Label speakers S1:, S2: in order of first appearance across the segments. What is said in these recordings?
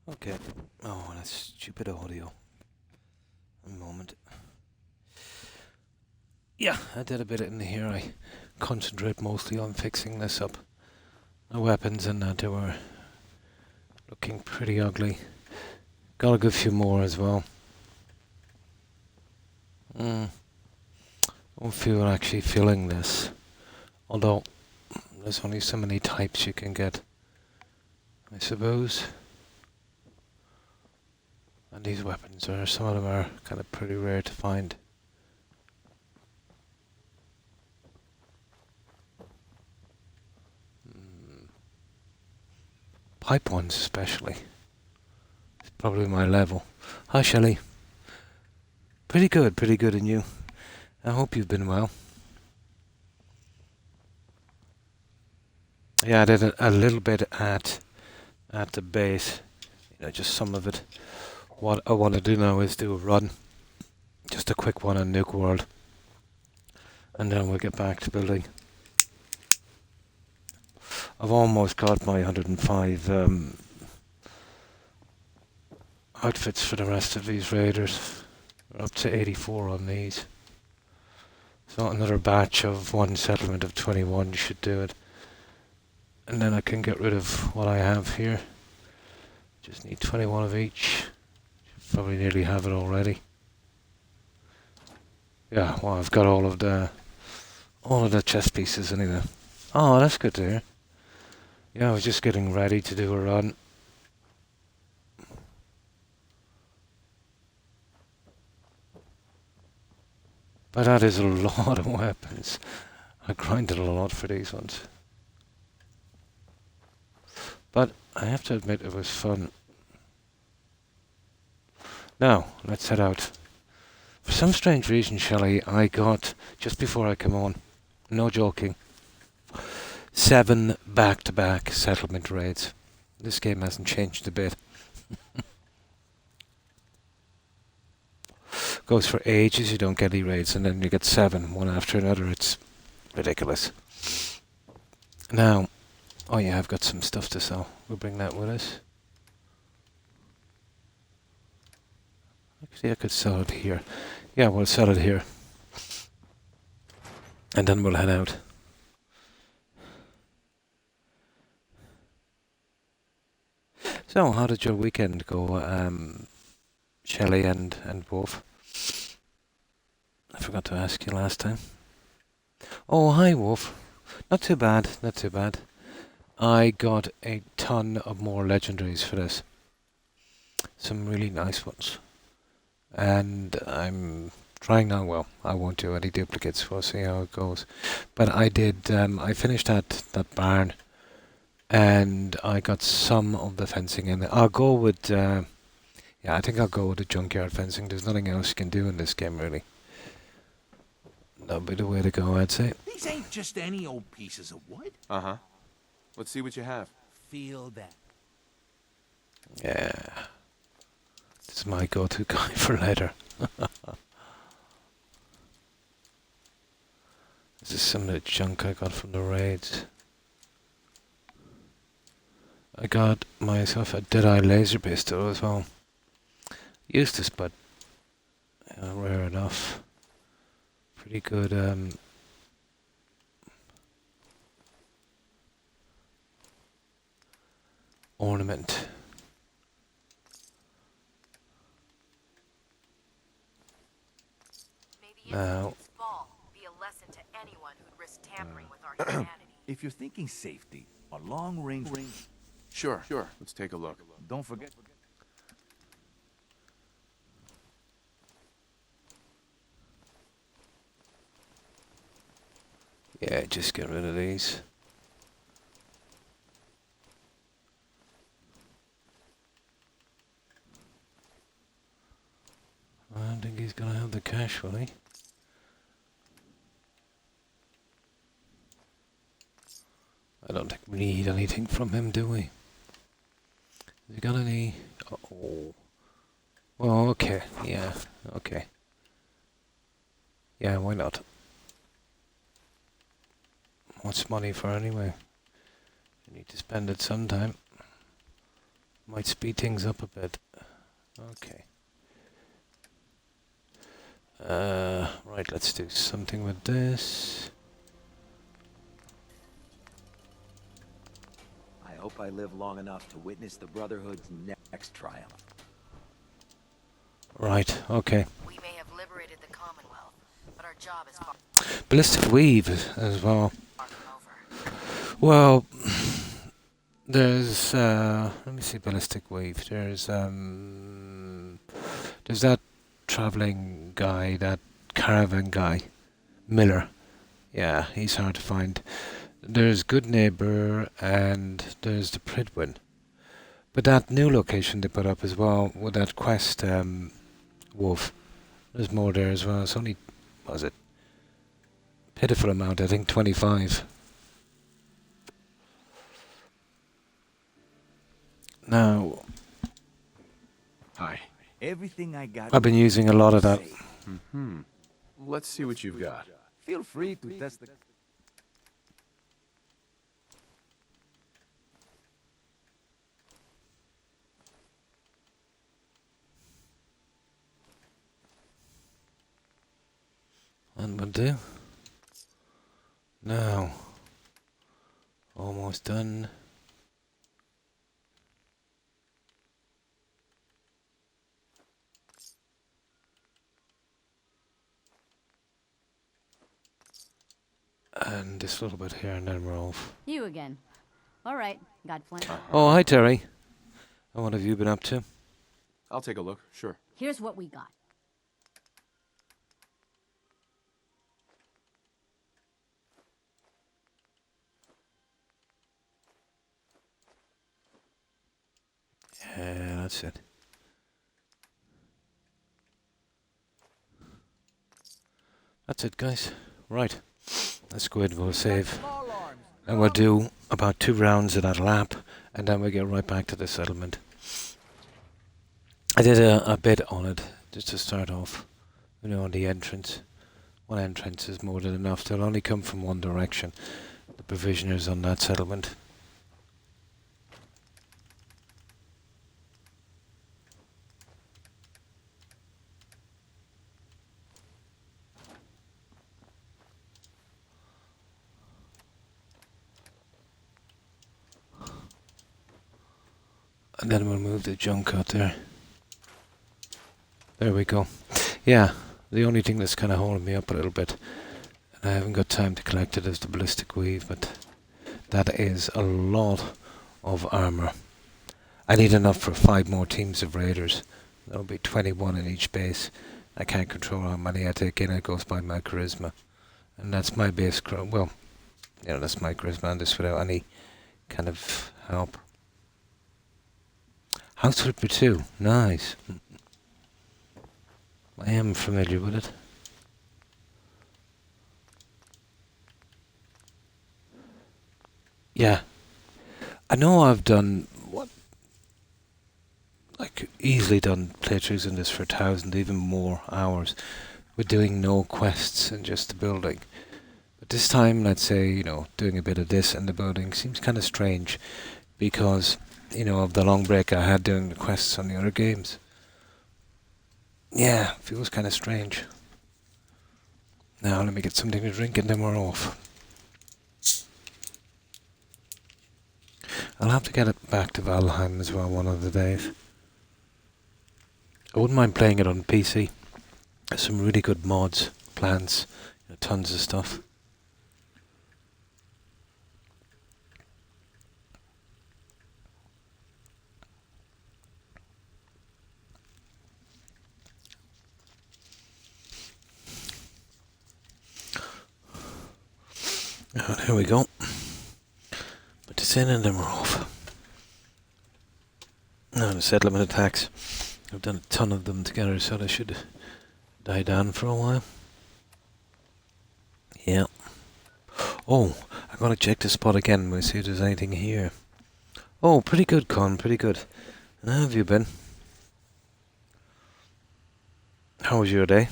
S1: Okay. Oh, that's stupid audio. A moment. Yeah, I did a bit in here. I concentrate mostly on fixing this up. The weapons and that, they were looking pretty ugly. Got a good few more as well. Don't feel actually feeling this. Although, there's only so many types you can get, I suppose. And these weapons some of them are kind of pretty rare to find. Pipe ones especially. It's probably my level. Hi Shelley. Pretty good in you. I hope you've been well. Yeah, I did a little bit at the base. Just some of it. What I want to do now is do a run. Just a quick one on Nuke World. And then we'll get back to building. I've almost got my 105 outfits for the rest of these raiders. We're up to 84 on these. So another batch of one settlement of 21 should do it. And then I can get rid of what I have here. Just need 21 of each. Should probably nearly have it already. Yeah, well I've got all of the chess pieces anyway. Oh, that's good to hear. Yeah, I was just getting ready to do a run. But that is a lot of weapons. I grinded a lot for these ones. But I have to admit it was fun. Now, let's head out. For some strange reason, Shelley, I got, just before I come on, no joking, 7 back-to-back settlement raids. This game hasn't changed a bit. Goes for ages, you don't get any raids, and then you get 7, one after another. It's ridiculous. Now, oh yeah, I've got some stuff to sell. We'll bring that with us. Actually, I could sell it here. Yeah, we'll sell it here. And then we'll head out. So, how did your weekend go, Shelley and Wolf? I forgot to ask you last time. Oh, hi, Wolf. Not too bad, not too bad. I got a ton of more legendaries for this. Some really nice ones. And I'm trying now. Well, I won't do any duplicates. We'll see how it goes. But I did, I finished that barn. And I got some of the fencing in there. I'll go with, yeah, I think I'll go with the junkyard fencing. There's nothing else you can do in this game, really. That'll be the way to go, I'd say.
S2: These ain't just any old pieces of wood.
S3: Uh-huh. Let's see what you have.
S2: Feel that.
S1: Yeah. This is my go-to guy for leather. This is some of the junk I got from the raids. I got myself a Deadeye laser pistol as well. Useless, but rare enough. Pretty good ornament. Now,
S4: be a lesson to anyone who'd risk tampering with our humanity.
S2: If you're thinking safety, a long range.
S3: Sure. Let's take a look.
S2: Don't forget.
S1: yeah, just get rid of these. I don't think he's gonna have the cash, will he? I don't think we need anything from him, do we? Has he got any? Oh. Well, okay. Yeah, okay. Yeah, why not? What's money for anyway? You need to spend it sometime. Might speed things up a bit. Okay. Right, let's do something with this.
S5: I hope I live long enough to witness the Brotherhood's next triumph.
S1: Right, okay.
S4: We may have liberated the Commonwealth, but our job is far
S1: Ballistic weave as well.
S4: from over.
S1: Well, there's let me see ballistic weave. There's that traveling guy, that caravan guy, Miller. Yeah, he's hard to find. There's Good Neighbor and there's the Pridwin. But that new location they put up as well with that quest wolf. There's more there as well. It's only, what was it? Pitiful amount, I think 25. Now,
S3: Hi.
S2: Everything I got.
S1: I've been using a lot of that.
S3: Mm-hmm. Let's see what you've got.
S2: Feel free to test the.
S1: And we'll do. Now, almost done. And this little bit here, and then we're off.
S6: You again. All right, got plenty.
S1: Oh, hi Terry. And what have you been up to?
S3: I'll take a look, sure.
S6: Here's what we got.
S1: Yeah, that's it. That's it, guys. Right. Let's go ahead and we'll save. And we'll do about 2 rounds of that lap, and then we'll get right back to the settlement. I did a bit on it, just to start off. You know, on the entrance. One entrance is more than enough. They'll only come from one direction. The provisioners on that settlement. And then we'll move the junk out there. There we go. Yeah, the only thing that's kind of holding me up a little bit, and I haven't got time to collect it, is the ballistic weave, but that is a lot of armor. I need enough for 5 more teams of raiders. That'll be 21 in each base. I can't control how many I take in, it goes by my charisma. And that's my base, well, you know, that's my charisma, and this without any kind of help. House Flipper 2, nice. I am familiar with it. Yeah. I know I've done, like, easily done playthroughs in this for 1,000, even more hours, with doing no quests and just the building. But this time, let's say, you know, doing a bit of this and the building seems kind of strange, because, you know, of the long break I had doing the quests on the other games. Yeah, feels kind of strange. Now let me get something to drink and then we're off. I'll have to get it back to Valheim as well one of the days. I wouldn't mind playing it on PC. There's some really good mods, plans, you know, tons of stuff. And here we go. Put this in and then we're off. Now the settlement attacks. I've done a ton of them together, so they should die down for a while. Yeah. Oh, I'm gonna check the spot again. We'll see if there's anything here. Oh, pretty good, Con. Pretty good. And how have you been? How was your day?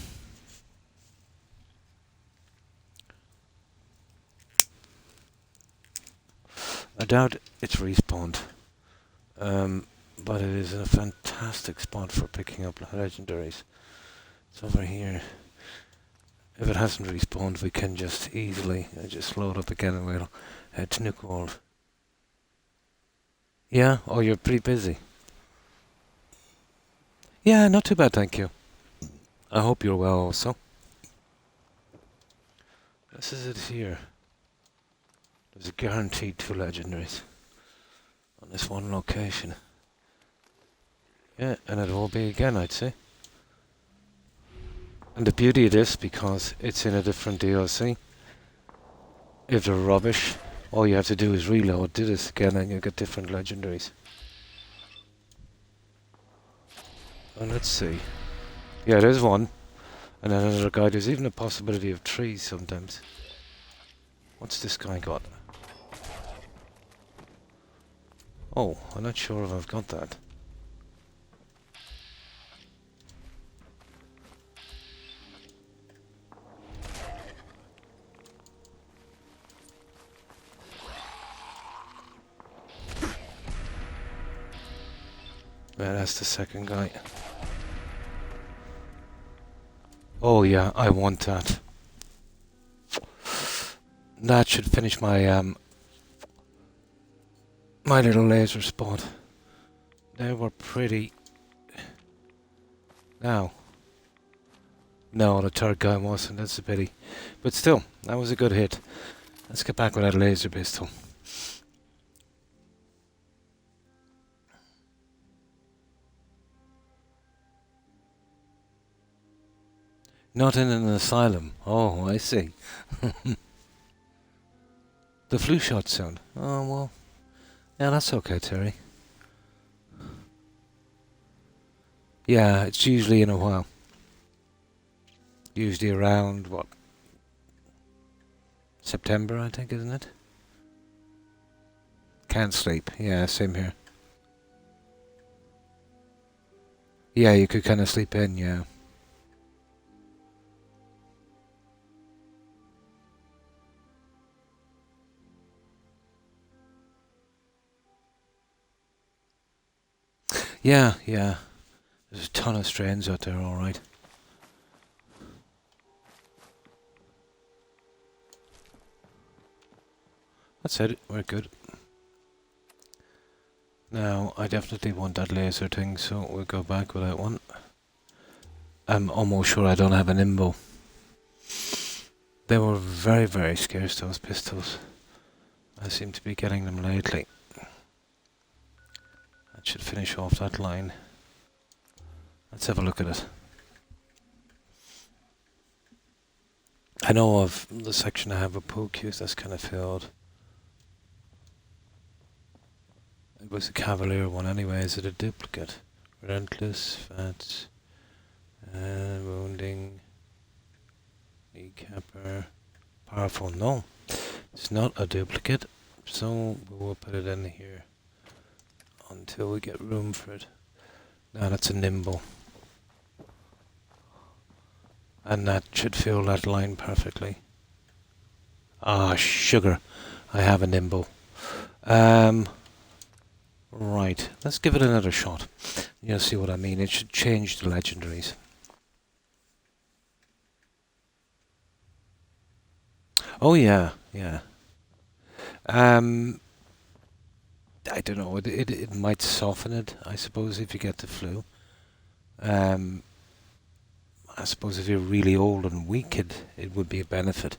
S1: I doubt it's respawned. but it is a fantastic spot for picking up legendaries. It's over here. If it hasn't respawned, we can just easily just load up again and we'll head to New Gold. Yeah? Oh, you're pretty busy. Yeah, not too bad, thank you. I hope you're well also. This is it here. There's a guaranteed 2 legendaries on this one location. Yeah, and it will be again, I'd say. And the beauty of this, because it's in a different DLC, if they're rubbish, all you have to do is reload, do this again, and you'll get different legendaries. And let's see. Yeah, there's one. And then another guy. There's even a possibility of 3 sometimes. What's this guy got? Oh, I'm not sure if I've got that. Yeah, that's the second guy. Oh yeah, I want that. That should finish my my little laser spot. They were pretty. Now. No, the third guy wasn't, that's a pity. But still, that was a good hit. Let's get back with that laser pistol. Not in an asylum. Oh, I see. The flu shot soon. Oh, well. Yeah, that's okay, Terry. Yeah, it's usually in a while. Usually around, what? September, I think, isn't it? Can't sleep. Yeah, same here. Yeah, you could kind of sleep in, yeah. Yeah, yeah. There's a ton of strains out there, alright. That's it, we're good. Now, I definitely want that laser thing, so we'll go back with that one. I'm almost sure I don't have an imbo. They were very, very scarce, those pistols. I seem to be getting them lately. That should finish off that line. Let's have a look at it. I know of the section I have with POQs, that's kind of filled. It was a Cavalier one anyway. Is it a duplicate? Relentless, fat, wounding, kneecapper, powerful. No, it's not a duplicate. So we'll put it in here until we get room for it. Now that's a nimble. And that should fill that line perfectly. Ah, sugar. I have a nimble. Right, let's give it another shot. You'll see what I mean. It should change the legendaries. Oh yeah, yeah. I don't know. It might soften it, I suppose, if you get the flu. I suppose if you're really old and weak, it would be a benefit.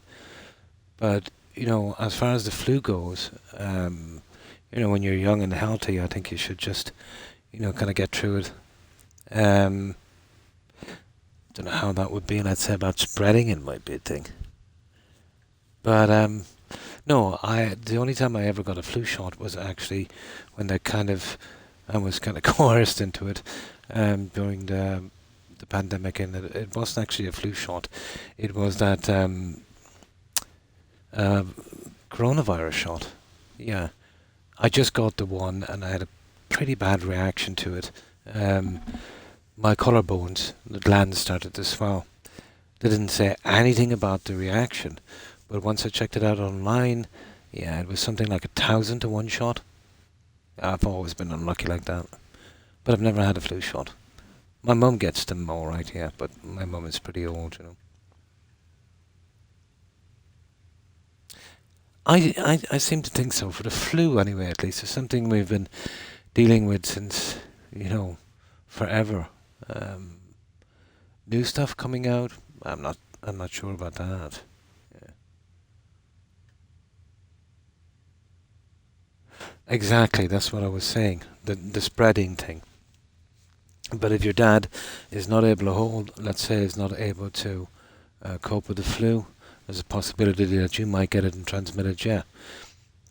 S1: But you know, as far as the flu goes, you know, when you're young and healthy, I think you should just, you know, kind of get through it. Don't know how that would be. Let's say about spreading it might be a thing. But no, the only time I ever got a flu shot was actually when I was kind of coerced into it during the pandemic, and it wasn't actually a flu shot. It was that coronavirus shot. Yeah. I just got the one and I had a pretty bad reaction to it. My collarbones, the glands started to swell. They didn't say anything about the reaction, but once I checked it out online, yeah, it was something like 1,000 to 1 shot. I've always been unlucky like that. But I've never had a flu shot. My mum gets them all right, yeah, but my mum is pretty old, you know. I seem to think so, for the flu anyway, at least. It's something we've been dealing with since, forever. Um, New stuff coming out, I'm not sure about that. Yeah. Exactly, that's what I was saying. The spreading thing. But if your dad is not able to hold, let's say, is not able to cope with the flu, there's a possibility that you might get it and transmit it. Yeah,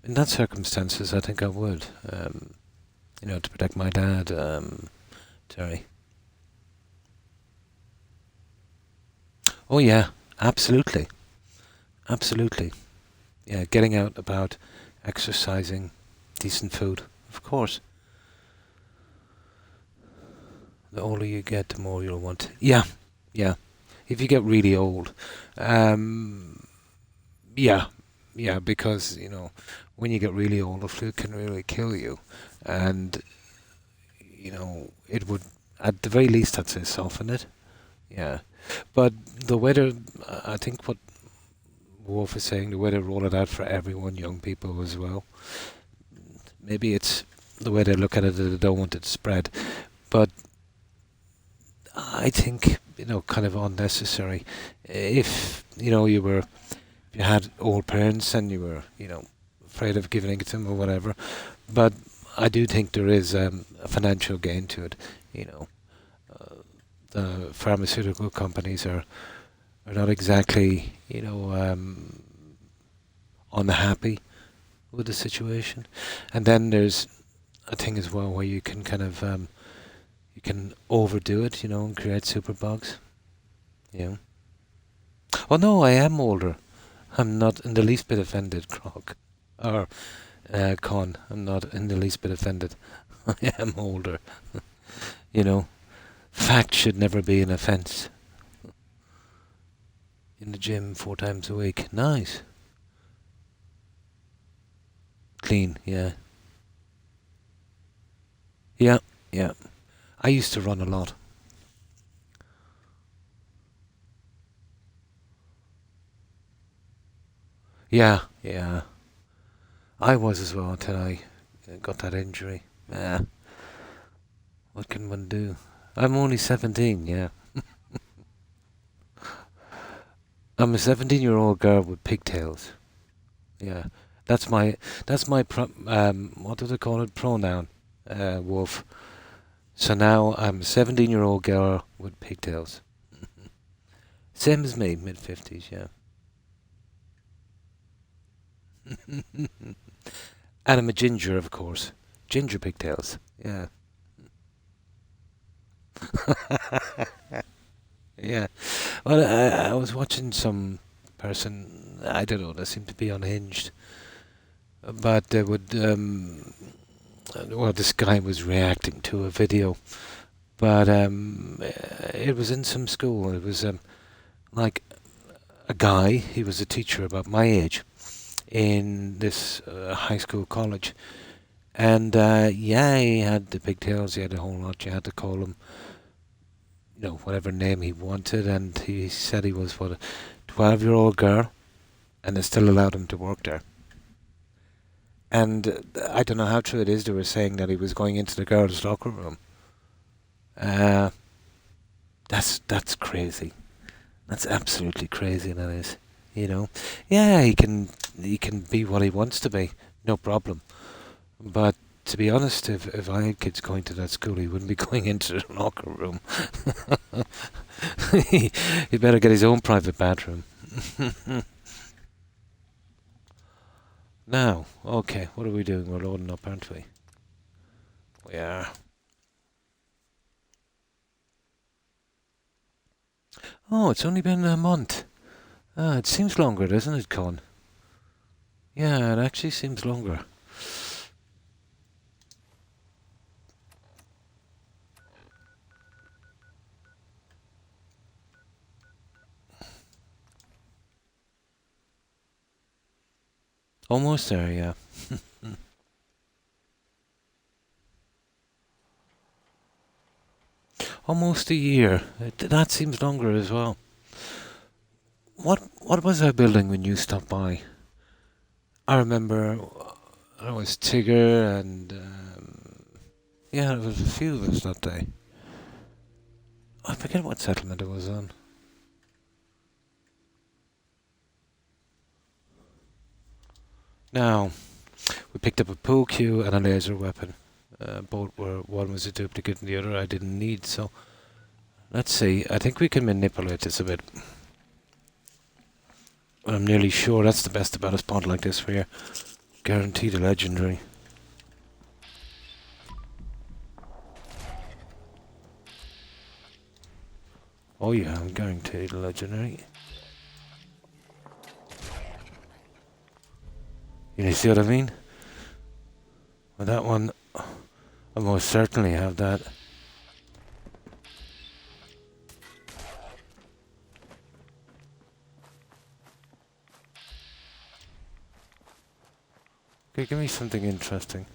S1: in that circumstances, I think I would. To protect my dad, Terry. Oh yeah, absolutely, absolutely. Yeah, getting out about, exercising, decent food, of course. The older you get, the more you'll want. Yeah, yeah. If you get really old, um, yeah, yeah, because when you get really old, the flu can really kill you, and it would, at the very least, I'd say soften it. Yeah, but the way to, I think what Wolf is saying, the way to roll it out for everyone, young people as well. Maybe it's the way they look at it that they don't want it to spread, but I think kind of unnecessary. If you had old parents and you were afraid of giving it to them or whatever, but I do think there is a financial gain to it. You know, the pharmaceutical companies are not exactly unhappy with the situation, and then there's a thing as well where you can kind of you can overdo it, and create superbugs. Yeah. Oh no, I am older. I'm not in the least bit offended, Croc. Or Con. I'm not in the least bit offended. I am older. you know, fact should never be an offence. In the gym 4 times a week. Nice. Clean, yeah. Yeah, yeah. I used to run a lot. Yeah, yeah. I was as well until I got that injury. Yeah. What can one do? I'm only 17, yeah. I'm a 17-year-old girl with pigtails. Yeah. That's my what do they call it? Pronoun. Wolf. So now I'm a 17-year-old girl with pigtails. Same as me, mid-50s, yeah. And I'm a ginger, of course. Ginger pigtails, yeah. Yeah. Well, I was watching some person, I don't know, they seemed to be unhinged. But they would, this guy was reacting to a video. But it was in some school. It was like a guy, he was a teacher about my age, in this high school college. And yeah, he had the pigtails, he had a whole lot. You had to call him, whatever name he wanted. And he said he was, what, a 12-year-old girl, and they still allowed him to work there. And I don't know how true it is, they were saying that he was going into the girls' locker room. That's crazy. That's absolutely crazy, that is. Yeah, he can be what he wants to be, no problem. But to be honest, if I had kids going to that school, he wouldn't be going into the locker room. He'd better get his own private bathroom. Now, okay, what are we doing? We're loading up, aren't we? We are. Oh, it's only been a month. It seems longer, doesn't it, Con? Yeah, it actually seems longer. Almost there, yeah. Almost a year. That seems longer as well. What was I building when you stopped by? I remember it was Tigger and yeah, there was a few of us that day. I forget what settlement it was on. Now, we picked up a pool cue and a laser weapon. Both were, one was a duplicate and the other I didn't need, so let's see. I think we can manipulate this a bit. But I'm nearly sure that's the best about a spot like this where you're guaranteed a legendary. Oh yeah, I'm guaranteed a legendary. You see what I mean? With that one, I most certainly have that. Okay, give me something interesting.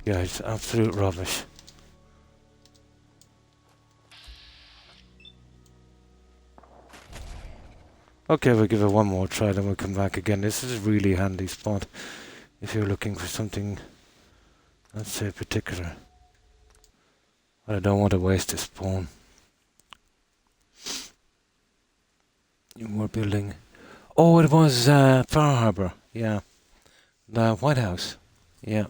S1: Yeah, it's absolute rubbish. Okay, we'll give it one more try, then we'll come back again. This is a really handy spot if you're looking for something, let's say, particular. But I don't want to waste a spawn. More building. Oh, it was Far Harbor. Yeah. The White House. Yeah.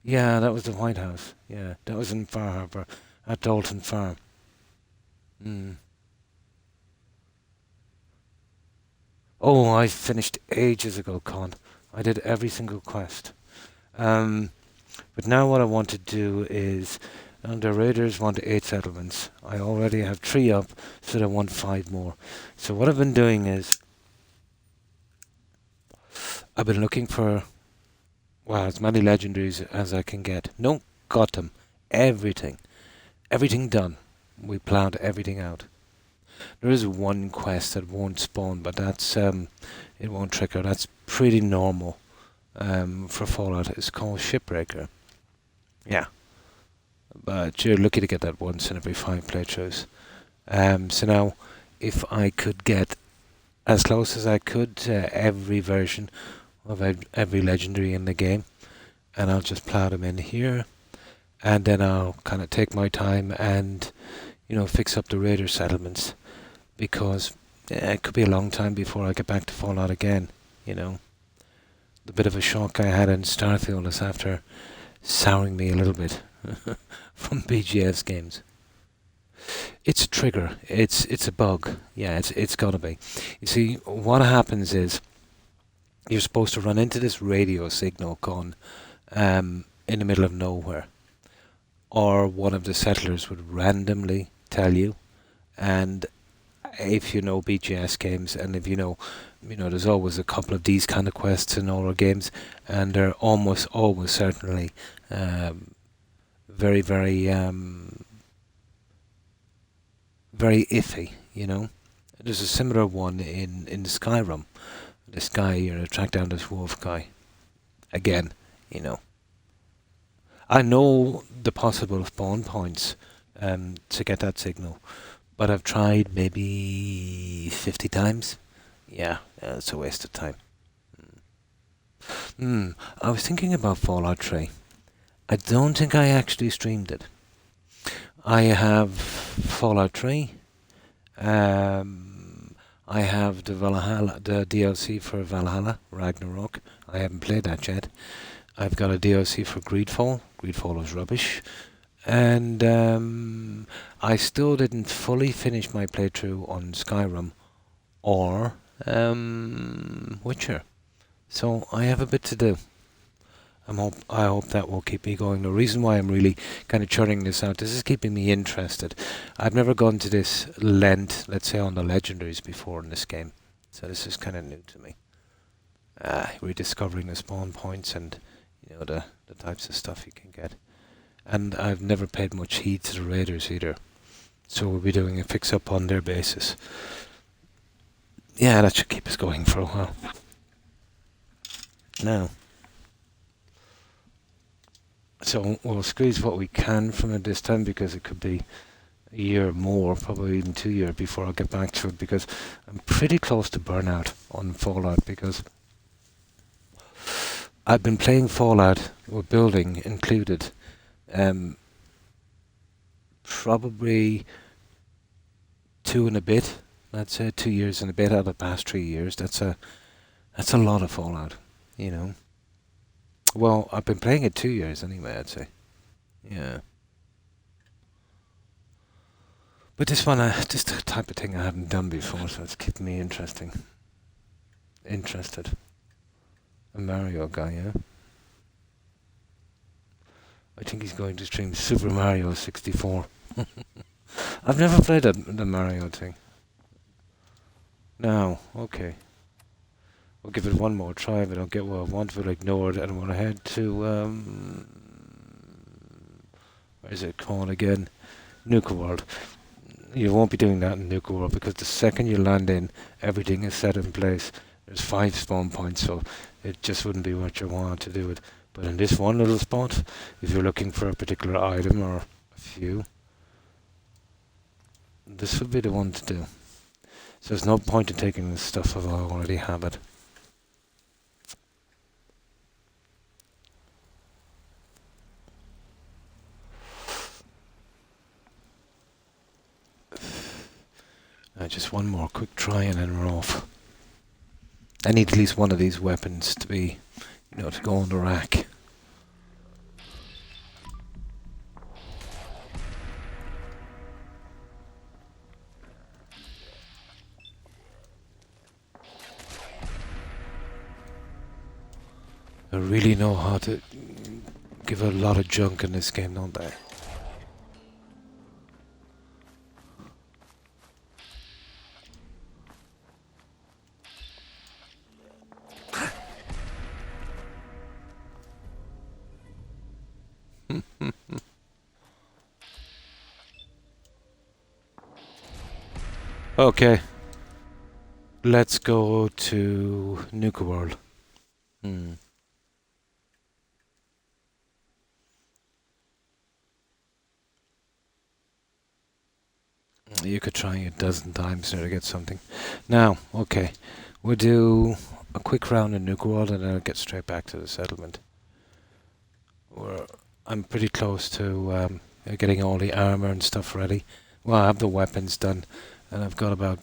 S1: Yeah, that was the White House. Yeah, that was in Far Harbor at Dalton Farm. Oh, I finished ages ago, Con. I did every single quest. But now what I want to do is, the raiders want 8 settlements. I already have 3 up, so I want 5 more. So what I've been doing is, I've been looking for, well, as many legendaries as I can get. No, got them. Everything. Everything done. We planned everything out. There is one quest that won't spawn, but that's it won't trigger. That's pretty normal for Fallout. It's called Shipbreaker. Yeah, but you're lucky to get that once in every 5 playthroughs. So now, if I could get as close as I could to every version of every legendary in the game, and I'll just plow them in here, and then I'll kind of take my time and, you know, fix up the raider settlements, because it could be a long time before I get back to Fallout again, you know. The bit of a shock I had in Starfield is after souring me a little bit from BGS games. It's a trigger. It's a bug. Yeah, it's gotta be. You see, what happens is you're supposed to run into this radio signal gone in the middle of nowhere, or one of the settlers would randomly tell you. And if you know BGS games, and if you know, there's always a couple of these kind of quests in all our games, and they're almost always certainly very, very, very iffy, you know. There's a similar one in Skyrim. This guy, you track down this wolf guy. Again, you know. I know the possible spawn points to get that signal, but I've tried maybe 50 times. Yeah, it's a waste of time. I was thinking about Fallout 3. I don't think I actually streamed it. I have Fallout 3. I have the DLC for Valhalla, Ragnarok. I haven't played that yet. I've got a DLC for Greedfall. Greedfall was rubbish. And I still didn't fully finish my playthrough on Skyrim or Witcher. So I have a bit to do. I hope that will keep me going. The reason why I'm really kind of churning this out, this is keeping me interested. I've never gone to this length, let's say, on the legendaries before in this game. So this is kind of new to me. Rediscovering the spawn points and, the types of stuff you can get. And I've never paid much heed to the raiders either. So we'll be doing a fix-up on their basis. Yeah, that should keep us going for a while. Now, So we'll squeeze what we can from it this time because it could be a year more, probably even 2 years before I'll get back to it because I'm pretty close to burnout on Fallout because I've been playing Fallout with building included probably 2 and a bit. I'd say 2 years and a bit out of the past 3 years. That's a lot of Fallout, you know. Well, I've been playing it 2 years anyway, I'd say. Yeah. But this one, this the type of thing I haven't done before, so it's keeping me interested. A Mario guy, yeah. I think he's going to stream Super Mario 64. I've never played the Mario thing. No, okay. We'll give it one more try. If I don't get what I want, we'll ignore it and we'll head to, where is it called again? Nuka World. You won't be doing that in Nuka World because the second you land in, everything is set in place. There's 5 spawn points, so it just wouldn't be worth your while to do it. But in this one little spot, if you're looking for a particular item or a few, this would be the one to do. So there's no point in taking this stuff if I already have it. Just one more quick try and then we're off. I need at least one of these weapons to be, to go on the rack. I really know how to give a lot of junk in this game, don't they? Okay. Let's go to Nuka World. You could try it a dozen times to get something. Now, okay. We'll do a quick round in Nuka World and then I'll get straight back to the settlement. I'm pretty close to getting all the armor and stuff ready. Well, I have the weapons done and I've got about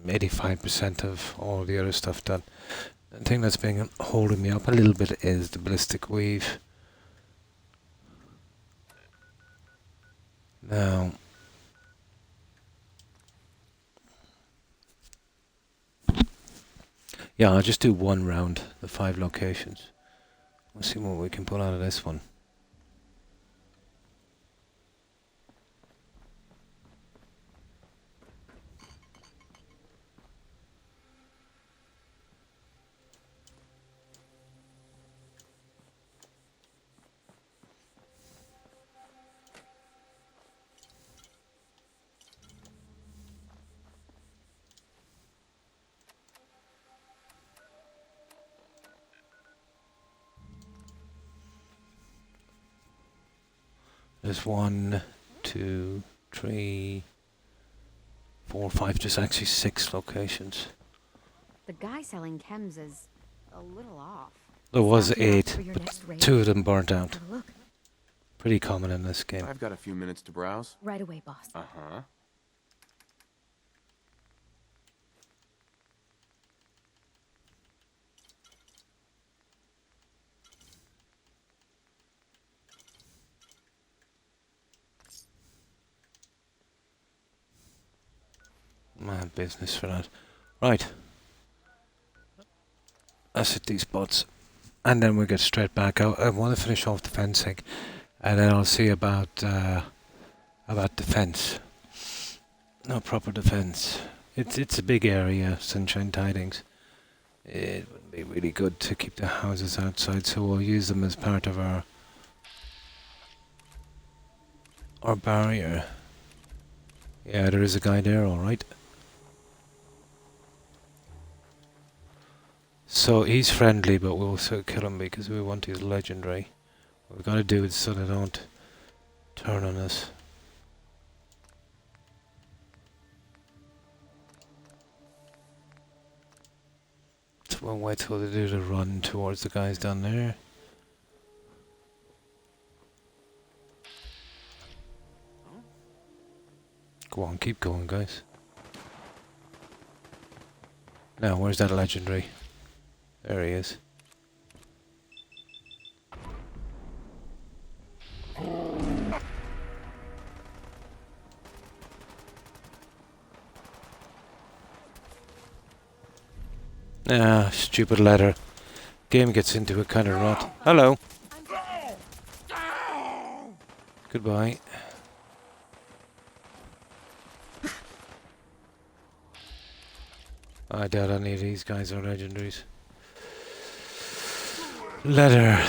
S1: 85% of all the other stuff done. The thing that's been holding me up a little bit is the ballistic weave. Now, yeah, I'll just do one round, the 5 locations. We'll see what we can pull out of this one. There's 1, 2, 3, 4, 5, there's actually 6 locations.
S6: The guy selling chems is a little off.
S1: There was
S6: Stock you up
S1: 8,
S6: for your
S1: but
S6: next raid?
S1: 2 of them burnt out.
S6: Have a look.
S1: Pretty common in this game.
S3: I've got a few minutes to browse.
S6: Right away, boss.
S3: Uh-huh.
S1: Mad business for that. Right. Let's hit these spots. And then we'll get straight back out. I want to finish off the fencing. And then I'll see about defense. No proper defense. It's a big area, Sunshine Tidings. It would be really good to keep the houses outside, so we'll use them as part of our barrier. Yeah, there is a guy there, alright. So he's friendly, but we'll also kill him because we want his legendary. What we've got to do it so they don't turn on us. So we'll wait till they do the run towards the guys down there. Go on, keep going, guys. Now, where's that legendary? There he is. Ah, stupid ladder. Game gets into a kind of rut. Hello. Goodbye. I doubt any of these guys are legendaries. Ladder.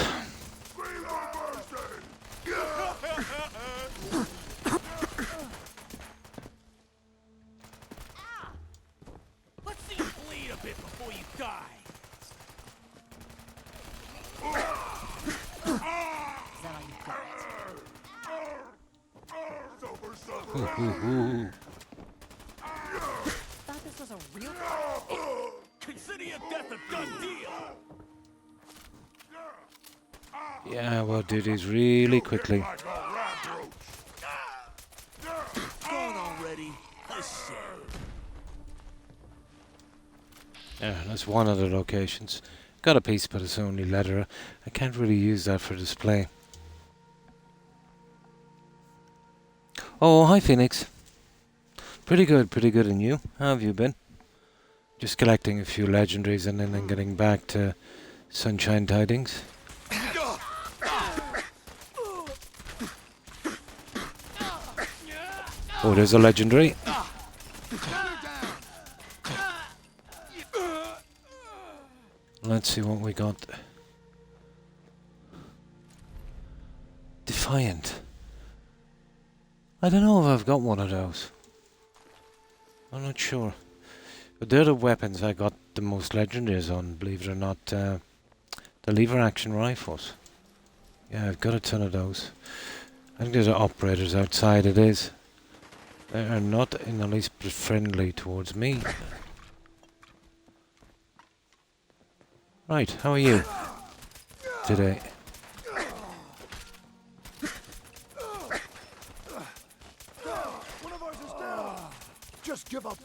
S7: Let's see you bleed a bit before you die.
S1: Ooh.
S4: Thought this was a real.
S7: Consider your death a done deal.
S1: Yeah, we'll do these really quickly.
S7: Gone already. A shame.
S1: Yeah, that's one of the locations. Got a piece, but it's only leather. I can't really use that for display. Oh, hi Phoenix. Pretty good, and you? How have you been? Just collecting a few legendaries and then getting back to Sunshine Tidings. Oh, there's a legendary. Let's see what we got. Defiant. I don't know if I've got one of those. I'm not sure. But they're the weapons I got the most legendaries on, believe it or not. The lever action rifles. Yeah, I've got a ton of those. I think there's operators outside it is. They are not in the least bit friendly towards me. Right, how are you today?
S7: One of ours is down. Just give up.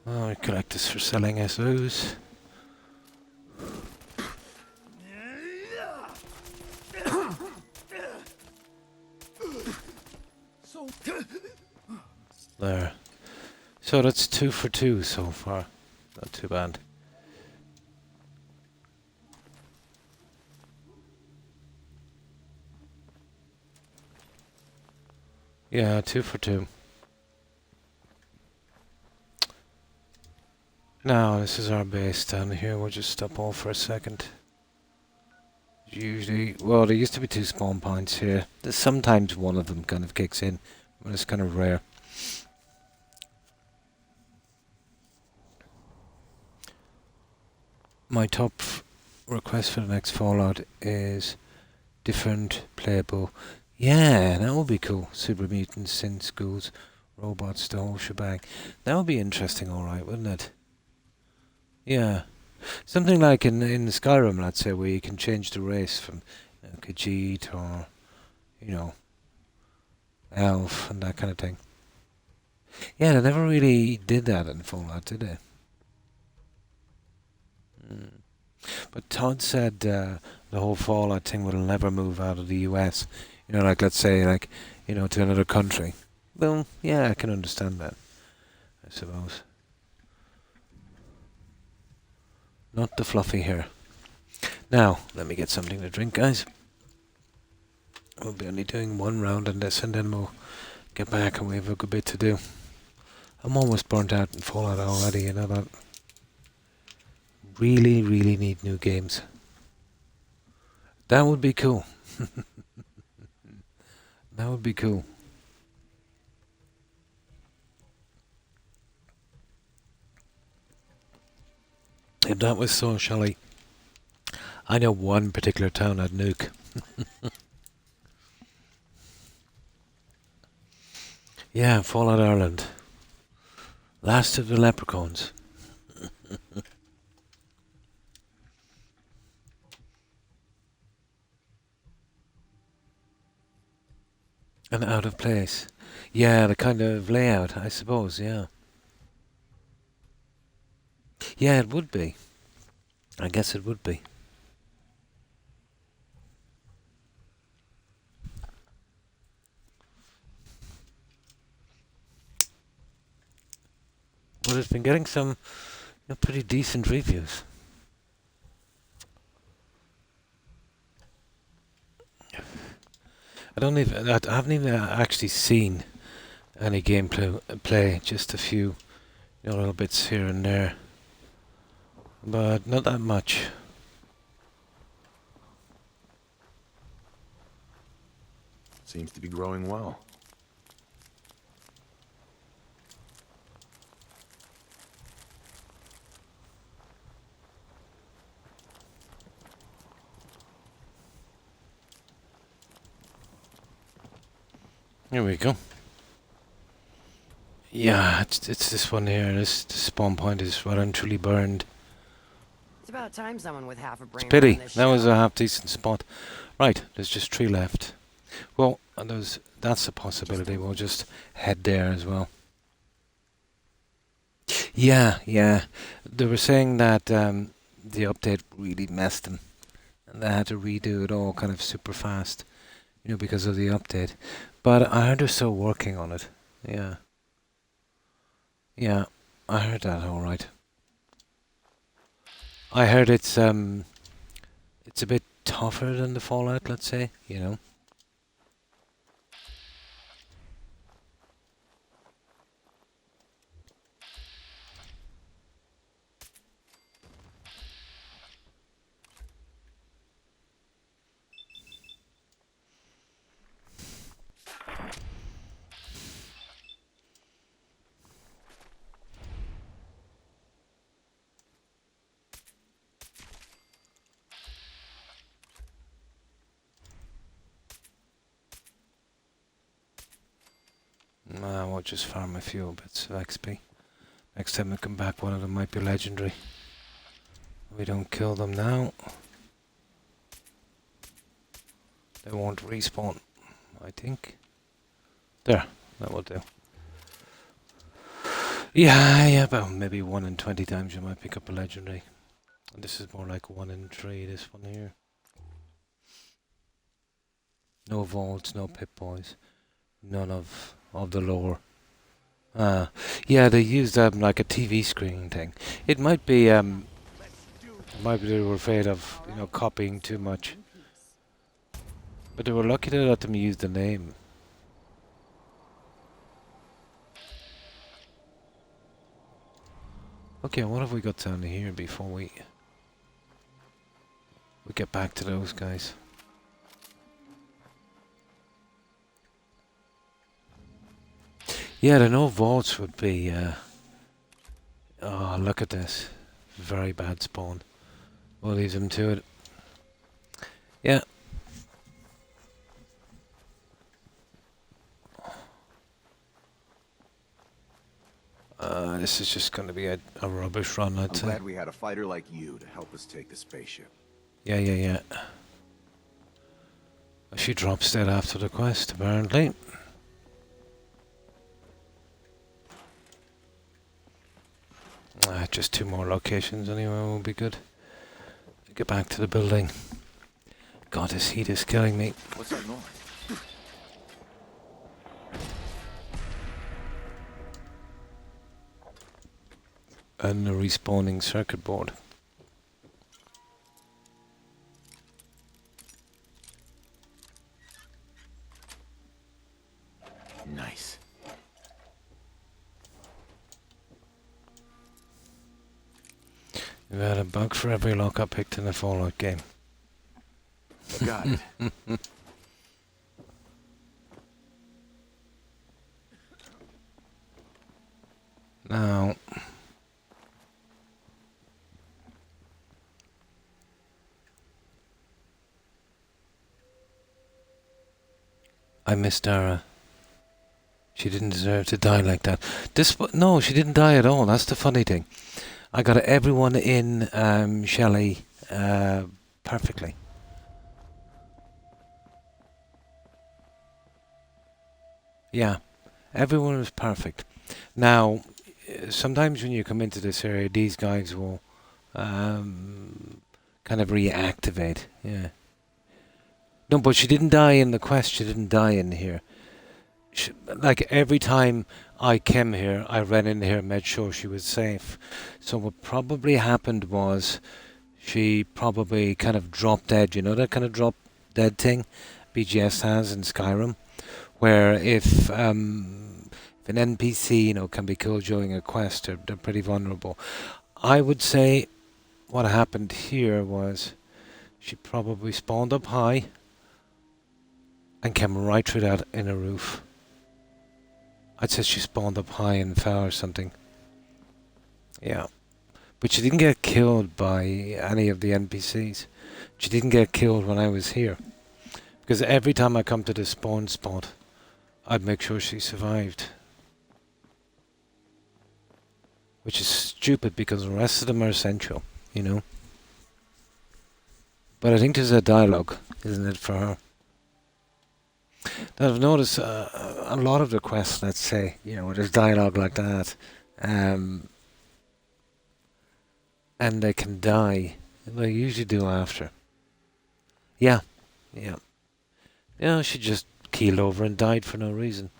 S1: Oh, we collect this for selling SOs. There. So that's 2 for 2 so far. Not too bad. Yeah, 2 for 2. Now, this is our base down here. We'll just stop off for a second. Usually, well, there used to be 2 spawn points here. There's sometimes one of them kind of kicks in, but it's kind of rare. My top request for the next Fallout is different playable. Yeah, that would be cool. Super mutants, synth schools, robots, the whole shebang. That would be interesting, alright, wouldn't it? Yeah. Something like in Skyrim, let's say, where you can change the race from Khajiit or, you know, Elf and that kind of thing. Yeah, they never really did that in Fallout, did they? But Todd said the whole Fallout thing will never move out of the US. You know, like, let's say, like, you know, to another country. Well, yeah, I can understand that, I suppose. Not the fluffy hair. Now, let me get something to drink, guys. We'll be only doing 1 round on this, and then we'll get back and we have a good bit to do. I'm almost burnt out in Fallout already, you know that. Really need new games. That would be cool. That would be cool. If that was so, Shelley, I know one particular town I'd nuke. Yeah, Fallout Ireland. Last of the leprechauns. And out of place. Yeah, the kind of layout, I suppose, yeah. Yeah, it would be. I guess it would be. But it's been getting some pretty decent reviews. I haven't even actually seen any gameplay, just a few little bits here and there. But not that much.
S3: Seems to be growing well.
S1: Here we go. Yeah, it's this one here. This spawn point is well and truly burned.
S8: It's about time someone with half a brain.
S1: Pity.
S8: ran this
S1: That was
S8: show.
S1: a half decent spot. Right, there's just 3 left. Well, that's a possibility. We'll just head there as well. Yeah. They were saying that the update really messed them, and they had to redo it all kind of super fast, because of the update. But I heard they're still working on it. Yeah. Yeah, I heard that all right. I heard it's a bit tougher than the Fallout, let's say, We'll just farm a few bits of XP. Next time we come back, one of them might be legendary. We don't kill them now. They won't respawn, I think. There, that will do. Yeah, about maybe 1 in 20 times you might pick up a legendary. And this is more like 1 in 3, this one here. No vaults, no Pip-Boys. None of the lore. Yeah, they used like a TV screen thing. It might be they were afraid of copying too much, but they were lucky to let them use the name. Okay, what have we got down here before we get back to those guys? Yeah, the no vaults would be... oh, look at this. Very bad spawn. We'll leave them to it. Yeah. This is just going to be a rubbish run, I'd
S7: I'm
S1: say.
S7: glad we had a fighter like you to help us take the spaceship.
S1: Yeah. She drops dead after the quest, apparently. Just 2 more locations anyway will be good. Get back to the building. God, this heat is killing me.
S7: What's that noise?
S1: And the respawning circuit board.
S3: Nice.
S1: We've had a bug for every lock I picked in a Fallout game.
S3: Got it.
S1: Now, I miss Dara. She didn't deserve to die like that. No, she didn't die at all. That's the funny thing. I got everyone in Shelley perfectly. Yeah, everyone was perfect. Now, sometimes when you come into this area, these guys will kind of reactivate. Yeah. No, but she didn't die in the quest. She didn't die in here. Like every time I came here, I ran in here and made sure she was safe. So what probably happened was she probably kind of dropped dead. You know that kind of drop dead thing BGS has in Skyrim, where if an NPC can be killed during a quest, they're pretty vulnerable. I would say what happened here was she probably spawned up high and came right through that inner roof. I'd say she spawned up high and fell or something. Yeah. But she didn't get killed by any of the NPCs. She didn't get killed when I was here. Because every time I come to the spawn spot, I'd make sure she survived. Which is stupid because the rest of them are essential, But I think there's a dialogue, isn't it, for her? Now, I've noticed a lot of the quests, let's say, where there's dialogue like that, and they can die. They usually do after. Yeah. She just keeled over and died for no reason.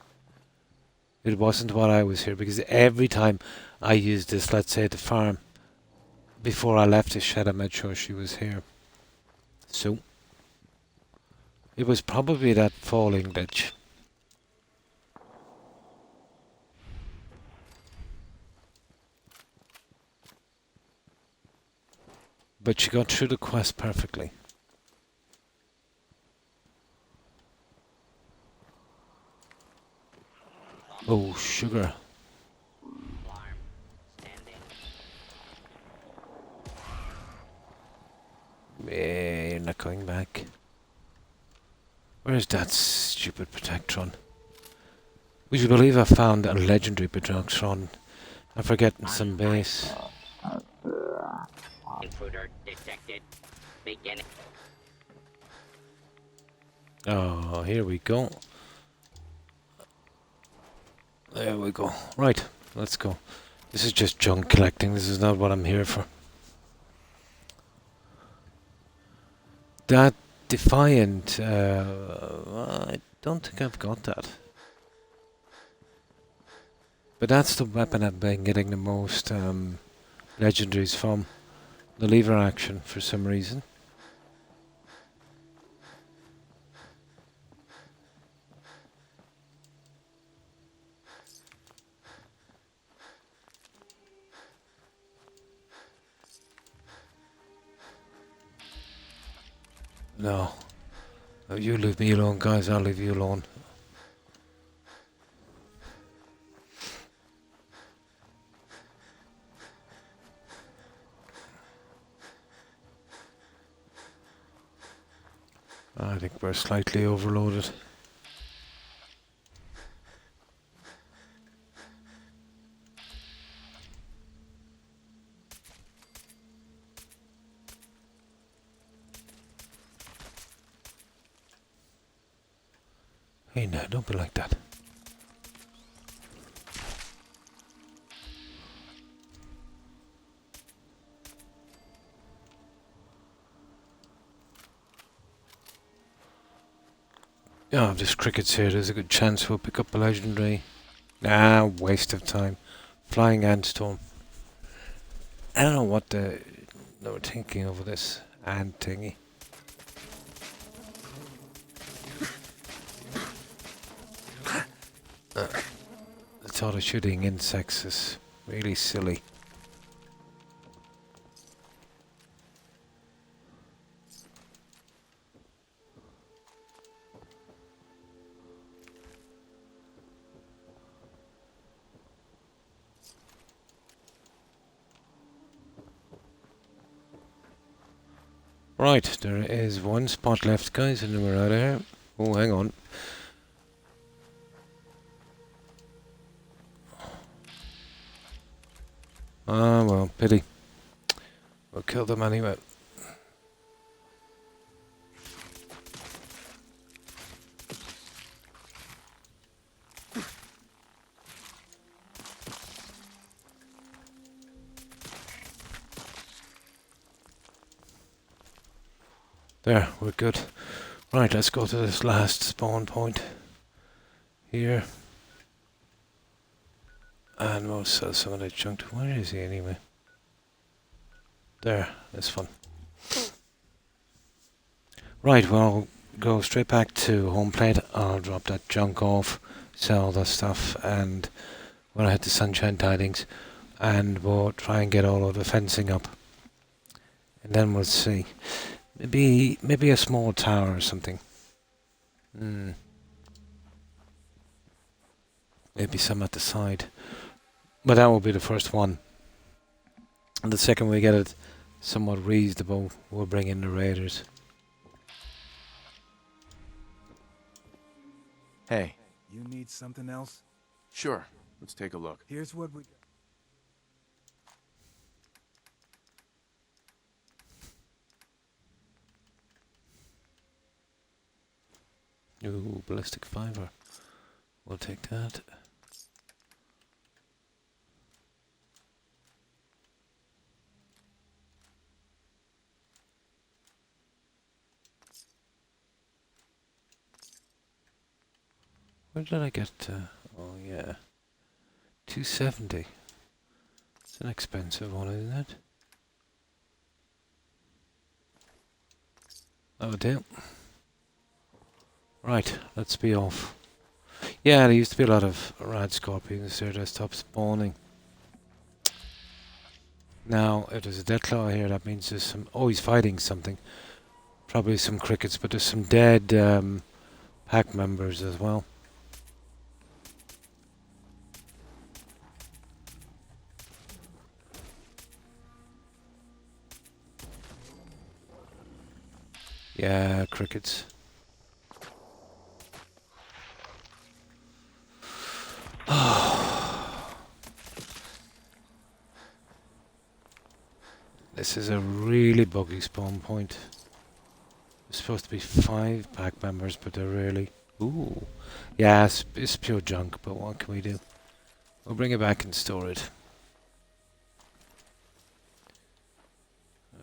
S1: It wasn't while I was here, because every time I used this, let's say at the farm, before I left the shed, I made sure she was here. So it was probably that falling bitch. But she got through the quest perfectly. Oh, sugar. You're not going back. Where's that stupid Protectron? Would you believe I found a legendary Protectron? I'm forgetting some base.
S9: Intruder detected. Beginning.
S1: Oh, here we go. There we go. Right, let's go. This is just junk collecting. This is not what I'm here for. That Defiant, I don't think I've got that. But that's the weapon I've been getting the most legendaries from. The lever action, for some reason. No. Oh, you leave me alone, guys. I'll leave you alone. I think we're slightly overloaded. Hey, no, don't be like that. Yeah, if there's crickets here, there's a good chance we'll pick up a legendary. Nah, waste of time. Flying Antstorm. I don't know what they were thinking over this ant thingy. The thought of shooting insects is really silly. Right, there is one spot left, guys, and then we're out of here. Oh, hang on. Ah, well, pity. We'll kill them anyway. There, we're good. Right, let's go to this last spawn point here. And we'll sell some of that junk. Where is he anyway? There, that's fun. Right, well, I'll go straight back to home plate. I'll drop that junk off, sell that stuff, and when I head to Sunshine Tidings, and we'll try and get all of the fencing up. And then we'll see. Maybe a small tower or something. Maybe some at the side. But that will be the first one. And the second we get it somewhat reasonable, we'll bring in the raiders.
S3: Hey.
S7: You need something else?
S3: Sure. Let's take a look.
S7: Here's what we got.
S1: Ooh, ballistic fiber. We'll take that. Where did I get? Oh yeah, 270. It's an expensive one, isn't it? Oh dear. Right, let's be off. Yeah, there used to be a lot of rad scorpions there that stopped spawning. Now, if there's a deathclaw here, that means there's some... Oh, he's fighting something. Probably some crickets, but there's some dead pack members as well. Yeah, crickets. This is a really buggy spawn point. There's supposed to be 5 pack members, but they're really... Ooh. Yeah, it's pure junk, but what can we do? We'll bring it back and store it.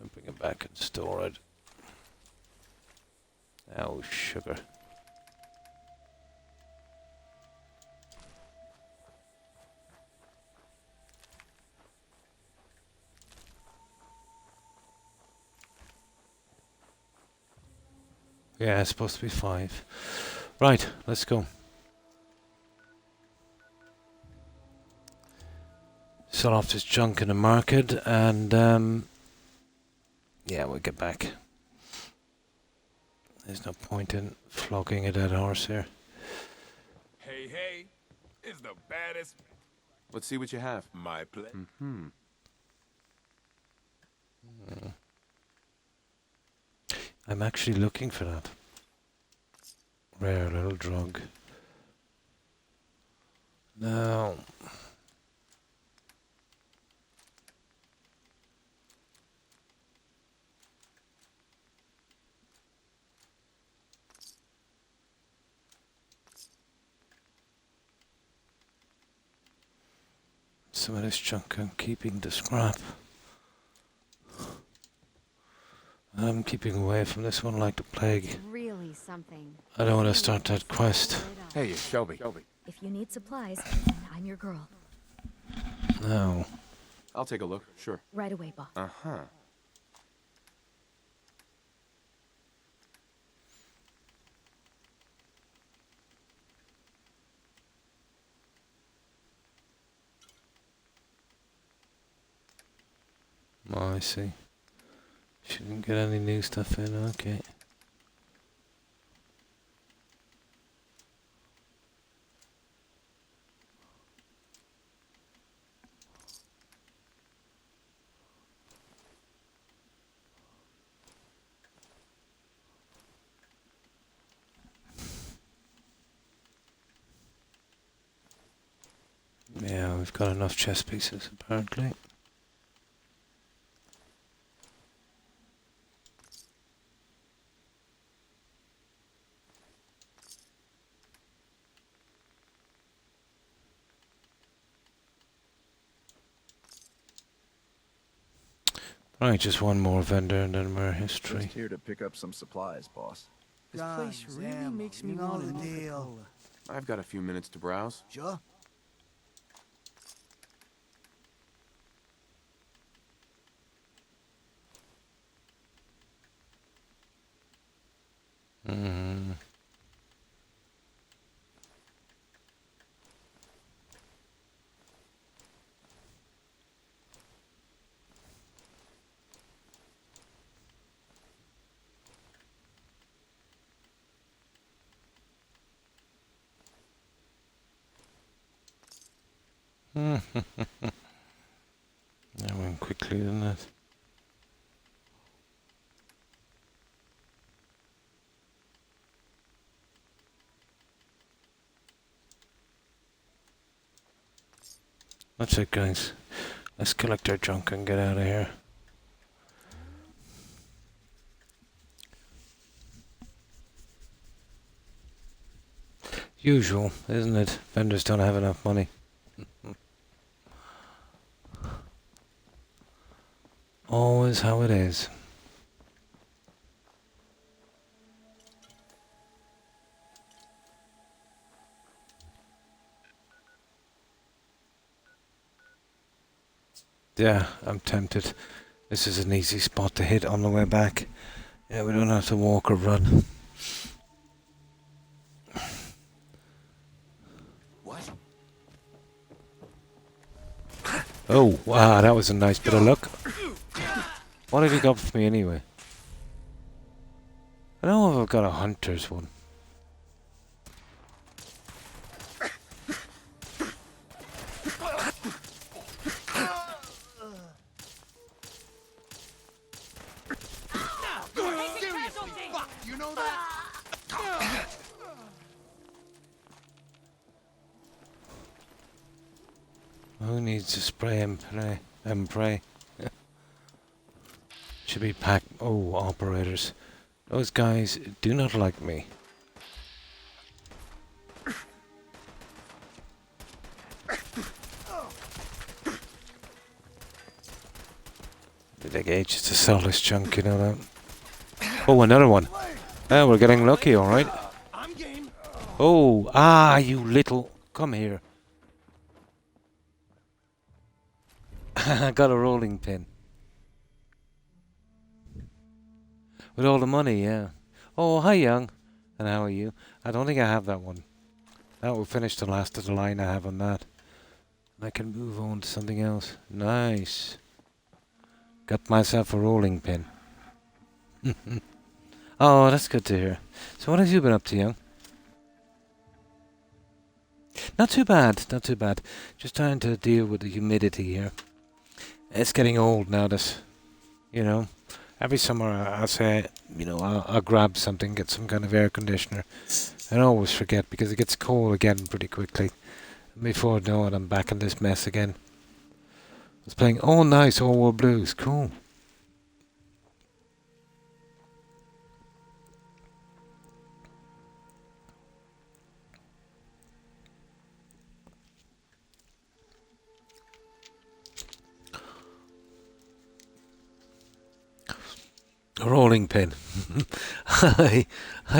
S1: I'll bring it back and store it. Oh, sugar. Yeah, it's supposed to be 5. Right, let's go. Sell off this junk in the market and yeah, we'll get back. There's no point in flogging a dead horse here.
S7: Hey, hey. It's the baddest.
S3: Let's see what you have.
S7: My play.
S3: Mm-hmm.
S1: I'm actually looking for that rare little drug. No. Some of this junk I'm keeping the scrap. I'm keeping away from this one like the plague.
S6: Really something.
S1: I don't want to start that quest.
S3: Hey, Shelby.
S6: If you need supplies, I'm your girl.
S1: No.
S3: I'll take a look. Sure.
S6: Right away, boss.
S3: Uh-huh.
S1: Oh, I see. Shouldn't get any new stuff in, okay. Yeah, we've got enough chess pieces apparently. Right, just one more vendor and then we're
S7: Just
S1: history.
S7: here to pick up some supplies, boss.
S2: This place really makes me want a deal.
S3: I've got a few minutes to browse.
S2: Sure.
S1: Mm. That went quickly, didn't it? That's it, guys. Let's collect our junk and get out of here. Usual, isn't it? Vendors don't have enough money. Always how it is. Yeah, I'm tempted. This is an easy spot to hit on the way back. Yeah, we don't have to walk or run.
S7: What?
S1: Oh, wow, that was a nice bit of luck. What have you got for me anyway? I don't know if I've got a hunter's one.
S7: You know that?
S1: Who needs to spray and pray? Should be packed. Oh, operators. Those guys do not like me. Did they get ages to sell this junk, you know that? Oh, another one. Oh, we're getting lucky, alright.
S7: I'm game.
S1: Oh, you little... Come here. I got a rolling pin. With all the money, yeah. Oh, hi, young. And how are you? I don't think I have that one. That will finish the last of the line I have on that. I can move on to something else. Nice. Got myself a rolling pin. Oh, that's good to hear. So what have you been up to, young? Not too bad, not too bad. Just trying to deal with the humidity here. It's getting old now, you know. Every summer I'll say, I'll grab something, get some kind of air conditioner. And I always forget because it gets cold again pretty quickly. Before I know it, I'm back in this mess again. I was playing, oh nice, All War Blues, cool. A rolling pin. Hi,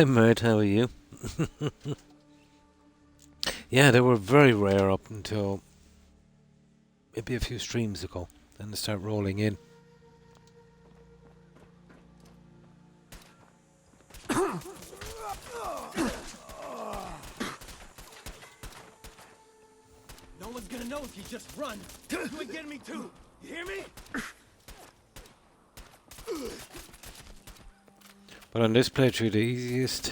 S1: Mert, how are you? Yeah, they were very rare up until maybe a few streams ago. Then they start rolling in.
S2: No one's gonna know if you just run. You ain't getting me too. You hear me?
S1: But on this playthrough, the easiest,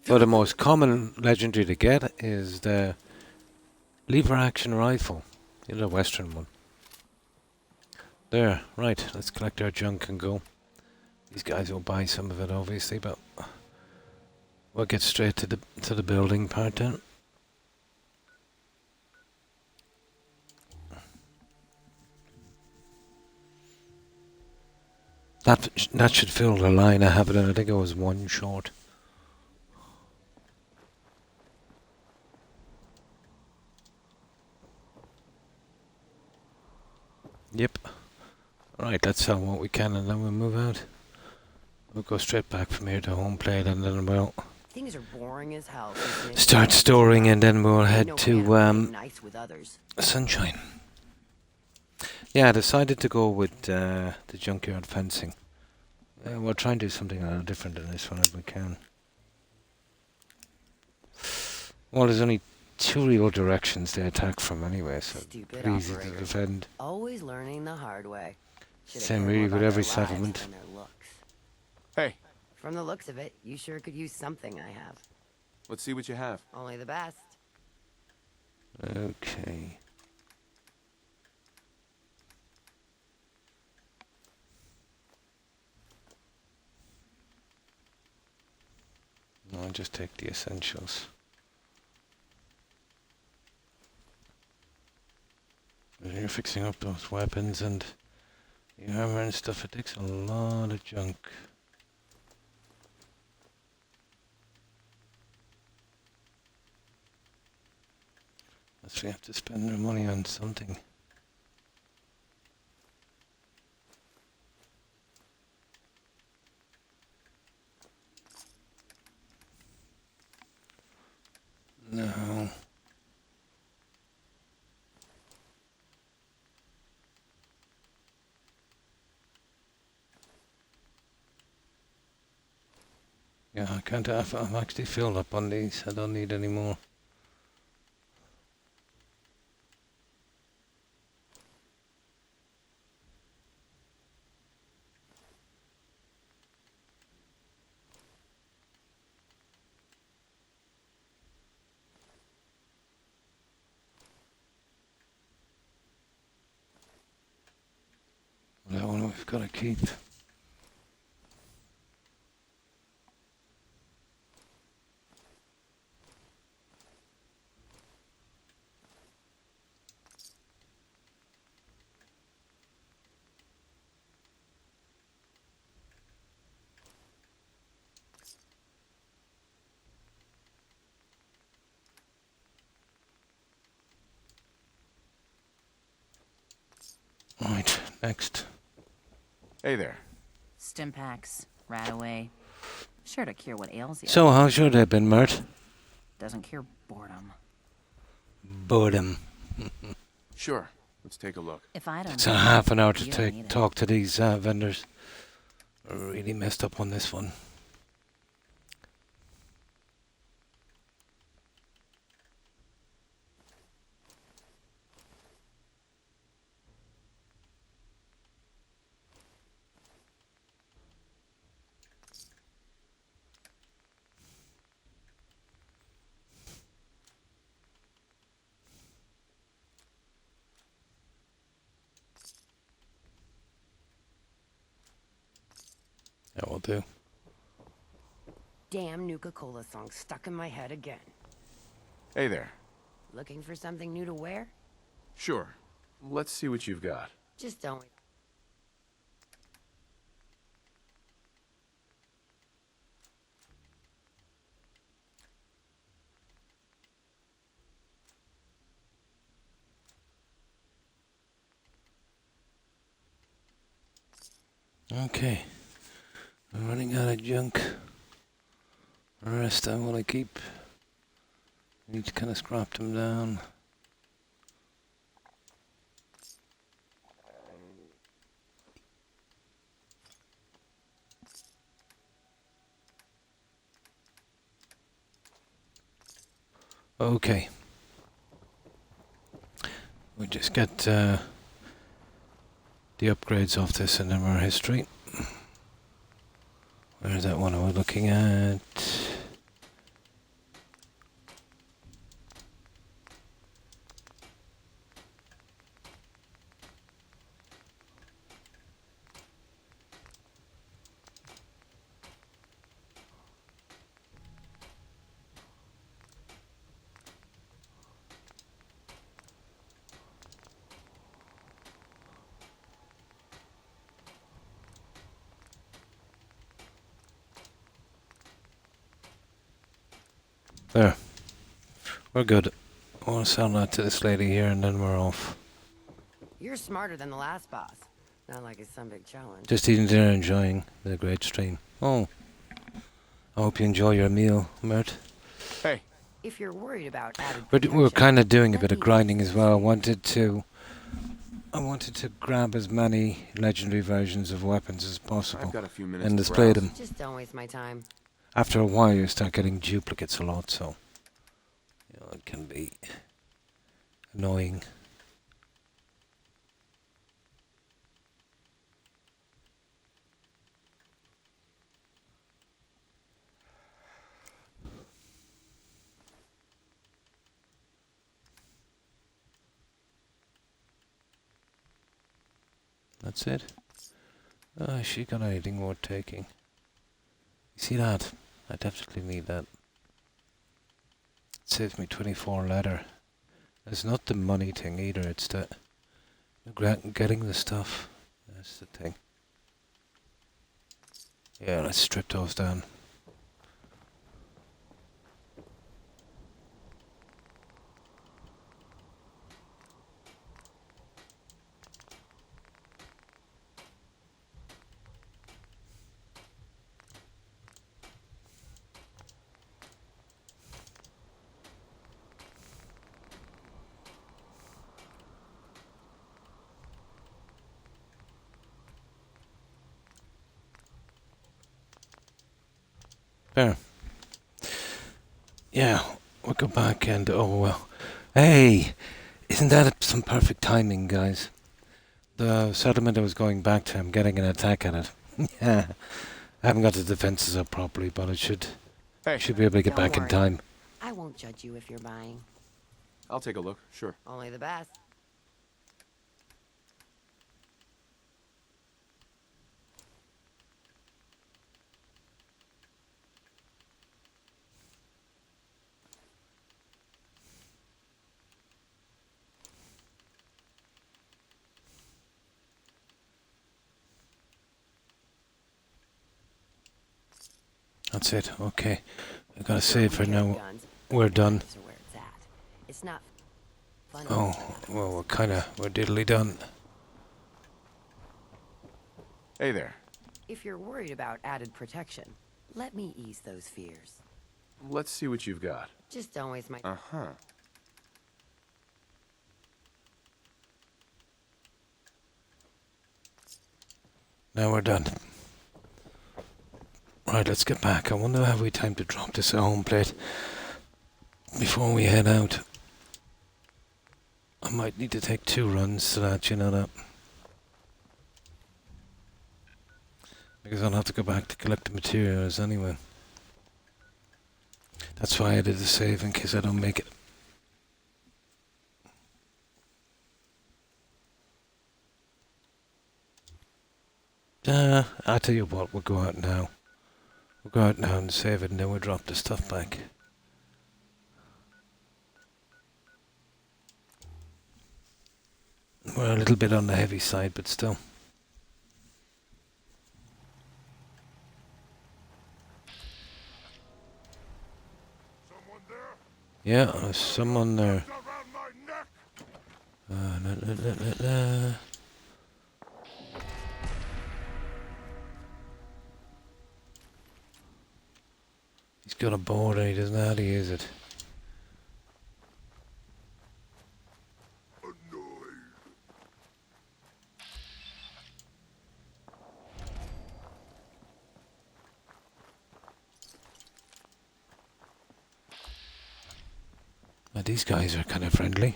S1: or the most common legendary to get is the lever action rifle. You know, the western one. There, right, let's collect our junk and go. These guys will buy some of it obviously, but we'll get straight to the building part then. That should fill the line I have it in. I think it was one short. Yep. Right, let's sell what we can and then we'll move out. We'll go straight back from here to home plate and then we'll
S8: Things are boring as hell. since Nick
S1: start
S8: got
S1: storing and then we'll
S8: Ain't
S1: head
S8: no fan
S1: to
S8: of playing nice with others.
S1: Sunshine. Yeah, I decided to go with the junkyard fencing. We'll try and do something a little different than this one if we can. Well, there's only two real directions they attack from anyway, so
S8: Stupid
S1: pretty easy to
S8: operator.
S1: defend.
S8: Always learning the hard way. Should've
S1: Same
S8: cared
S1: really
S8: more
S1: with
S8: about
S1: every
S8: their lives
S1: settlement.
S8: than their looks.
S3: Hey,
S8: From the looks of it, you sure could use something I have.
S3: let's see what you have.
S8: Only the best.
S1: Okay. I'll just take the essentials. When you're fixing up those weapons and the armor and stuff, it takes a lot of junk. Unless we have to spend our money on something. No. Yeah, I can't. I'm actually filled up on these. I don't need any more. That one we've got to keep. Right, next.
S3: Hey there.
S10: Stimpaks, Rataway. Sure to cure what ails you.
S1: So, how's your day been, Mert?
S10: Doesn't cure boredom.
S1: Boredom.
S3: Sure, let's take a look.
S10: If I don't
S1: It's a
S10: need it,
S1: half an hour to
S10: you don't need it.
S1: talk to these vendors. I really messed up on this one. That will do.
S8: Damn Nuka-Cola song stuck in my head again.
S3: Hey there.
S8: Looking for something new to wear?
S3: Sure. Let's see what you've got.
S8: Just don't.
S1: Okay. I'm running out of junk. The rest I want to keep. I need to kind of scrap them down. Okay. We just get the upgrades off this and then our history. Where's that one I was looking at? There. We're good. I want to sell that to this lady here and then we're off.
S8: You're smarter than the last boss. Not like it's some big challenge.
S1: Just eating dinner, enjoying the great stream. Oh, I hope you enjoy your meal, Mert.
S3: Hey,
S8: If you're worried about added
S1: We're
S8: protection,
S1: kind of doing a
S8: let
S1: bit of
S8: me
S1: grinding
S8: ease
S1: as
S8: those
S1: well.
S8: fears.
S1: I wanted to grab as many legendary versions of weapons as
S3: I've
S1: possible
S3: got a few minutes
S1: and
S3: to
S1: display
S3: browse.
S1: them.
S8: Just don't waste my time.
S1: After a while, you start getting duplicates a lot, so it can be annoying. That's it. Oh, she got anything worth taking? You see that? I definitely need that. It saves me 24 leather. It's not the money thing either, it's the getting the stuff. That's the thing. Yeah, let's strip those down. There. Yeah, we'll go back and oh well. Hey, isn't that some perfect timing, guys? The settlement I was going back to, I'm getting an attack at it. Yeah, I haven't got the defenses up properly, but I should
S3: Hey,
S1: be able to get
S8: Don't
S1: back in
S8: worry.
S1: time.
S8: I won't judge you if you're buying.
S3: I'll take a look. Sure.
S8: Only the best.
S1: That's it. Okay, I gotta
S8: Sure,
S1: save
S8: we
S1: for
S8: get
S1: now.
S8: guns,
S1: We're
S8: but
S1: done.
S8: knives are where it's at. It's not fun.
S1: Oh, well, we're diddly done.
S3: Hey there.
S8: If you're worried about added protection, let me ease those fears.
S3: Let's see what you've got.
S8: Just don't waste my...
S3: Uh-huh.
S1: Now we're done. Right, let's get back. I wonder have we time to drop this at home plate before we head out. I might need to take 2 runs to that, you know that. Because I'll have to go back to collect the materials anyway. That's why I did the save in case I don't make it. I'll tell you what, we'll go out now. We'll go out now and save it and then we'll drop the stuff back. We're a little bit on the heavy side, but still.
S7: Someone there?
S1: Yeah, there's someone there.
S7: Around my neck!
S1: He's got a board and he doesn't know how to use it. Now, these guys are kind of friendly.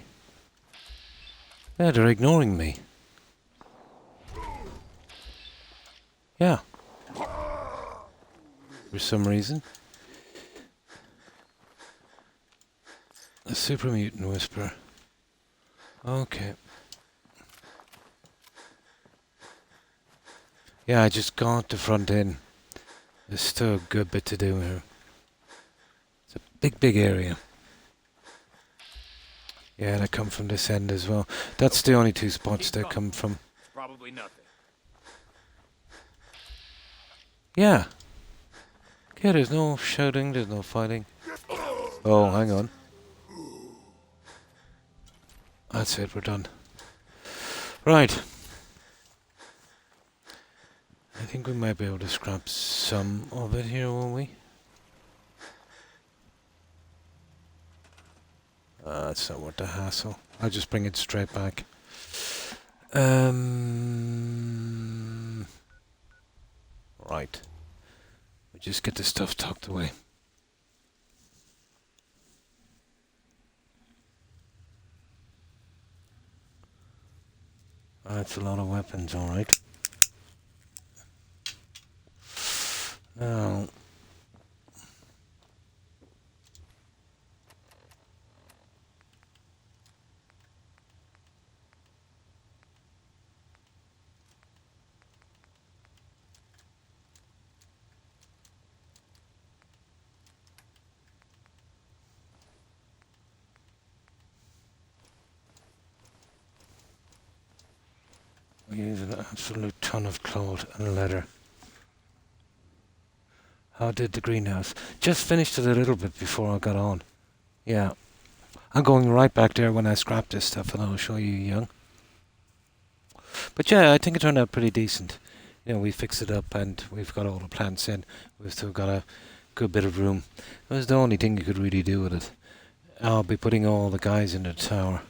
S1: Yeah, they're ignoring me. Yeah. For some reason. A super mutant whisper. Okay. Yeah, I just got the front end. There's still a good bit to do here. It's a big area. Yeah, they come from this end as well. That's the only 2 spots they come from.
S2: Probably nothing.
S1: Yeah. Okay, there's no shouting, there's no fighting. Oh, hang on. That's it, we're done. Right. think we might be able to scrap some of it here, won't we? It's not worth the hassle. I'll just bring it straight back. Right. We just get the stuff tucked away. That's a lot of weapons, alright. Now... we use an absolute ton of cloth and leather. How did the greenhouse? Just finished it a little bit before I got on. Yeah. I'm going right back there when I scrap this stuff and I'll show you, young. But yeah, I think it turned out pretty decent. You know, we fixed it up and we've got all the plants in. We've still got a good bit of room. That was the only thing you could really do with it. I'll be putting all the guys in the tower.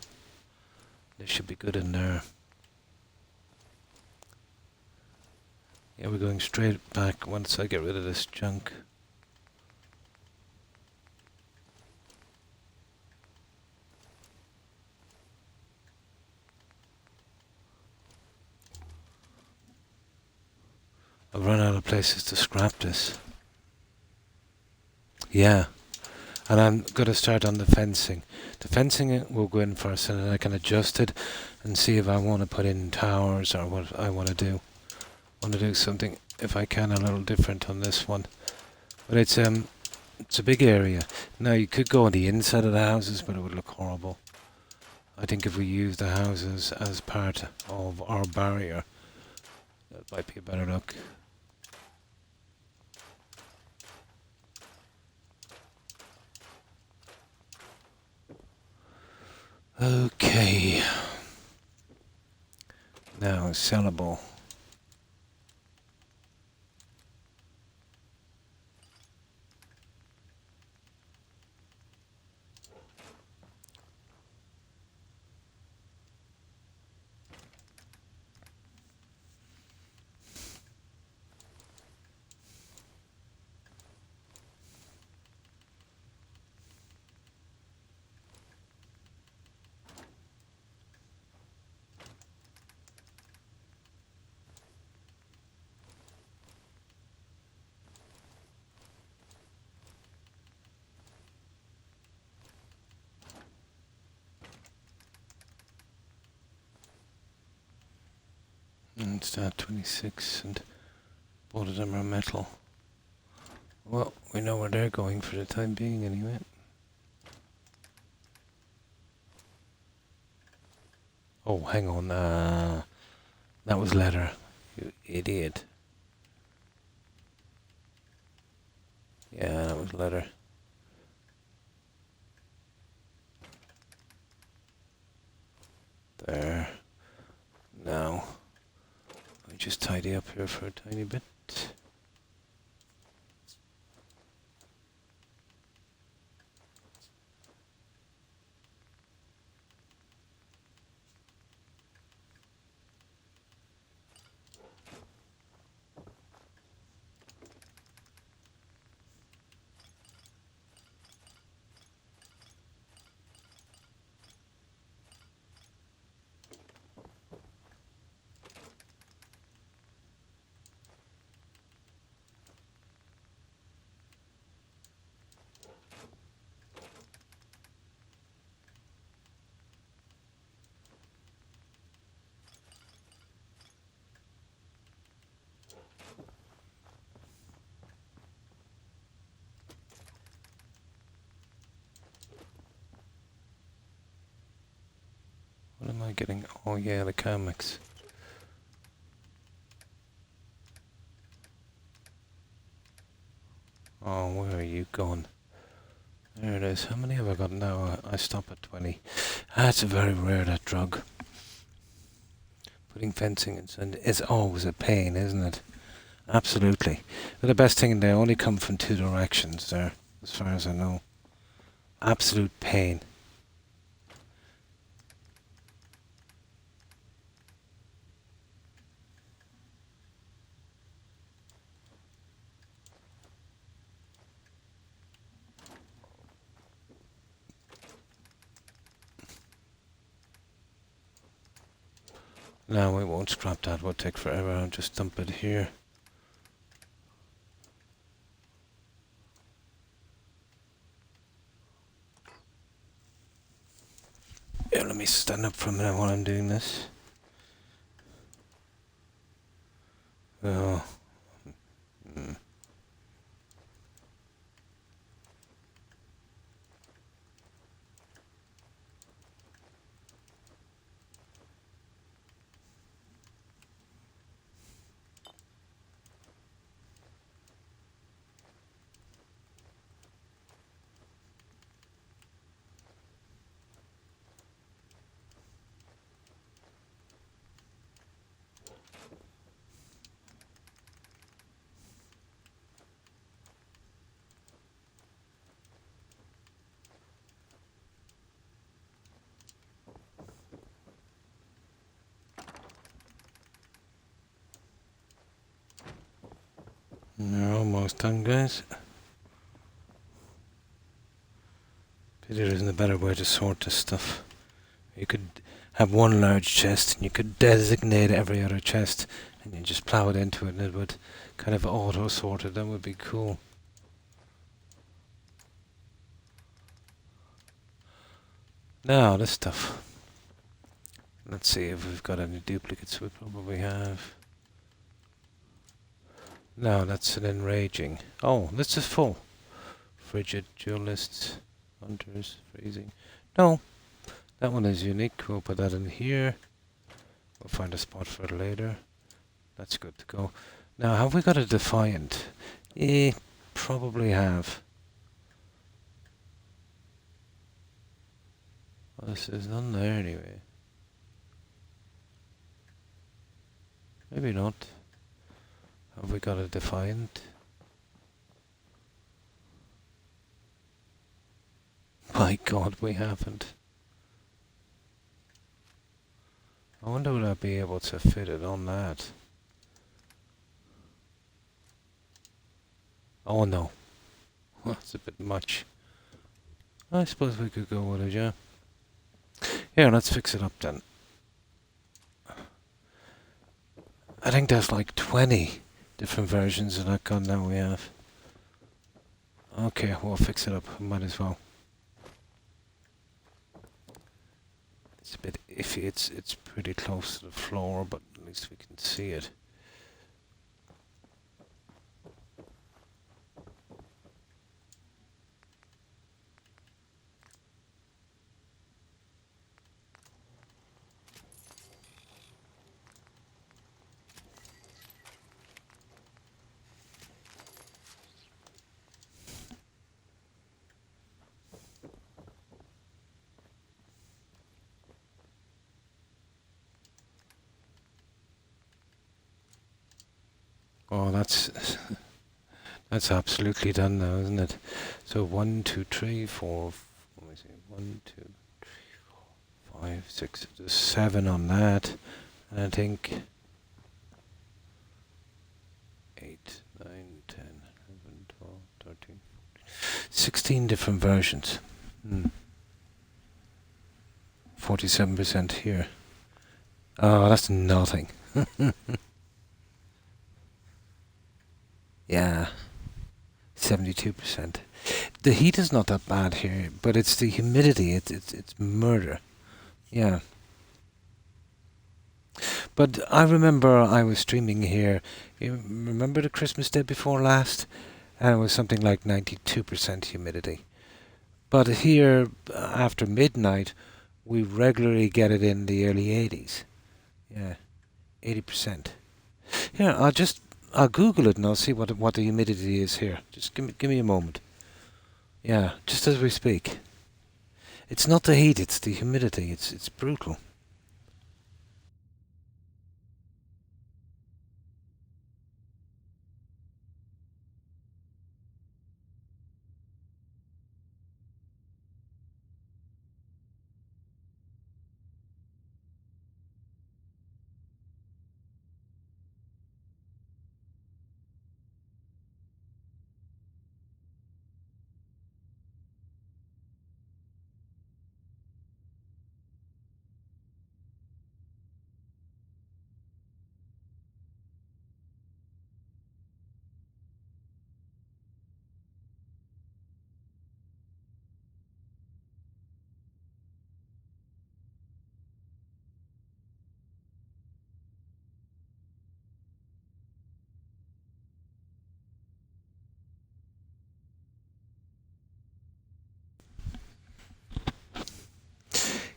S1: They should be good in there. Yeah, we're going straight back once I get rid of this junk. I've run out of places to scrap this. Yeah. And I'm going to start on the fencing. The fencing will go in first and then I can adjust it and see if I want to put in towers or what I want to do. I want to do something, if I can, a little different on this one. But it's a big area. Now you could go on the inside of the houses, but it would look horrible. I think if we use the houses as part of our barrier, that might be a better look. Okay. Now, sellable. And it's at 26 and both of them are metal. Well, we know where they're going for the time being anyway. Oh, hang on. That was leather. You idiot. Yeah, that was leather. There. Now, let me just tidy up here for a tiny bit. What am I getting? Oh yeah, the comics. Oh, where are you going? There it is. How many have I got now? I stop at 20. That's very rare, that drug. Putting fencing in is always a pain, isn't it? Absolutely. But the best thing, they only come from two directions there, as far as I know. Absolute pain. No, we won't scrap that. We'll take forever. I'll just dump it here. Yeah, let me stand up for a minute while I'm doing this. Oh. Mm. We're almost done, guys. Pity there isn't a better way to sort this stuff. You could have one large chest and you could designate every other chest and you just plow it into it and it would kind of auto-sort it. That would be cool. Now, this stuff. Let's see if we've got any duplicates. We probably have. No, that's an enraging. Oh, this is full. Frigid, duelists, hunters, freezing. No, that one is unique. We'll put that in here. We'll find a spot for it later. That's good to go. Now, have we got a defiant? Probably have. Well, this is none there anyway. Maybe not. Have we got a defiant? My God, we haven't. I wonder would I be able to fit it on that? Oh no. That's a bit much. I suppose we could go with it, yeah. Yeah, let's fix it up then. I think there's like 20 different versions of that gun now we have. Okay, we'll fix it up. Might as well. It's a bit iffy. It's pretty close to the floor, but at least we can see it. Oh, that's absolutely done now, isn't it? So 1, 2, 3, 4. Let me see. 1, 2, 3, 4, 5, 6. There's 7 on that, and I think 8, 9, 10, 11, 12, 13, 16 different versions. 47% here. Oh, that's nothing. Yeah, 72%. The heat is not that bad here, but it's the humidity. It's murder. Yeah. But I remember I was streaming here. You remember the Christmas day before last? And it was something like 92% humidity. But here, after midnight, we regularly get it in the early 80s. Yeah, 80%. Yeah, I'll Google it and I'll see what the humidity is here. Just give me a moment. Yeah, just as we speak. It's not the heat, it's the humidity. It's brutal.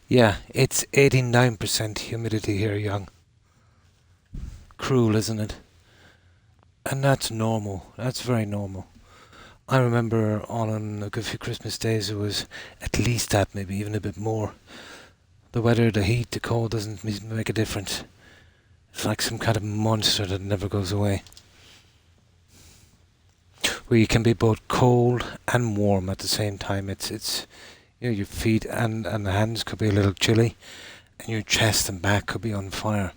S1: Yeah, it's 89% humidity here, young. Cruel, isn't it? And that's normal. That's very normal. I remember on a good few Christmas days it was at least that, maybe even a bit more. The weather, the heat, the cold doesn't make a difference. It's like some kind of monster that never goes away. Where you can be both cold and warm at the same time. It's your feet and the hands could be a little chilly, and your chest and back could be on fire.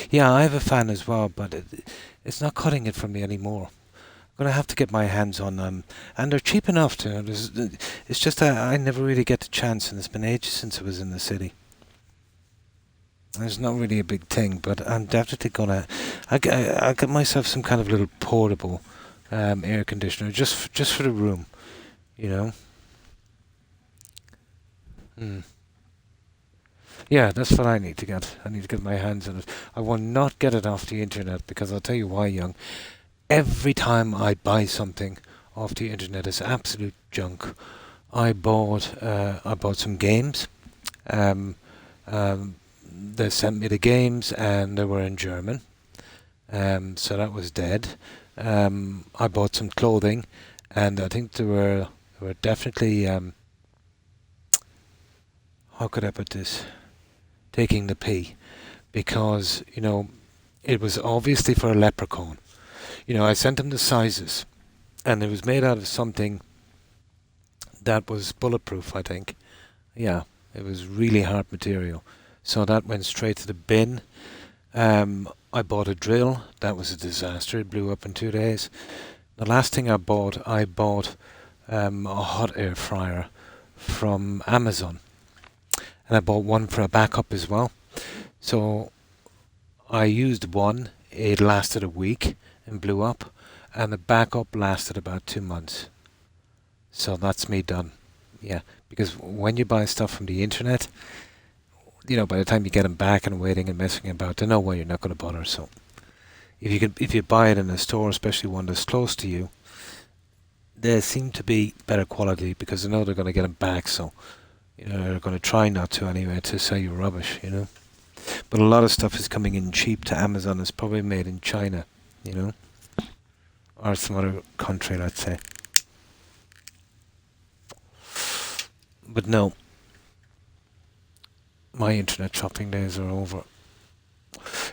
S1: Yeah, I have a fan as well, but it's not cutting it for me anymore. I'm gonna have to get my hands on them, and they're cheap enough to. It's just that I never really get the chance, and it's been ages since I was in the city. It's not really a big thing, but I'm definitely gonna. I get myself some kind of little portable air conditioner just for the room, you know. Yeah, that's what I need to get. I need to get my hands on it. I will not get it off the internet because I'll tell you why, young. Every time I buy something off the internet, it's absolute junk. I bought some games. They sent me the games and they were in German. So that was dead. I bought some clothing, and I think they were definitely how could I put this? Taking the pee, because it was obviously for a leprechaun. I sent him the sizes, and it was made out of something that was bulletproof, I think. Yeah, it was really hard material. So that went straight to the bin. I bought a drill. That was a disaster. It blew up in 2 days. The last thing I bought a hot air fryer from Amazon. And I bought one for a backup as well. So I used one. It lasted a week and blew up. And the backup lasted about 2 months. So that's me done. Yeah, because when you buy stuff from the internet, by the time you get them back and waiting and messing about, they know why you're not going to bother. So if you buy it in a store, especially one that's close to you, they seem to be better quality because they know they're going to get them back. So they're going to try not to anyway to sell you rubbish. But a lot of stuff is coming in cheap to Amazon. It's probably made in China, or some other country, let's say. But no, my internet shopping days are over.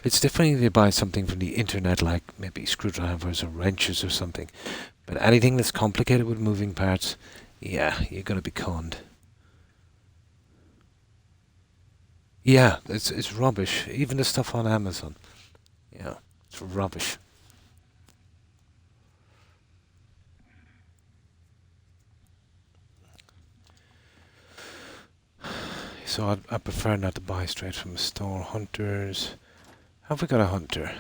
S1: It's different if you buy something from the internet, like maybe screwdrivers or wrenches or something. But anything that's complicated with moving parts, yeah, you're going to be conned. Yeah, it's rubbish. Even the stuff on Amazon. Yeah, it's rubbish. So I prefer not to buy straight from a store. Hunters. Have we got a hunter?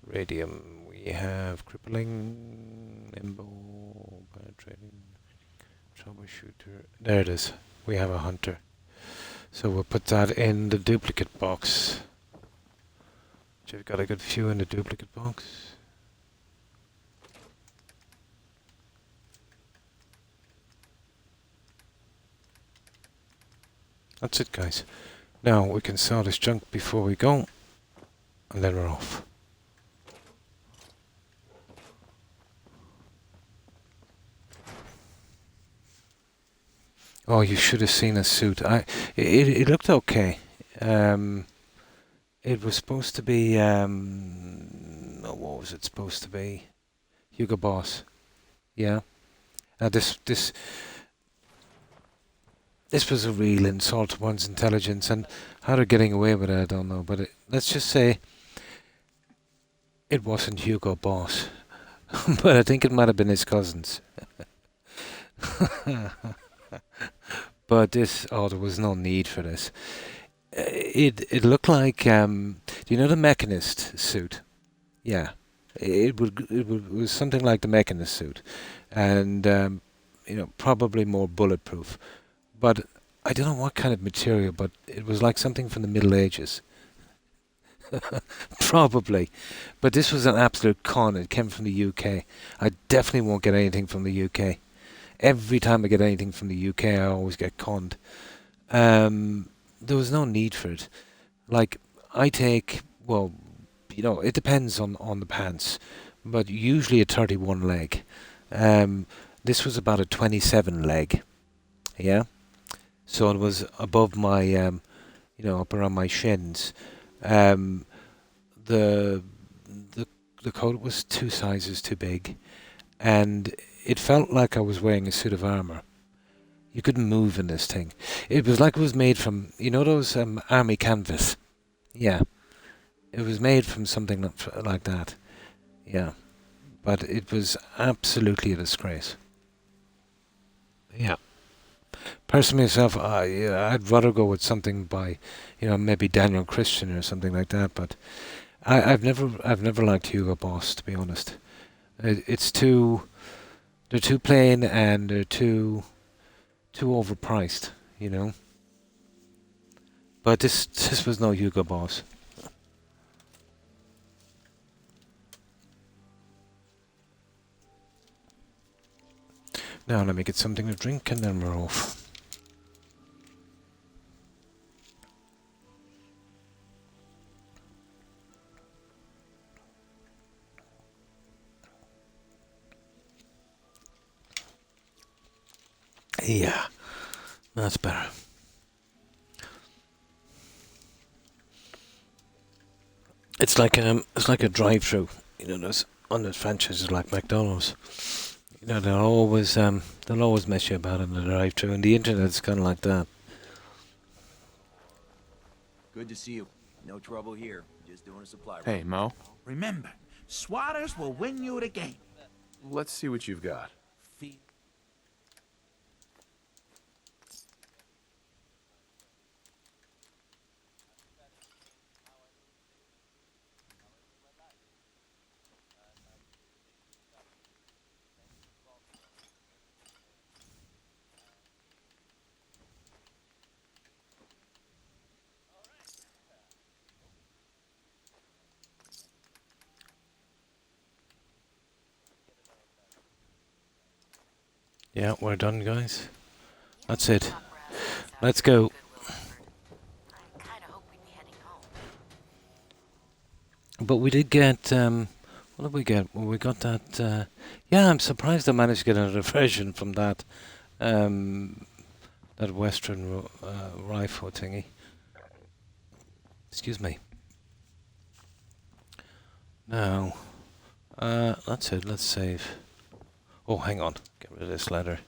S1: Radium. We have crippling, limbo, penetrating, troubleshooter. There it is. We have a hunter. So we'll put that in the duplicate box. Which I've got a good few in the duplicate box. That's it, guys. Now we can sell this junk before we go, and then we're off. Oh, you should have seen a suit. It looked okay. It was supposed to be what was it supposed to be? Hugo Boss. Yeah. Now this was a real insult to one's intelligence, and how they're getting away with it, I don't know. But let's just say it wasn't Hugo Boss, but I think it might have been his cousins. But there was no need for this. It looked like, do you know the Mechanist suit? Yeah, it was something like the Mechanist suit, and probably more bulletproof. But I don't know what kind of material, but it was like something from the Middle Ages. Probably. But this was an absolute con. It came from the UK. I definitely won't get anything from the UK. every time I get anything from the UK, I always get conned. There was no need for it. Like, I take, well, it depends on the pants, but usually a 31 leg. This was about a 27 leg, yeah? So it was above my, up around my shins. Um, the, the coat was 2 sizes too big, and it felt like I was wearing a suit of armour. You couldn't move in this thing. It was like it was made from, those army canvas? Yeah. It was made from something like that. Yeah. But it was absolutely a disgrace. Yeah. Personally myself, I'd rather go with something by, maybe Daniel Christian or something like that, but I've never liked Hugo Boss, to be honest. It's they're too plain and they're too overpriced, But this was no Hugo Boss. Now let me get something to drink and then we're off. Yeah, that's better. It's like a drive-through, those on those franchises like McDonald's. They'll always mess you about in the drive-through, and the internet's kind of like that.
S5: Good to see you. No trouble here. Just doing a supply run.
S3: Hey, Mo.
S7: Remember, Suarez will win you the game.
S3: Let's see what you've got.
S1: Yeah, we're done, guys. That's it. Let's go.
S4: I kinda hope we'd be heading home.
S1: But we did get, what did we get? Well, we got that, yeah, I'm surprised I managed to get another version from that, that Western rifle thingy. Excuse me. Now, that's it, let's save. Oh, hang on, get rid of this letter.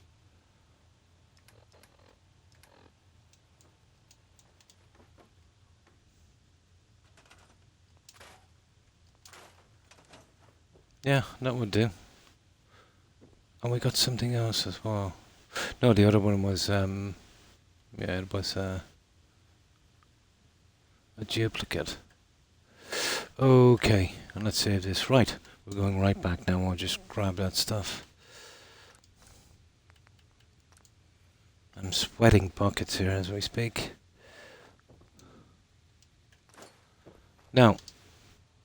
S1: Yeah, that would do. And we got something else as well. No, the other one was, yeah, it was a duplicate. Okay, and let's save this. Right, we're going right back now. I'll just grab that stuff. I'm sweating buckets here as we speak. Now,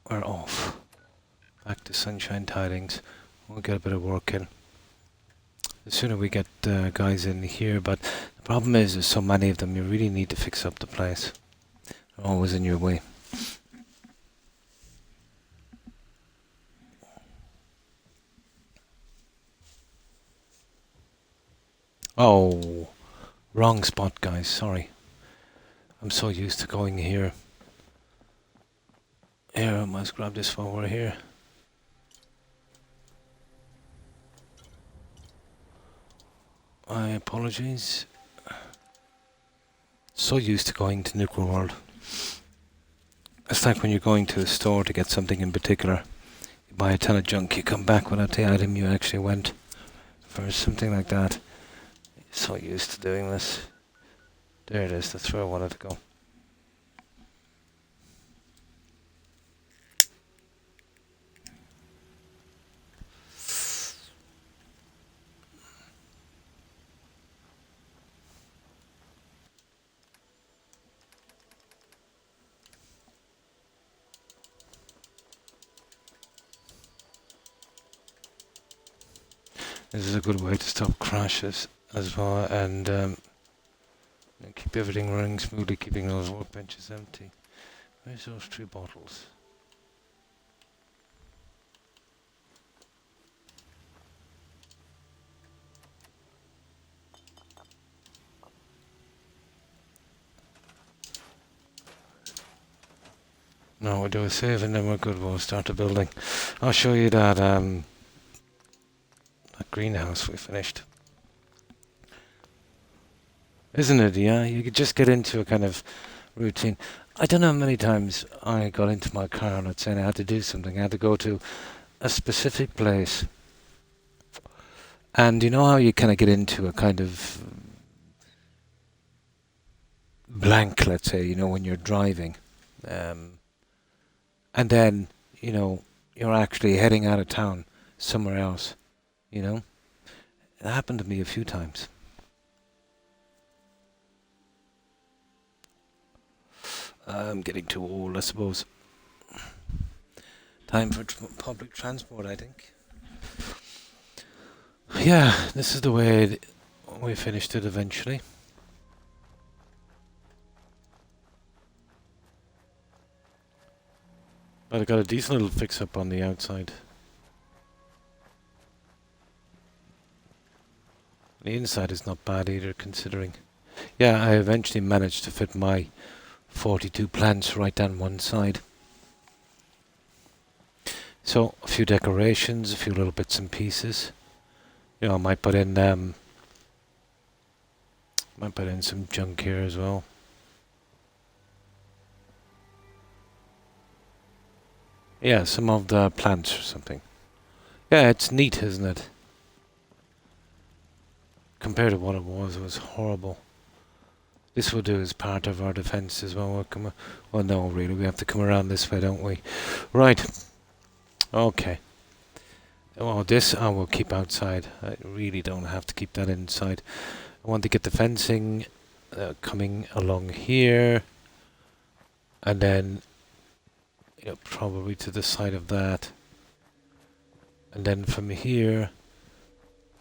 S1: we're off. Back to Sunshine Tidings. We'll get a bit of work in. The sooner we get guys in here, but the problem is there's so many of them, you really need to fix up the place. They're always in your way. Oh, wrong spot, guys, sorry. I'm so used to going here. Here, I must grab this while we're here. My apologies. So used to going to Nuclear World. It's like when you're going to a store to get something in particular. You buy a ton of junk, you come back without the item you actually went for, something like that. So used to doing this. There it is, that's where I wanted to go. This is a good way to stop crashes as well, and keep everything running smoothly, keeping those workbenches empty. Where's those 3 bottles? No, we'll do a save and then we're good. We'll start the building. I'll show you that that greenhouse we finished. Isn't it? Yeah, you could just get into a kind of routine. I don't know how many times I got into my car and I'd say I had to do something. I had to go to a specific place. And you know how you kind of get into a kind of blank, let's say, you know, when you're driving. And then, you know, you're actually heading out of town somewhere else, you know. It happened to me a few times. I'm getting too old, I suppose. Time for public transport, I think. Yeah, this is the way we finished it eventually. But I got a decent little fix-up on the outside. The inside is not bad either, considering. Yeah, I eventually managed to fit my 42 plants right down one side. So, a few decorations, a few little bits and pieces. You know, I might put in some junk here as well. Yeah, some of the plants or something. Yeah, it's neat, isn't it? Compared to what it was horrible. This will do as part of our defense as well. Well, no, really, we have to come around this way, don't we? Right. Okay. Well, this I will keep outside. I really don't have to keep that inside. I want to get the fencing coming along here. And then, you know, probably to the side of that. And then from here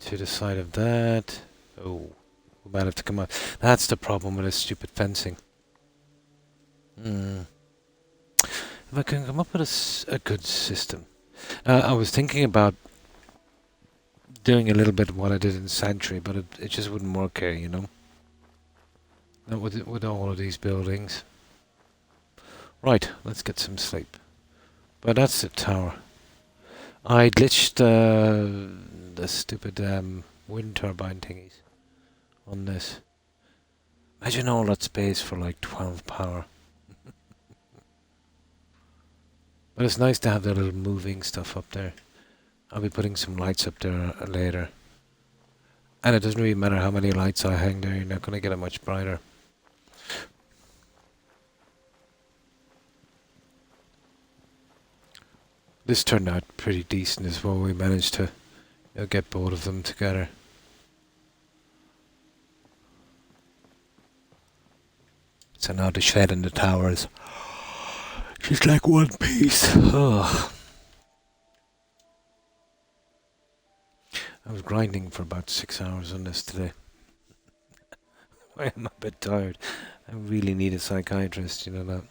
S1: to the side of that. Oh, we might have to come out. That's the problem with this stupid fencing. If I can come up with a good system. I was thinking about doing a little bit of what I did in Sanctuary, but it just wouldn't work here, you know. Not with all of these buildings. Right, let's get some sleep. But that's the tower. I glitched the stupid wind turbine thingies on this. Imagine all that space for like 12 power. But it's nice to have the little moving stuff up there. I'll be putting some lights up there later. And it doesn't really matter how many lights I hang there, you're not going to get it much brighter. This turned out pretty decent as well. We managed to get both of them together. So now the shed and the towers. She's like one piece. Oh. I was grinding for about 6 hours on this today. I am a bit tired. I really need a psychiatrist, you know that.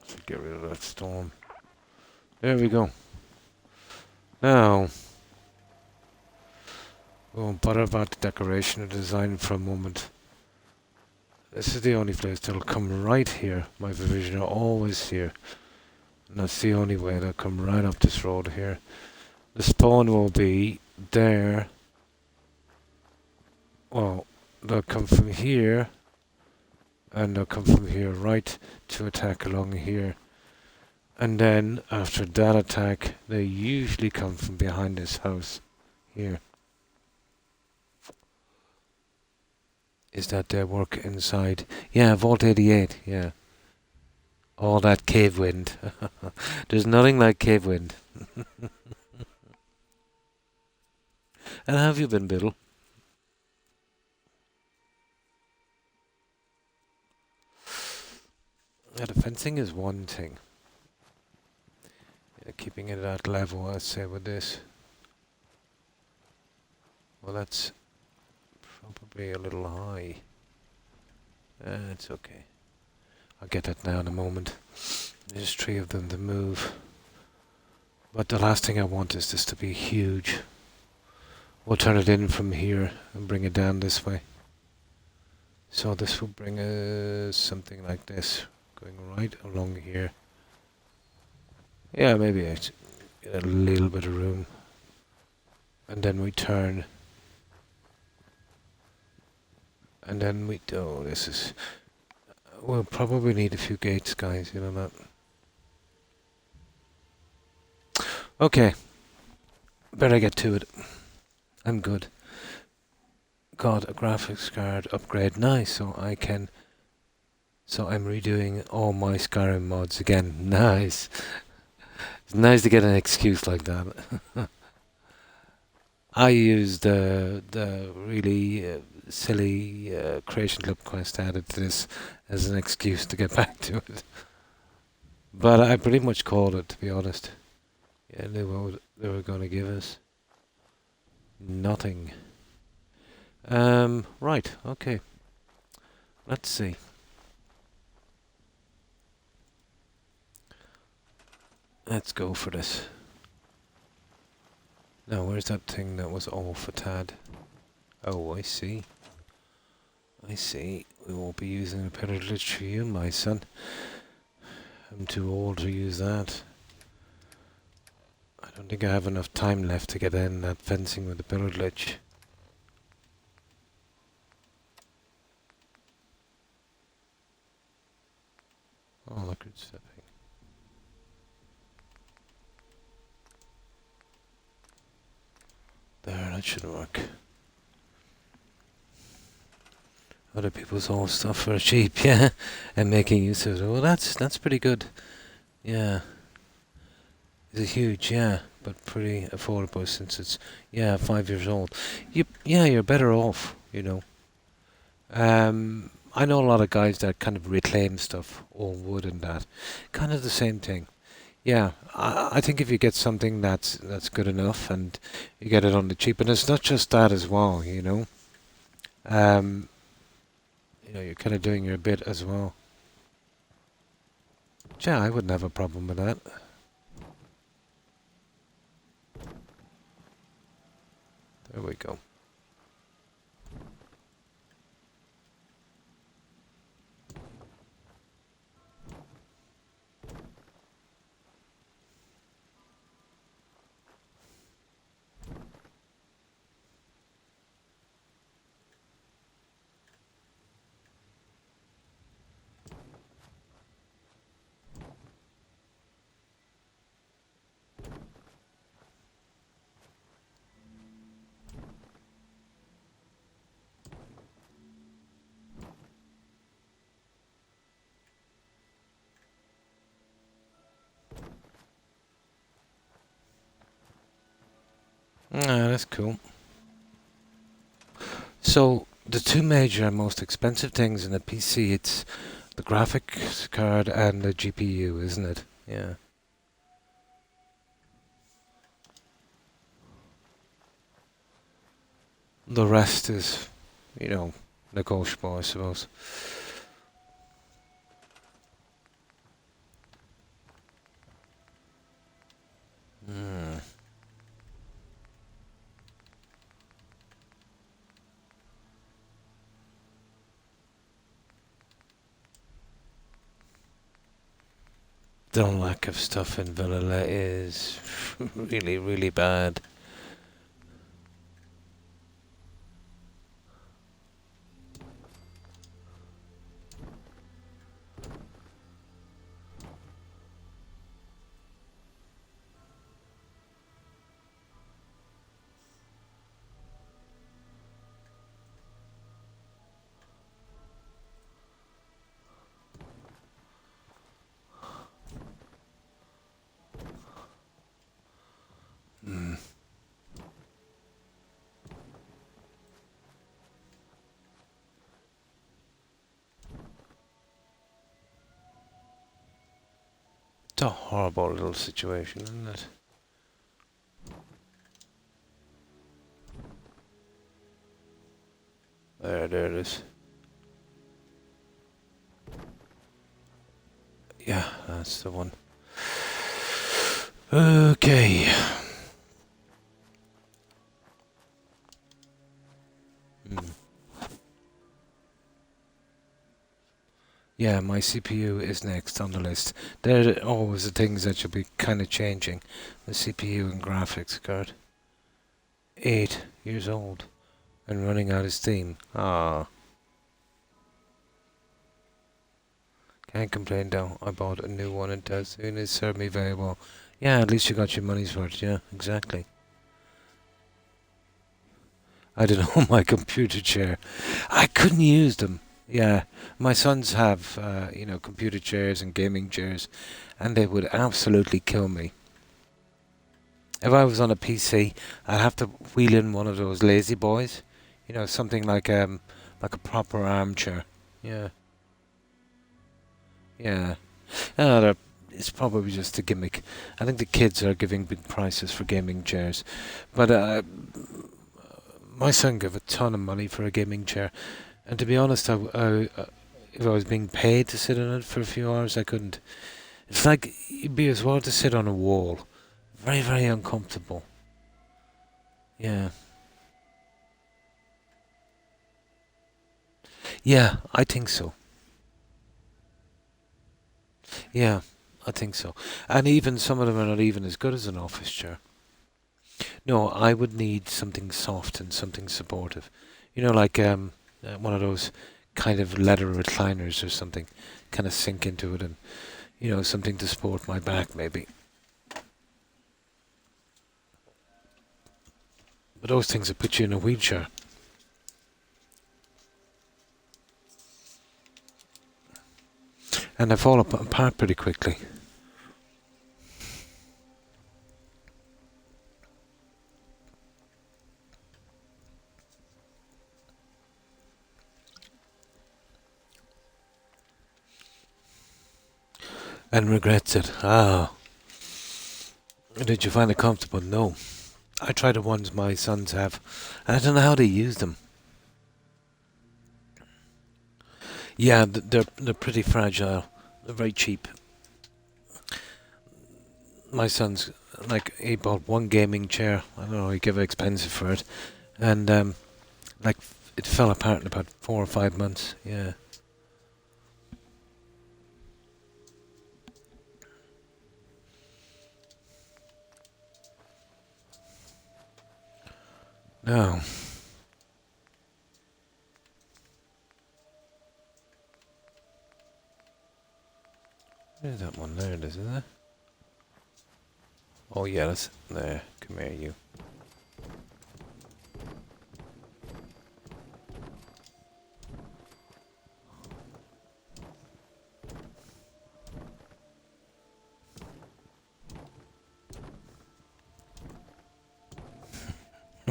S1: Let's get rid of that storm. There we go. Now, we won't bother about the decoration or design for a moment. This is the only place that'll come right here. My provision are always here. And that's the only way they'll come right up this road here. The spawn will be there. Well, they'll come from here. And they'll come from here right to attack along here. And then, after that attack, they usually come from behind this house here. Is that their work inside? Yeah, Vault 88, yeah. All that cave wind. There's nothing like cave wind. And how have you been, Biddle? fencing is one thing. Yeah, keeping it at level, I'd say, with this. Well, that's probably a little high. It's okay. I'll get that now in a moment. There's 3 of them to move. But the last thing I want is this to be huge. We'll turn it in from here and bring it down this way. So this will bring us something like this, going right along here. Yeah, maybe I should get a little bit of room. And then we turn. And then we... Oh, this is... We'll probably need a few gates, guys, you know that. Okay. Better get to it. I'm good. Got a graphics card upgrade. Nice, so I can... So I'm redoing all my Skyrim mods again. Nice. It's nice to get an excuse like that. I used the really silly Creation Club quest added to this as an excuse to get back to it. But I pretty much called it, to be honest. Yeah, they were going to give us nothing. Right, okay. Let's see. Let's go for this. Now, where's that thing that was all for Tad? Oh, I see. I see. We won't be using a pillarage for you, my son. I'm too old to use that. I don't think I have enough time left to get in that fencing with the pillarage. Oh, look, it's stepping. There, that should work. Other people's old stuff for cheap, yeah, and making use of it. Well, that's pretty good. Yeah, it's huge, yeah, but pretty affordable since it's 5 years old. You're better off, you know. I know a lot of guys that kind of reclaim stuff, old wood and that, kind of the same thing. Yeah, I think if you get something that's good enough and you get it on the cheap, and it's not just that as well, you know. You're kind of doing your bit as well. Yeah, I wouldn't have a problem with that. There we go. Ah, that's cool. So, the 2 major and most expensive things in a PC, it's the graphics card and the GPU, isn't it? Yeah. The rest is, negotiable, I suppose. The lack of stuff in Villa is really, really bad. It's a horrible little situation, isn't it? There it is. Yeah, that's the one. Okay. Yeah, my CPU is next on the list. They're always the things that should be kind of changing. The CPU and graphics card. 8 years old and running out of steam. Ah. Can't complain though. I bought a new one and it served me very well. Yeah, at least you got your money's worth. Yeah, exactly. I don't know, my computer chair. I couldn't use them. Yeah, my sons have, computer chairs and gaming chairs, and they would absolutely kill me. If I was on a PC, I'd have to wheel in one of those lazy boys. You know, something like a proper armchair. Yeah. Yeah. It's probably just a gimmick. I think the kids are giving big prices for gaming chairs. But my son gave a ton of money for a gaming chair. And to be honest, if I was being paid to sit on it for a few hours, I couldn't. It's like you'd be as well to sit on a wall. Very, very uncomfortable. Yeah. Yeah, I think so. Yeah, I think so. And even some of them are not even as good as an office chair. No, I would need something soft and something supportive. You know, like one of those kind of leather recliners or something. Kind of sink into it and, something to support my back maybe. But those things will put you in a wheelchair. And they fall apart pretty quickly. And regrets it. Ah. Did you find it comfortable? No. I tried the ones my sons have, and I don't know how they use them. Yeah, they're pretty fragile. They're very cheap. My son's he bought one gaming chair. I don't know, he gave it expensive for it, and it fell apart in about 4 or 5 months. Yeah. No. There's that one there, isn't there? Oh yeah, that's there. Come here, you.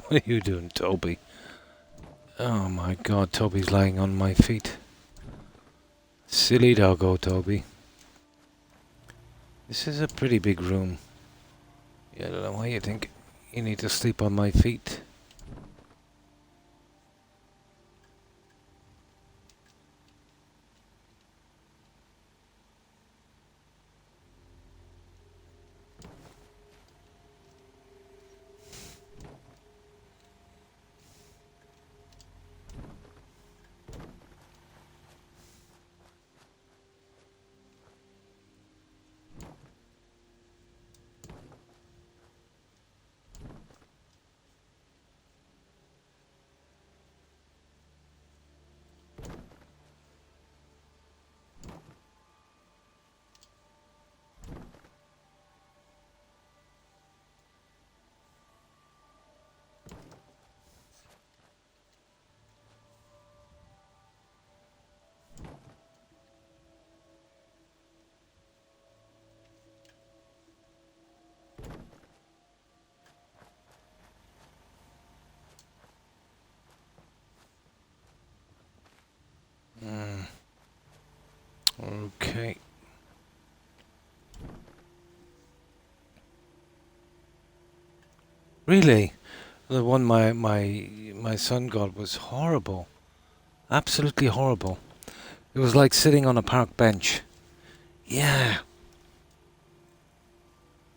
S1: What are you doing, Toby? Oh my god, Toby's lying on my feet. Silly doggo, Toby. This is a pretty big room. Yeah, I don't know why you think you need to sleep on my feet. Really? The one my son got was horrible. Absolutely horrible. It was like sitting on a park bench. Yeah.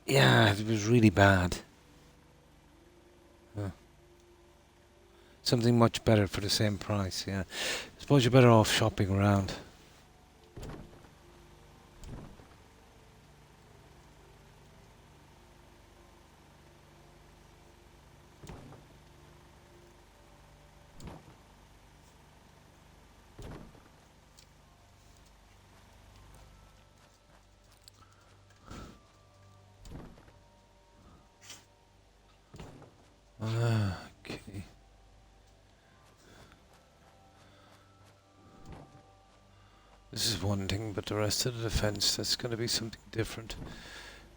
S1: Yeah, it was really bad. Huh. Something much better for the same price, yeah. Suppose you're better off shopping around. Okay. This is one thing, but the rest of the defense, that's going to be something different.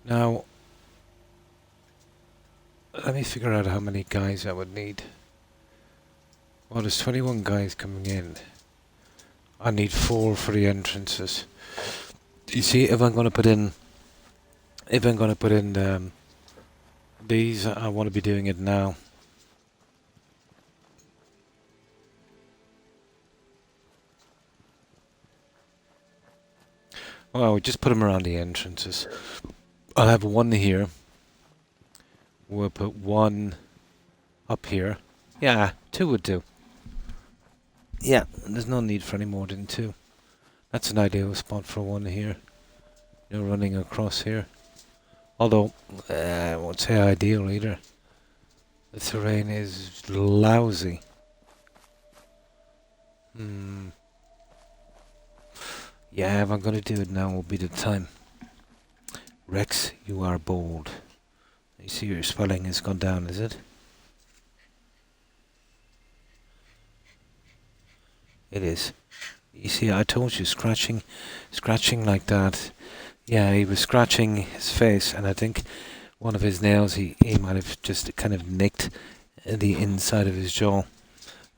S1: Now, let me figure out how many guys I would need. Well, there's 21 guys coming in. I need 4 for the entrances. You see, if I'm going to put in these, I want to be doing it now. Well, we just put them around the entrances. I'll have one here. We'll put one up here. Yeah, 2 would do. Yeah, there's no need for any more than 2. That's an ideal spot for one here. You know, running across here. Although, I won't say ideal either. The terrain is lousy. Yeah, if I'm gonna do it now will be the time. Rex, you are bold. You see your spelling has gone down, is it? It is. You see, I told you, scratching like that. Yeah, he was scratching his face, and I think one of his nails, he might have just kind of nicked the inside of his jaw.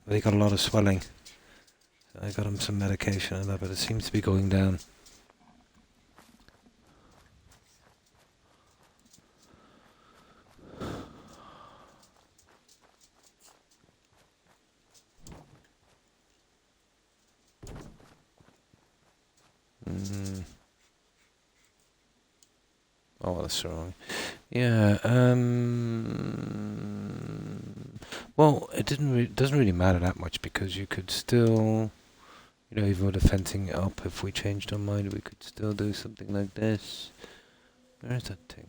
S1: But he got a lot of swelling. I got him some medication and that, but it seems to be going down. Oh, that's wrong. Yeah. Well, it doesn't really matter that much because you could still, you know, even with the fencing up, if we changed our mind, we could still do something like this. Where's that thing?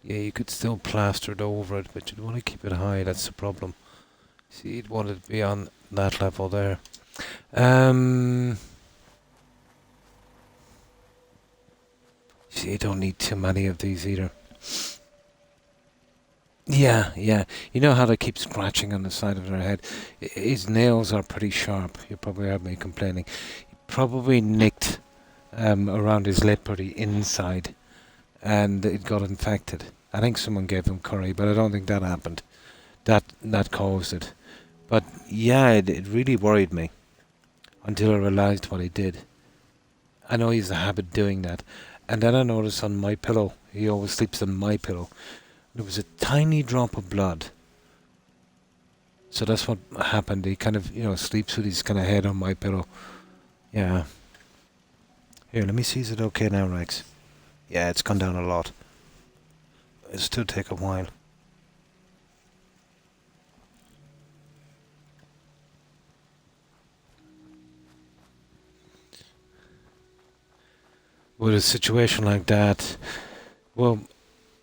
S1: Yeah, you could still plaster it over it, but you'd want to keep it high. That's the problem. See, you'd want it to be on that level there. See, you don't need too many of these either. Yeah. You know how they keep scratching on the side of their head? His nails are pretty sharp. You probably heard me complaining. He probably nicked around his lip or the inside, and it got infected. I think someone gave him curry, but I don't think that happened. That caused it. But yeah, it really worried me until I realised what he did. I know he has a habit doing that. And then I noticed on my pillow, he always sleeps on my pillow, there was a tiny drop of blood. So that's what happened. He kind of, you know, sleeps with his kind of head on my pillow. Yeah. Here, let me see, is it okay now, Rex? Yeah, it's gone down a lot. It'll still take a while. With a situation like that, well,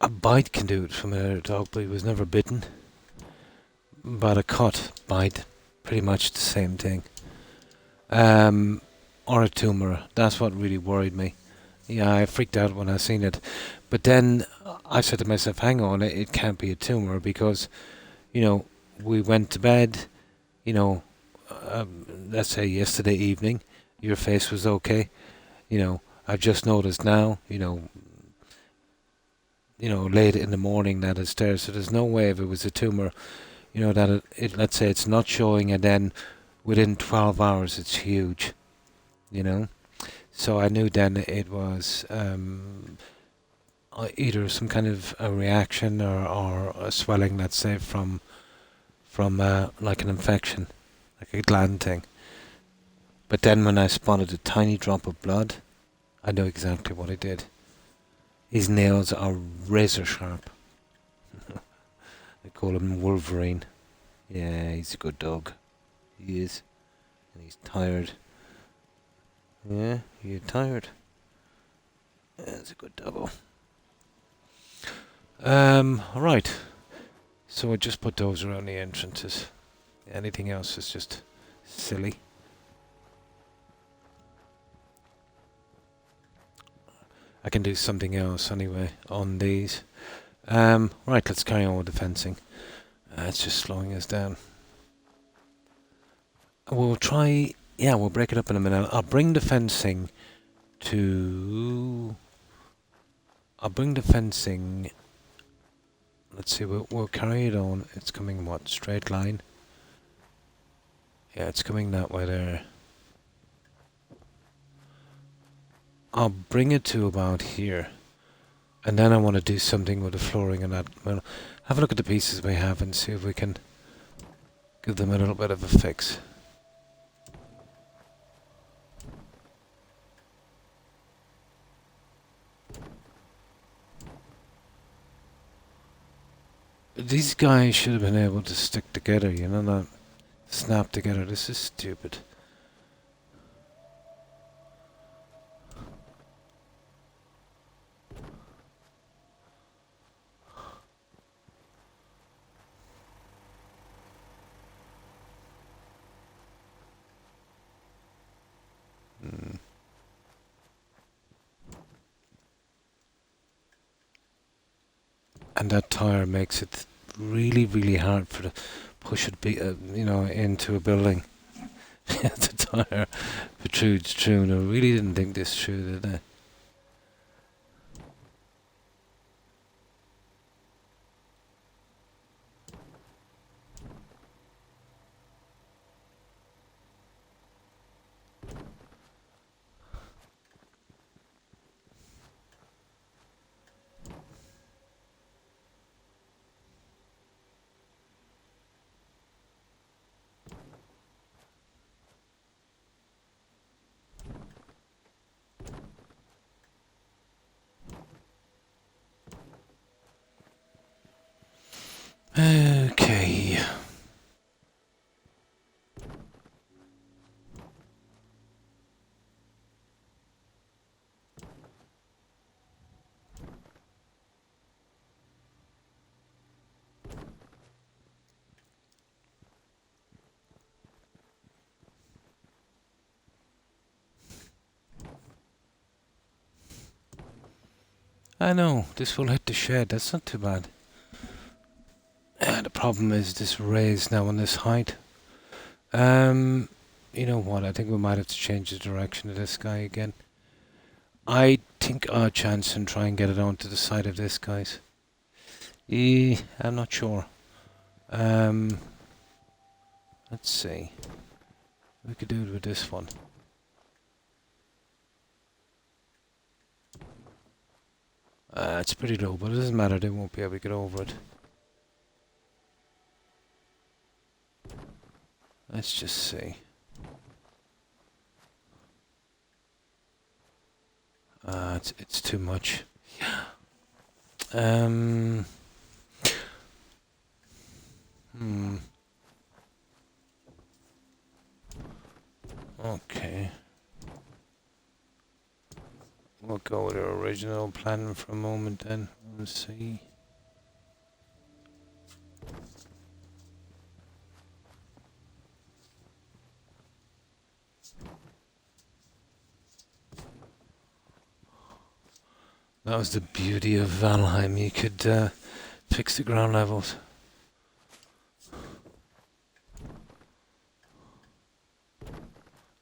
S1: a bite can do it from another dog, but he was never bitten. But a cut, bite, pretty much the same thing. Or a tumour. That's what really worried me. Yeah, I freaked out when I seen it. But then I said to myself, hang on, it can't be a tumour because, you know, we went to bed, you know, let's say yesterday evening, your face was okay, you know, I've just noticed now, you know, late in the morning that it's there. So there's no way if it was a tumour, you know, that it let's say it's not showing and then within 12 hours it's huge, you know. So I knew then it was either some kind of a reaction or a swelling, let's say, from like an infection, like a gland thing. But then when I spotted a tiny drop of blood, I know exactly what I did. His nails are razor sharp. I call him Wolverine. Yeah, he's a good dog. He is. And he's tired. Yeah, you're tired. That's a good doggo. Right. So I just put those around the entrances. Anything else is just silly. I can do something else anyway on these. Right, let's carry on with the fencing. It's just slowing us down. We'll try... Yeah, we'll break it up in a minute. I'll bring the fencing to... Let's see, we'll carry it on. It's coming, what, straight line? Yeah, it's coming that way there. I'll bring it to about here. And then I want to do something with the flooring and that. Well, have a look at the pieces we have and see if we can give them a little bit of a fix. These guys should have been able to stick together, you know, not snap together. This is stupid. And that tire makes it really, really hard for the push it, you know, into a building. The tire protrudes through, and I really didn't think this through, did I? Okay. I know, this will hit the shed, that's not too bad. The problem is this raise now on this height. You know what, I think we might have to change the direction of this guy again. I think our chance and try and get it onto the side of this guy's. I'm not sure. Let's see. We could do it with this one. It's pretty low, but it doesn't matter, they won't be able to get over it. Let's just see. It's too much. Okay. We'll go with our original plan for a moment then. Let's see. That was the beauty of Valheim. You could fix the ground levels.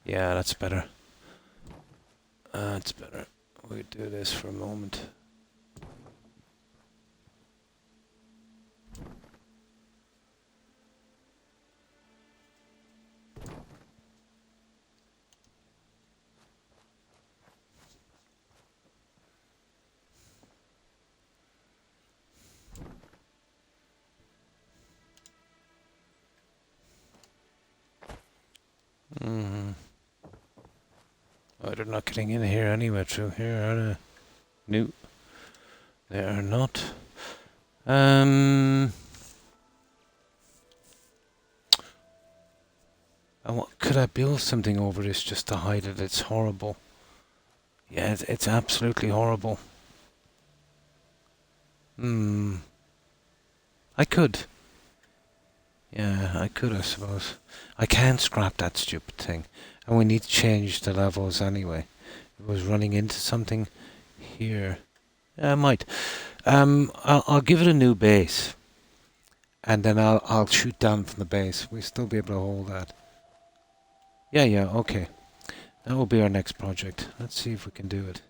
S1: Yeah, that's better. That's better. We do this for a moment. they're not getting in here anyway through here, are they? No, they are not. Could I build something over this just to hide it? It's horrible. Yeah, it's absolutely horrible. I could. Yeah, I could, I suppose. I can't scrap that stupid thing. And we need to change the levels anyway. It was running into something here. Yeah, I might. I'll give it a new base. And then I'll shoot down from the base. We'll still be able to hold that. Yeah, okay. That will be our next project. Let's see if we can do it.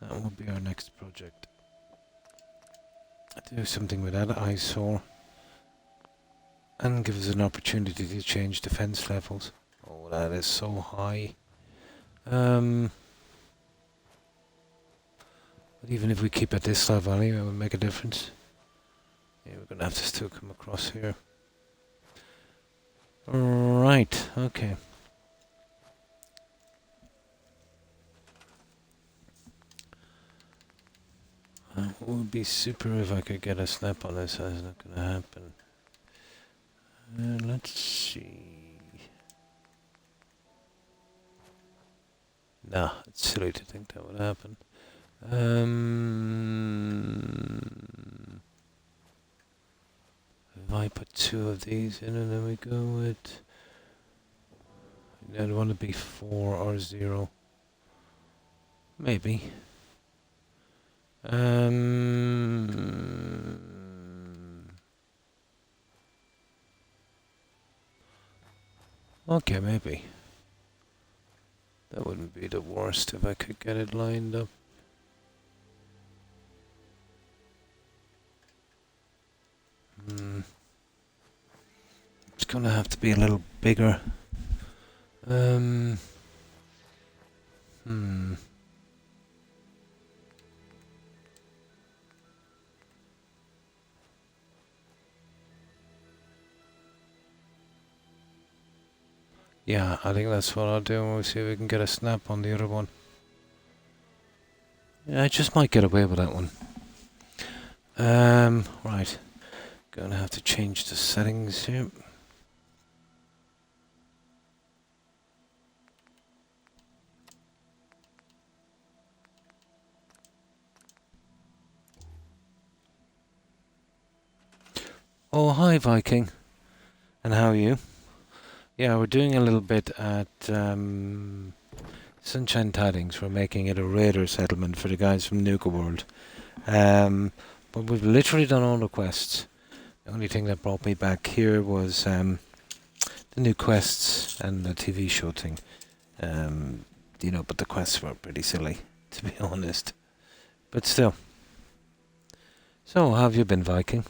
S1: That will be our next project. Do something with that eyesore. And give us an opportunity to change defense levels. Oh, that is so high. But even if we keep at this level anyway, it will make a difference. Yeah, we're gonna have to still come across here. Right, okay. It would be super if I could get a snap on this. That's not gonna happen. Let's see. Nah, it's silly to think that would happen. If I put 2 of these in and then we go with... I'd want to be 4 or 0. Maybe. Okay, maybe. That wouldn't be the worst if I could get it lined up. It's gonna have to be a little bigger. Yeah, I think that's what I'll do. We'll see if we can get a snap on the other one. Yeah, I just might get away with that one. Right. Gonna have to change the settings here. Oh, hi Viking. And how are you? Yeah, we're doing a little bit at Sunshine Tidings. We're making it a raider settlement for the guys from Nuka World. But we've literally done all the quests. The only thing that brought me back here was the new quests and the TV show thing. But the quests were pretty silly, to be honest. But still. So, how have you been, Viking?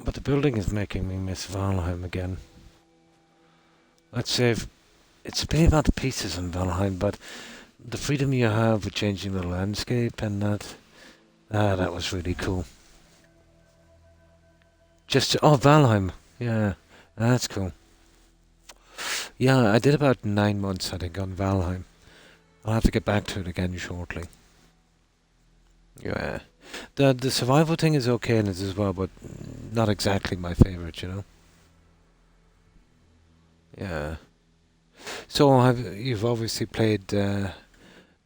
S1: But the building is making me miss Valheim again. Let's say it's a bit about the pieces in Valheim, but the freedom you have with changing the landscape and that was really cool. Valheim, yeah, that's cool. Yeah, I did about 9 months, I think, on Valheim. I'll have to get back to it again shortly. Yeah. The survival thing is okay in it as well, but not exactly my favourite, you know? Yeah. So you've obviously played the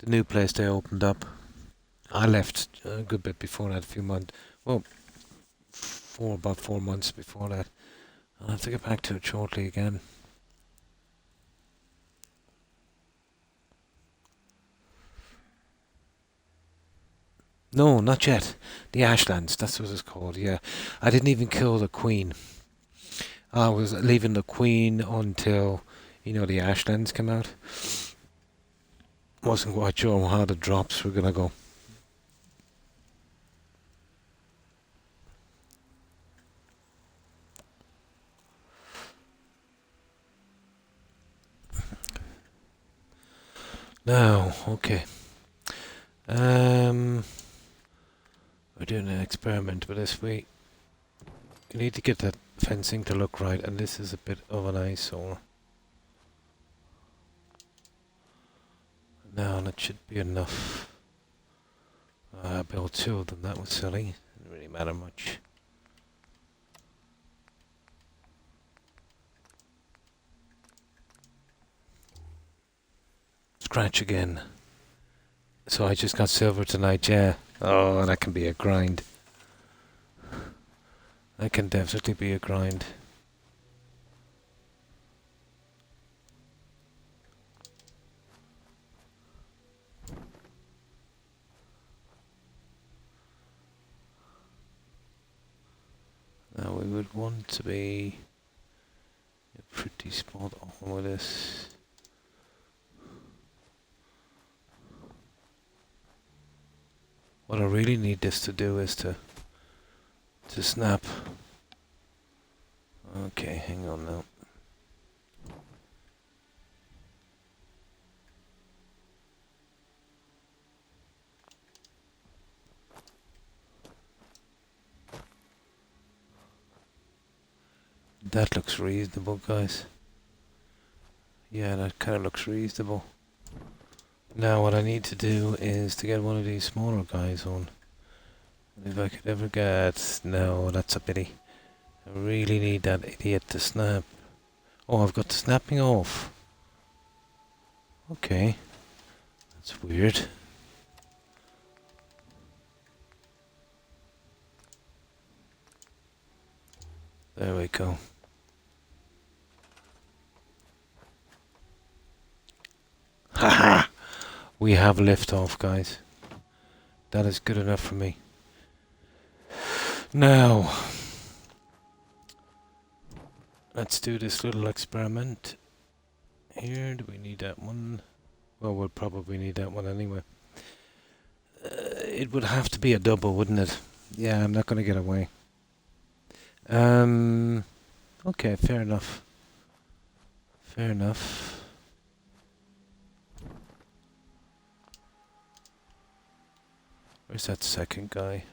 S1: new place they opened up. I left a good bit before that, a few months. Well, about 4 months before that. I'll have to get back to it shortly again. No, not yet. The Ashlands, that's what it's called, yeah. I didn't even kill the Queen. I was leaving the Queen until, the Ashlands came out. Wasn't quite sure how the drops were gonna go. Now, okay. We're doing an experiment with this. You need to get that fencing to look right, and this is a bit of an eyesore. Now that should be enough. I built 2 of them, that was silly. Didn't really matter much. Scratch again. So I just got silver tonight, yeah. Oh, that can be a grind. That can definitely be a grind. Now we would want to be pretty spot on with this. What I really need this to do is to snap. Okay, hang on now. That looks reasonable, guys. Yeah, that kind of looks reasonable. Now what I need to do is to get one of these smaller guys on. And if I could ever get... No, that's a pity. I really need that idiot to snap. Oh, I've got the snapping off. Okay. That's weird. There we go. Haha! We have liftoff, guys. That is good enough for me. Now, let's do this little experiment. Here, do we need that one? Well, we'll probably need that one anyway. It would have to be a double, wouldn't it? Yeah, I'm not going to get away. Okay, fair enough. Fair enough. Where's that second guy?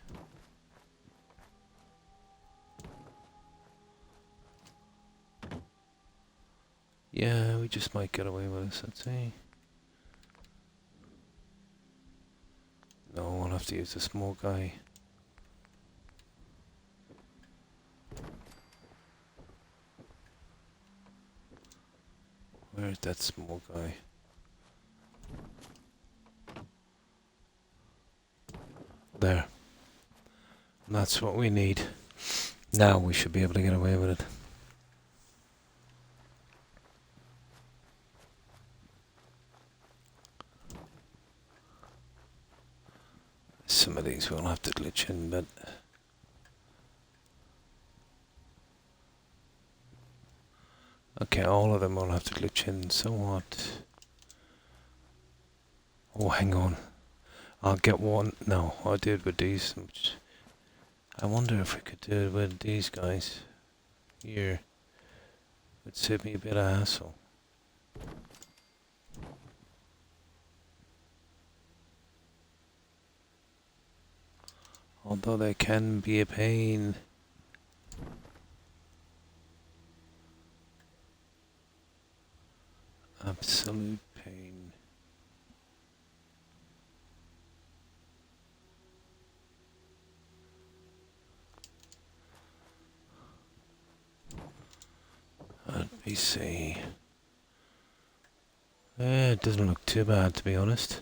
S1: Yeah, we just might get away with this, I'd say. No, I'll have to use the small guy. Where's that small guy? There. That's what we need. Now we should be able to get away with it. Some of these will have to glitch in, but... Okay, all of them will have to glitch in, so what? Oh, hang on. I'll get one. No, I'll do it with these. I wonder if we could do it with these guys. Here. Would save me a bit of hassle. Although they can be a pain. Absolute pain. Let me see. It doesn't look too bad, to be honest.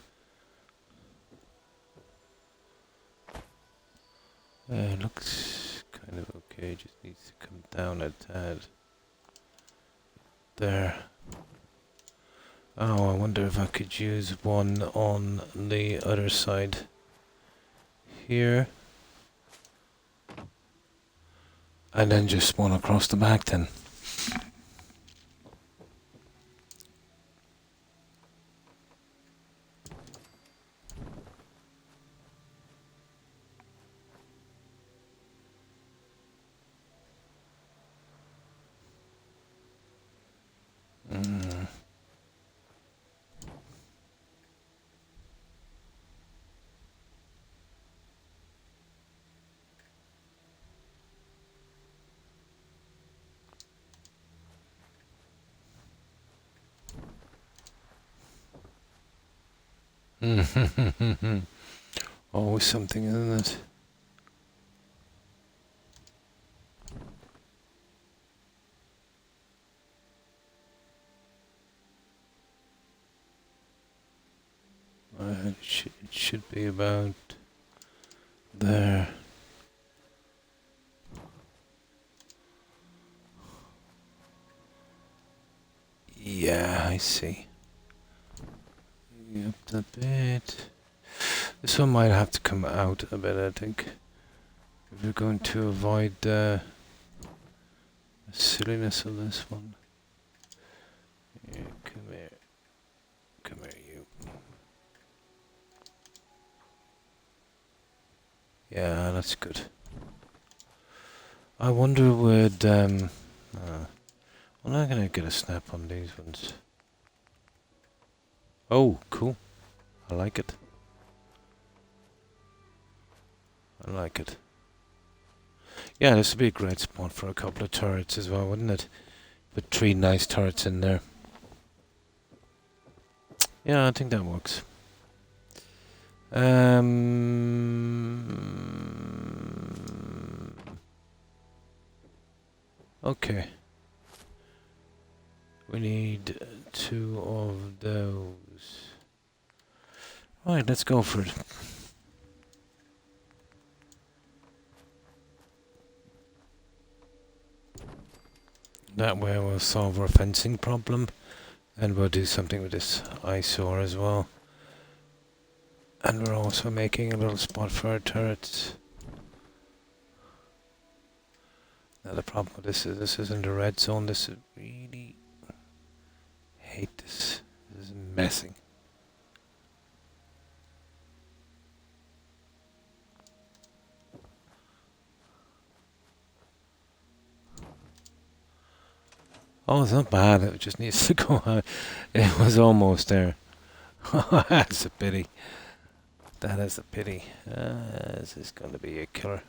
S1: It looks kind of okay, just needs to come down a tad. There. Oh, I wonder if I could use one on the other side. Here. And then just one across the back then. Always something, isn't it? It should be about there. Yeah, I see. Up a bit. This one might have to come out a bit, I think. If we're going to avoid the silliness of this one. Yeah, come here. Come here, you. Yeah, that's good. I wonder would I'm not gonna get a snap on these ones. Oh, cool. I like it. I like it. Yeah, this would be a great spot for a couple of turrets as well, wouldn't it? With 3 nice turrets in there. Yeah, I think that works. Okay. We need 2 of those. Right, let's go for it. That way we'll solve our fencing problem. And we'll do something with this eyesore as well. And we're also making a little spot for our turrets. Now the problem with this isn't a red zone. This is really... hate this. This is messing. Oh, it's not bad. It just needs to go out. It was almost there. That's a pity. That is a pity. This is going to be a killer.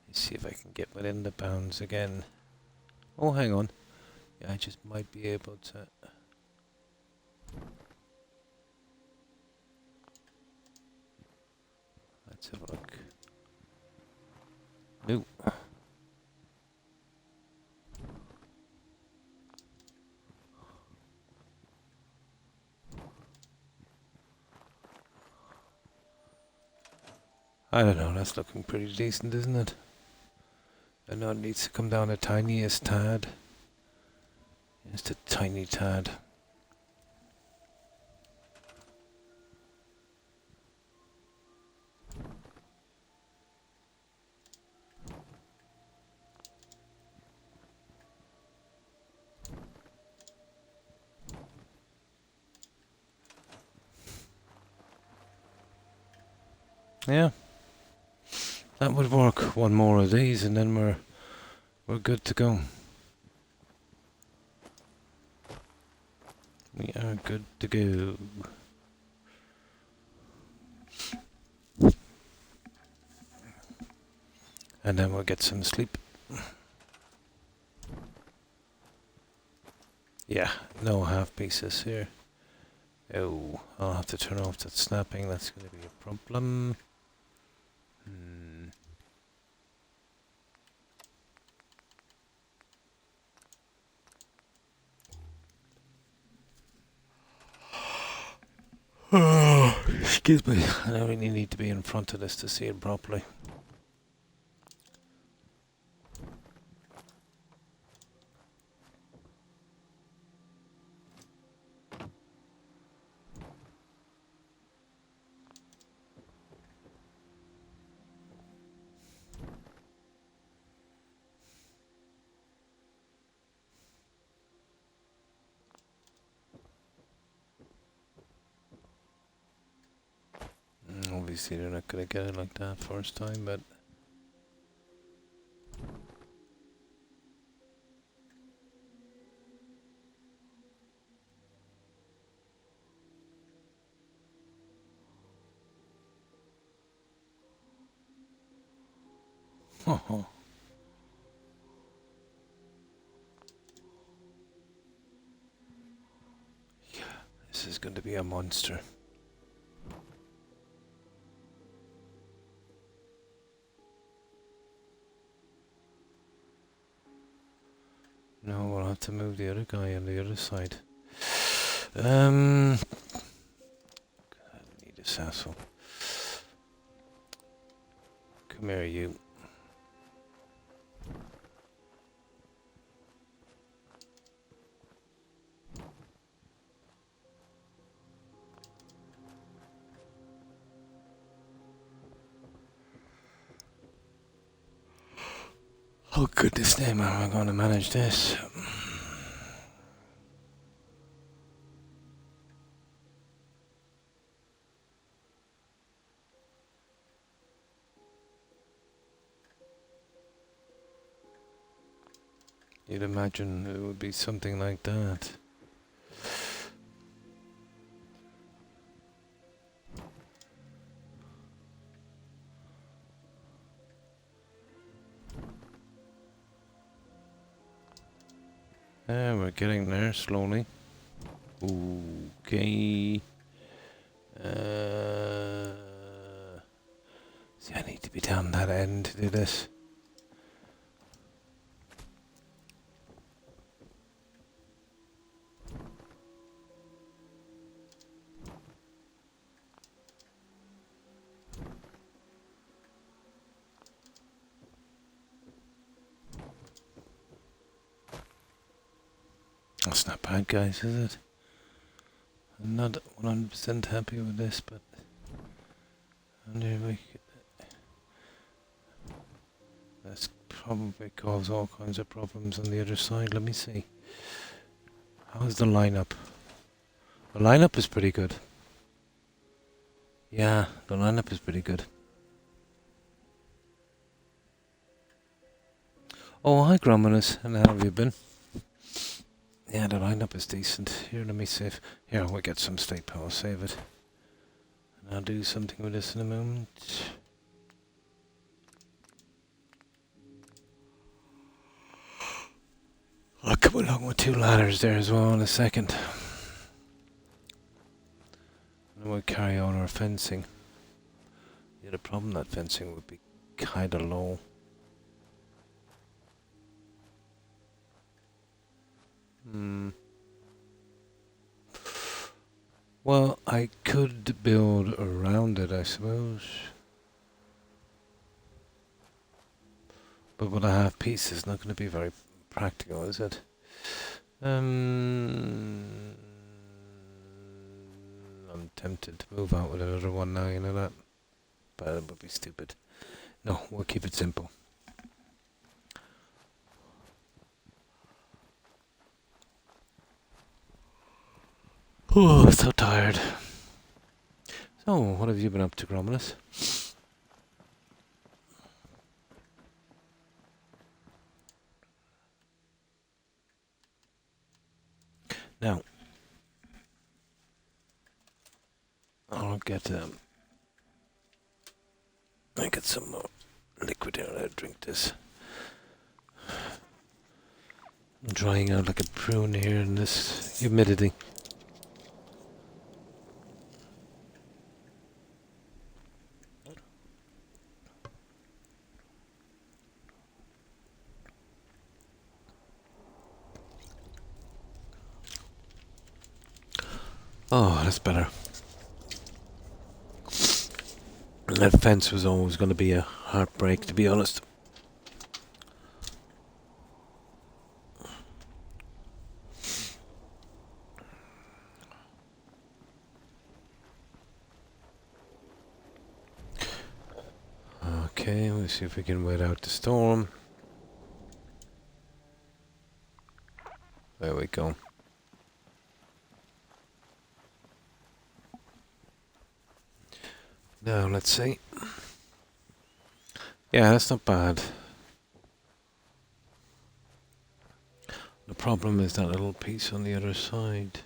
S1: Let's see if I can get within the bounds again. Oh, hang on. Yeah, I just might be able to... Let's have a look. No. I don't know, that's looking pretty decent, isn't it? I know it needs to come down the tiniest tad. Just a tiny tad. Yeah. That would work. One more of these and then we're good to go. We are good to go. And then we'll get some sleep. Yeah, no half pieces here. Oh, I'll have to turn off that snapping. That's going to be a problem. Oh, excuse me. I really need to be in front of this to see it properly. Obviously they're not going to get it like that first time, but... This is going to be a monster. No, we'll have to move the other guy on the other side. I need this asshole. Come here, you. Oh goodness name, how am I going to manage this? You'd imagine it would be something like that. Yeah, we're getting there slowly. Okay. See, I need to be down that end to do this. That's not bad, guys, is it? I'm not 100% happy with this, but I wonder if we could. That's probably cause all kinds of problems on the other side. Let me see. How's the lineup? The lineup is pretty good. Yeah, the lineup is pretty good. Oh, hi, Grominus. And how have you been? Yeah, the lineup is decent. Here, let me save. Here, we'll get some state power. Save it. And I'll do something with this in a moment. I'll come along with 2 ladders there as well in a second. And we'll carry on our fencing. Yeah, the problem that fencing would be kinda low. Well, I could build around it, I suppose. But what I have piece is not going to be very practical, is it? I'm tempted to move out with another one now, you know that? But it would be stupid. No, we'll keep it simple. Oh, so tired. So, what have you been up to, Grominus? Now, I'll get some more liquid here. I'll drink this. I'm drying out like a prune here in this humidity. Oh, that's better. That fence was always going to be a heartbreak, to be honest. Okay, let's see if we can wait out the storm. There we go. Now, let's see. Yeah, that's not bad. The problem is that little piece on the other side.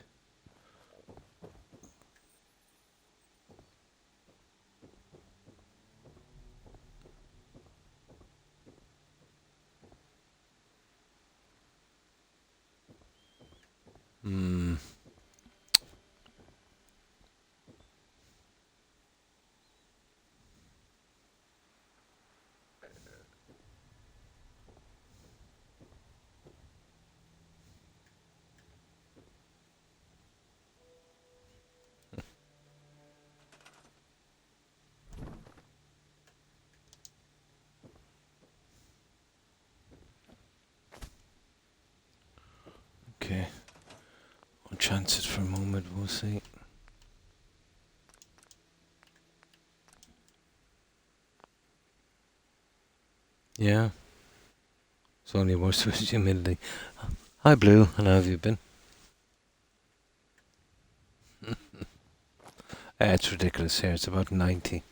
S1: Okay. We'll chance it for a moment, we'll see. Yeah. It's only worse with humidity. Hi Blue, and how have you been? It's ridiculous here, it's about 90.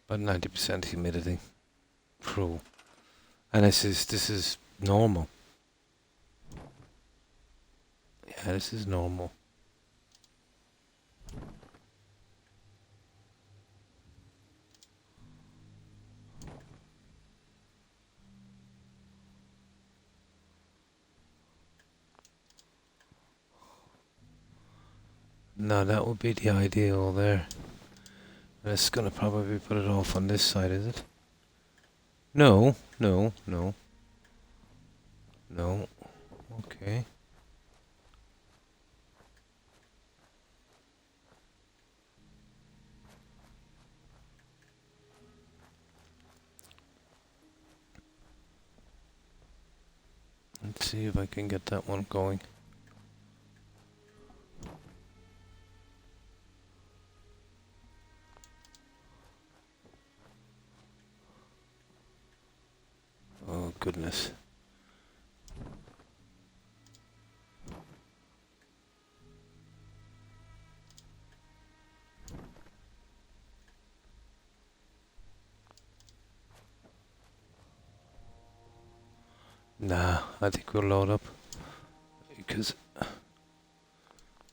S1: About 90% humidity. Pro. And this is normal. Yeah, this is normal. No, that would be the ideal there. And it's gonna probably put it off on this side, is it? No, no, no. No. Okay. Let's see if I can get that one going. Oh goodness. Nah, I think we'll load up. Because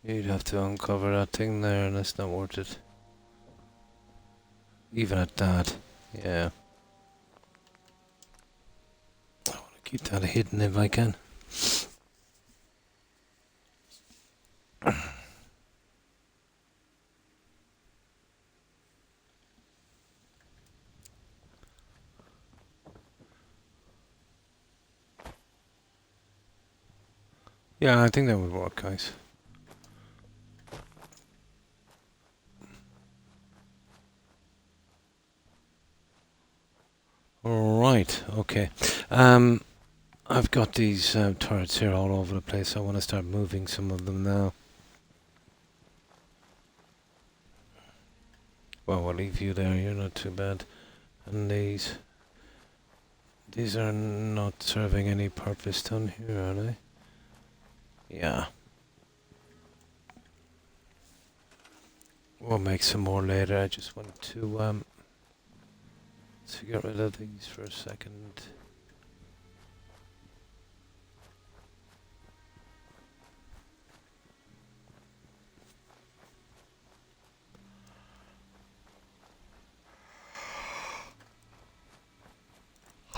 S1: you'd have to uncover that thing there and that's not worth it. Even at that, yeah. I want to keep that hidden if I can. Yeah, I think that would work, guys. Alright, okay. I've got these turrets here all over the place. I want to start moving some of them now. Well, we'll leave you there. You're not too bad. And these are not serving any purpose down here, are they? Yeah. We'll make some more later. I just want to get rid of these for a second.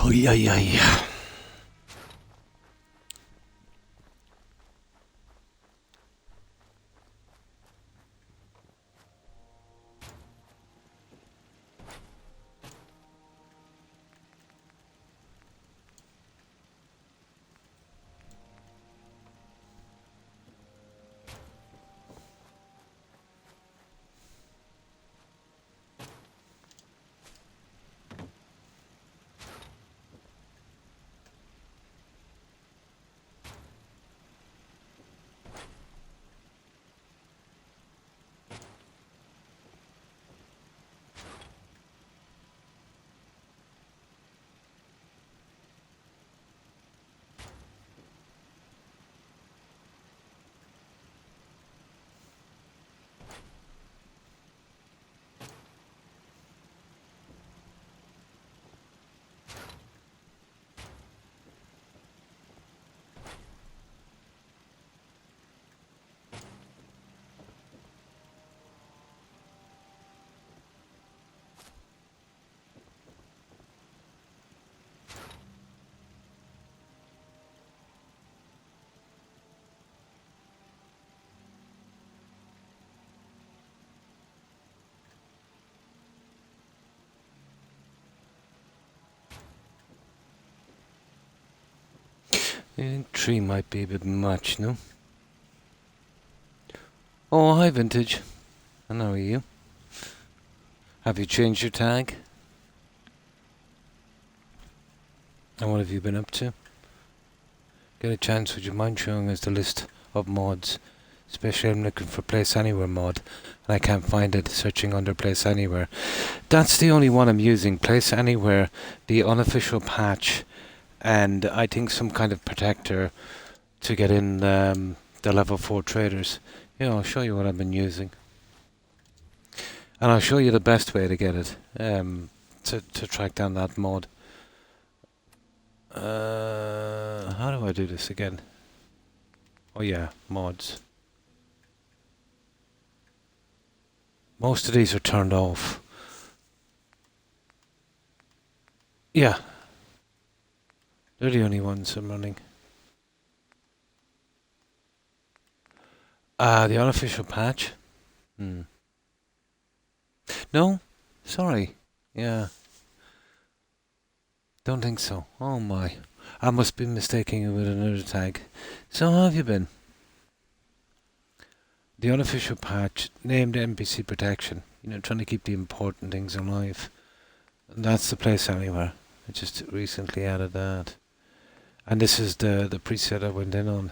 S1: Oh yeah, yeah, yeah. I think 3 might be a bit much, no? Oh, hi Vintage. And how are you? Have you changed your tag? And what have you been up to? get a chance, would you mind showing us the list of mods? Especially I'm looking for Place Anywhere mod, and I can't find it, searching under Place Anywhere. That's the only one I'm using, Place Anywhere, the unofficial patch, and I think some kind of protector to get in the level 4 traders. Yeah, I'll show you what I've been using. And I'll show you the best way to get it, to track down that mod. How do I do this again? Oh yeah, mods. Most of these are turned off. Yeah. They're the only ones I'm running. The unofficial patch? No? Sorry. Yeah. Don't think so. Oh my. I must be mistaking it with another tag. So how have you been? The unofficial patch, named NPC protection. You know, trying to keep the important things alive. And that's the Place Anywhere. I just recently added that. And this is the preset I went in on.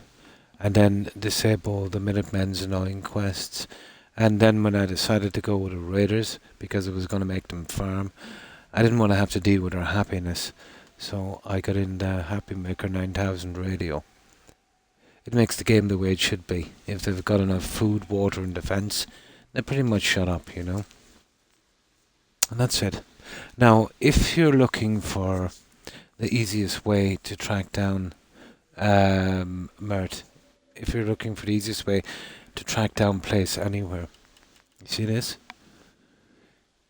S1: And then disable the Minutemen's annoying quests. And then when I decided to go with the Raiders, because it was going to make them farm, I didn't want to have to deal with their happiness. So I got in the Happy Maker 9000 radio. It makes the game the way it should be. If they've got enough food, water and defense, they're pretty much shut up, you know. And that's it. Now, if you're looking for the easiest way to track down Mert, if you're looking for the easiest way to track down Place Anywhere, you see this?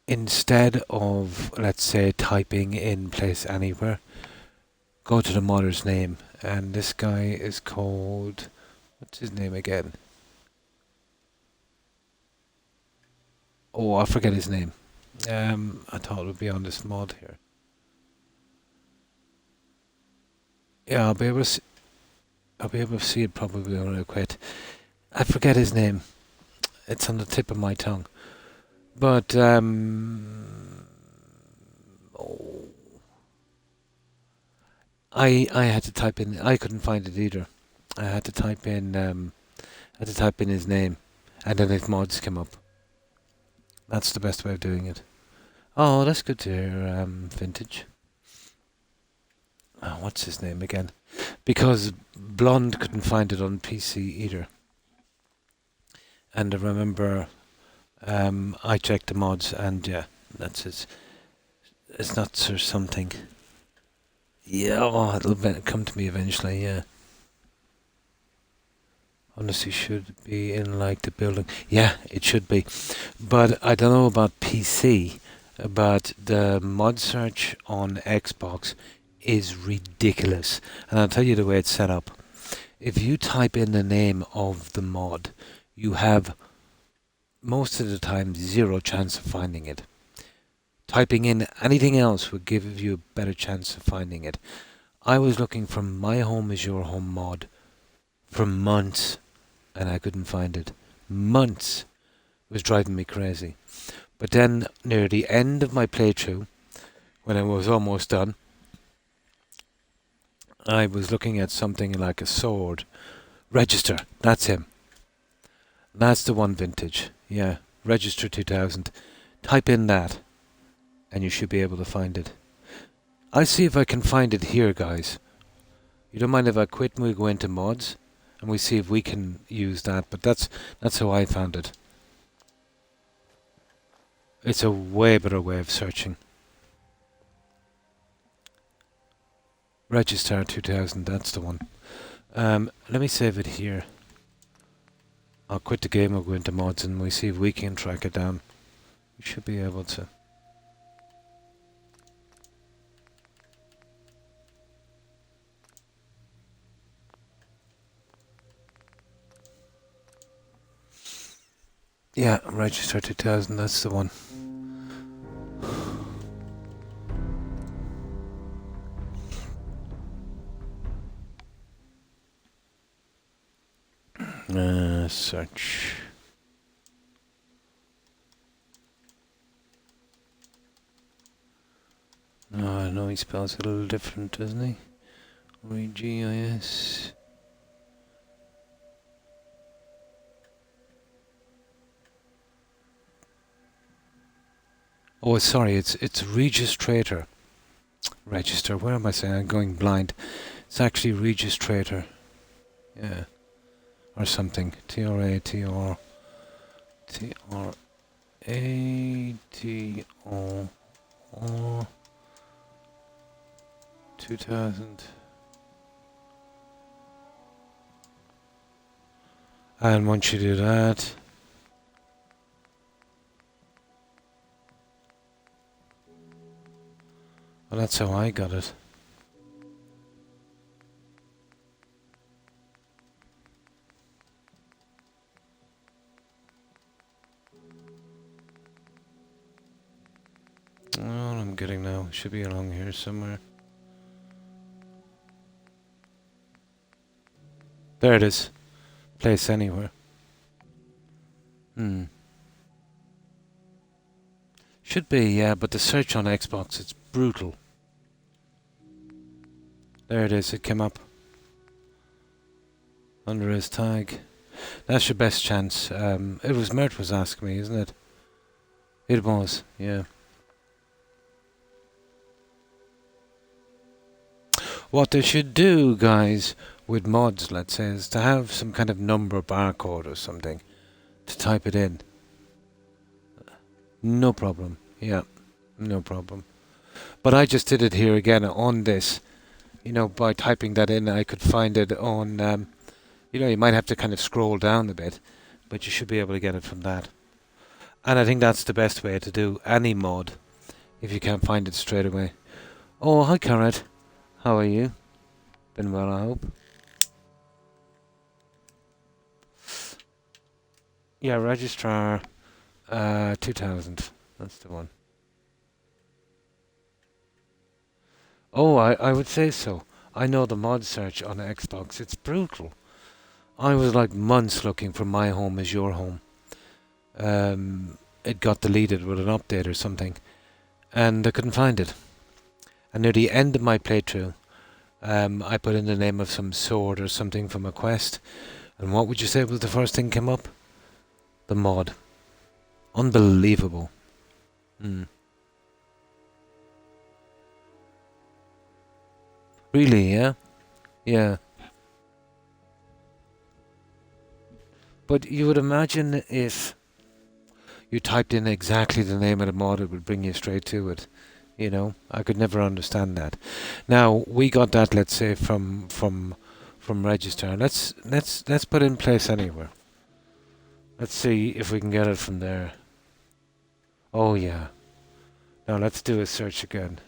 S1: Instead of, let's say, typing in Place Anywhere, go to the modder's name. And this guy is called... what's his name again? Oh, I forget his name. I thought it would be on this mod here. Yeah, I'll be able to see it probably when I quit. I forget his name. It's on the tip of my tongue. But I had to type in. I couldn't find it either. I had to type in his name, and then his mods came up. That's the best way of doing it. Oh, that's good to hear, Vintage. Oh, what's his name again? Because Blonde couldn't find it on PC either. And I remember I checked the mods, and yeah, that's it. It's not Sir something. Yeah, oh, it'll come to me eventually, yeah. Honestly, should be in like the building. Yeah, it should be. But I don't know about PC, but the mod search on Xbox is ridiculous. And I'll tell you the way it's set up. If you type in the name of the mod, you have most of the time 0 chance of finding it. Typing in anything else would give you a better chance of finding it. I was looking for My Home Is Your Home mod for months, and I couldn't find it. Months. It was driving me crazy. But then, near the end of my playthrough, when I was almost done, I was looking at something like a sword. Register. That's him. That's the one, Vintage. Yeah. Register 2000. Type in that, and you should be able to find it. I'll see if I can find it here, guys. You don't mind if I quit and we go into mods, and we see if we can use that. But that's how I found it. It's a way better way of searching. Register 2000, that's the one. Let me save it here. I'll quit the game, we'll go into mods, and we see if we can track it down. We should be able to. Yeah, register 2000, that's the one. Search. Oh, I know he spells it a little different, doesn't he? GIS. Oh, sorry, it's registrator. Register. Where am I saying? I'm going blind. It's actually registrator. Yeah. Or something. TRATR. TRATR 2000. And once you do that, well, that's how I got it. Oh, I'm getting now. Should be along here somewhere. There it is. Place anywhere. Should be, yeah, but the search on Xbox, it's brutal. There it is, it came up. Under his tag. That's your best chance. It was Mert was asking me, isn't it? It was, yeah. What they should do, guys, with mods, let's say, is to have some kind of number barcode or something to type it in. No problem. Yeah, no problem. But I just did it here again on this. You know, by typing that in, I could find it on, you know, you might have to kind of scroll down a bit, but you should be able to get it from that. And I think that's the best way to do any mod, if you can't find it straight away. Oh, hi, Carrot. How are you? Been well, I hope. Yeah, registrar 2000. That's the one. Oh, I would say so. I know the mod search on Xbox. It's brutal. I was like months looking for My Home Is Your Home. It got deleted with an update or something. And I couldn't find it. And near the end of my playthrough, I put in the name of some sword or something from a quest. And what would you say was the first thing came up? The mod. Unbelievable. Really, yeah? Yeah. But you would imagine if you typed in exactly the name of the mod, it would bring you straight to it. You know, I could never understand that. Now we got that, let's say, from register. Let's put in place anywhere. Let's see if we can get it from there. Oh yeah. Now let's do a search again.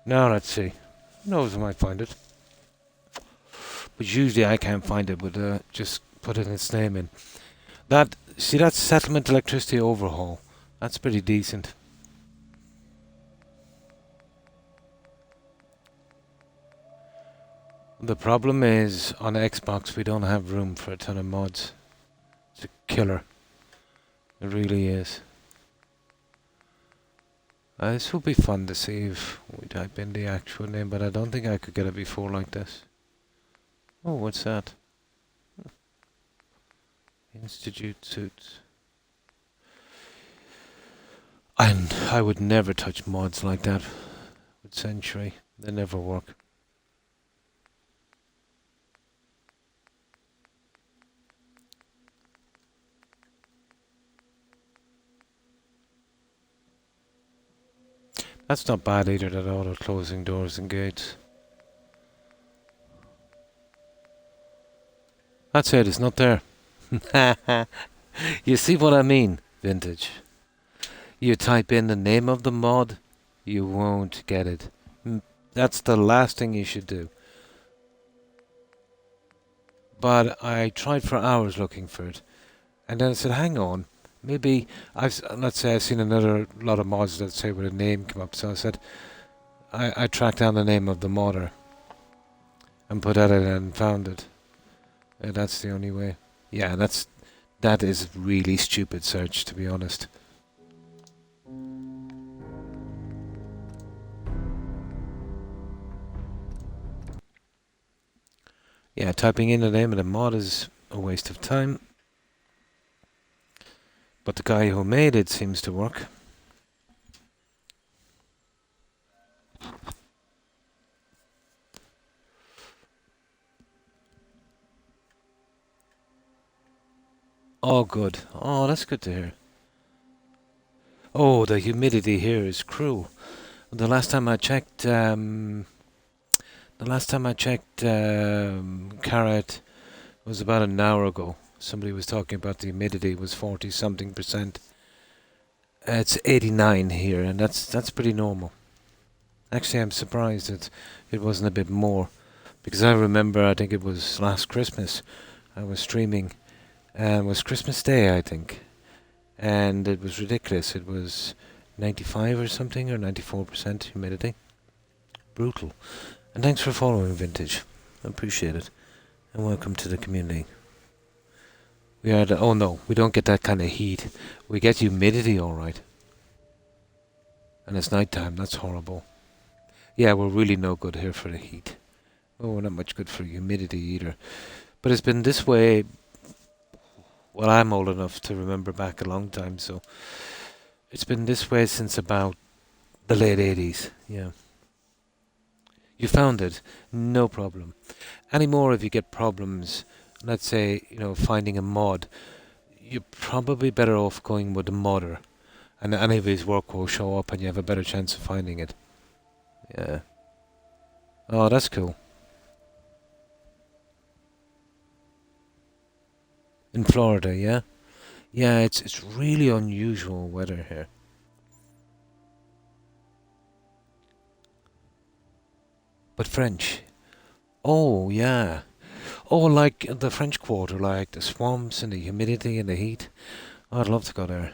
S1: Now let's see. Who knows, I might find it. But usually I can't find it with just putting its name in. See that settlement electricity overhaul? That's pretty decent. The problem is on Xbox we don't have room for a ton of mods. It's a killer. It really is. This will be fun to see if we type in the actual name, but I don't think I could get it before like this. Oh, what's that? Institute suits. And I would never touch mods like that with Century. They never work. That's not bad either, that auto closing doors and gates. That's it, it's not there. You see what I mean, Vintage? You type in the name of the mod, you won't get it. That's the last thing you should do. But I tried for hours looking for it. And then I said, hang on. Maybe let's say I've seen another lot of mods that say where a name come up. So I said, I tracked down the name of the modder, and put at it and found it. That's the only way. Yeah, that is really stupid search, to be honest. Yeah, typing in the name of the mod is a waste of time. But the guy who made it seems to work. Oh, good. Oh, that's good to hear. Oh, the humidity here is cruel. The last time I checked, Carrot was about an hour ago. Somebody was talking about the humidity was 40-something%. It's 89 here, and that's pretty normal. Actually, I'm surprised that it wasn't a bit more, because I remember, I think it was last Christmas, I was streaming, and it was Christmas Day, I think, and it was ridiculous. It was 95 or something, or 94% humidity. Brutal. And thanks for following, Vintage. I appreciate it. And welcome to the community. We are oh no, we don't get that kind of heat. We get humidity, alright. And it's night time, that's horrible. Yeah, we're really no good here for the heat. Oh, we're not much good for humidity either. But it's been this way. Well, I'm old enough to remember back a long time, so it's been this way since about the late 80s. Yeah. You found it, no problem. Anymore, if you get problems, let's say, finding a mod, you're probably better off going with a modder, and any of his work will show up and you have a better chance of finding it. Yeah. Oh, that's cool. In Florida, yeah? Yeah, it's really unusual weather here. But French. Oh, yeah. Oh, like the French Quarter, like the swamps and the humidity and the heat. Oh, I'd love to go there.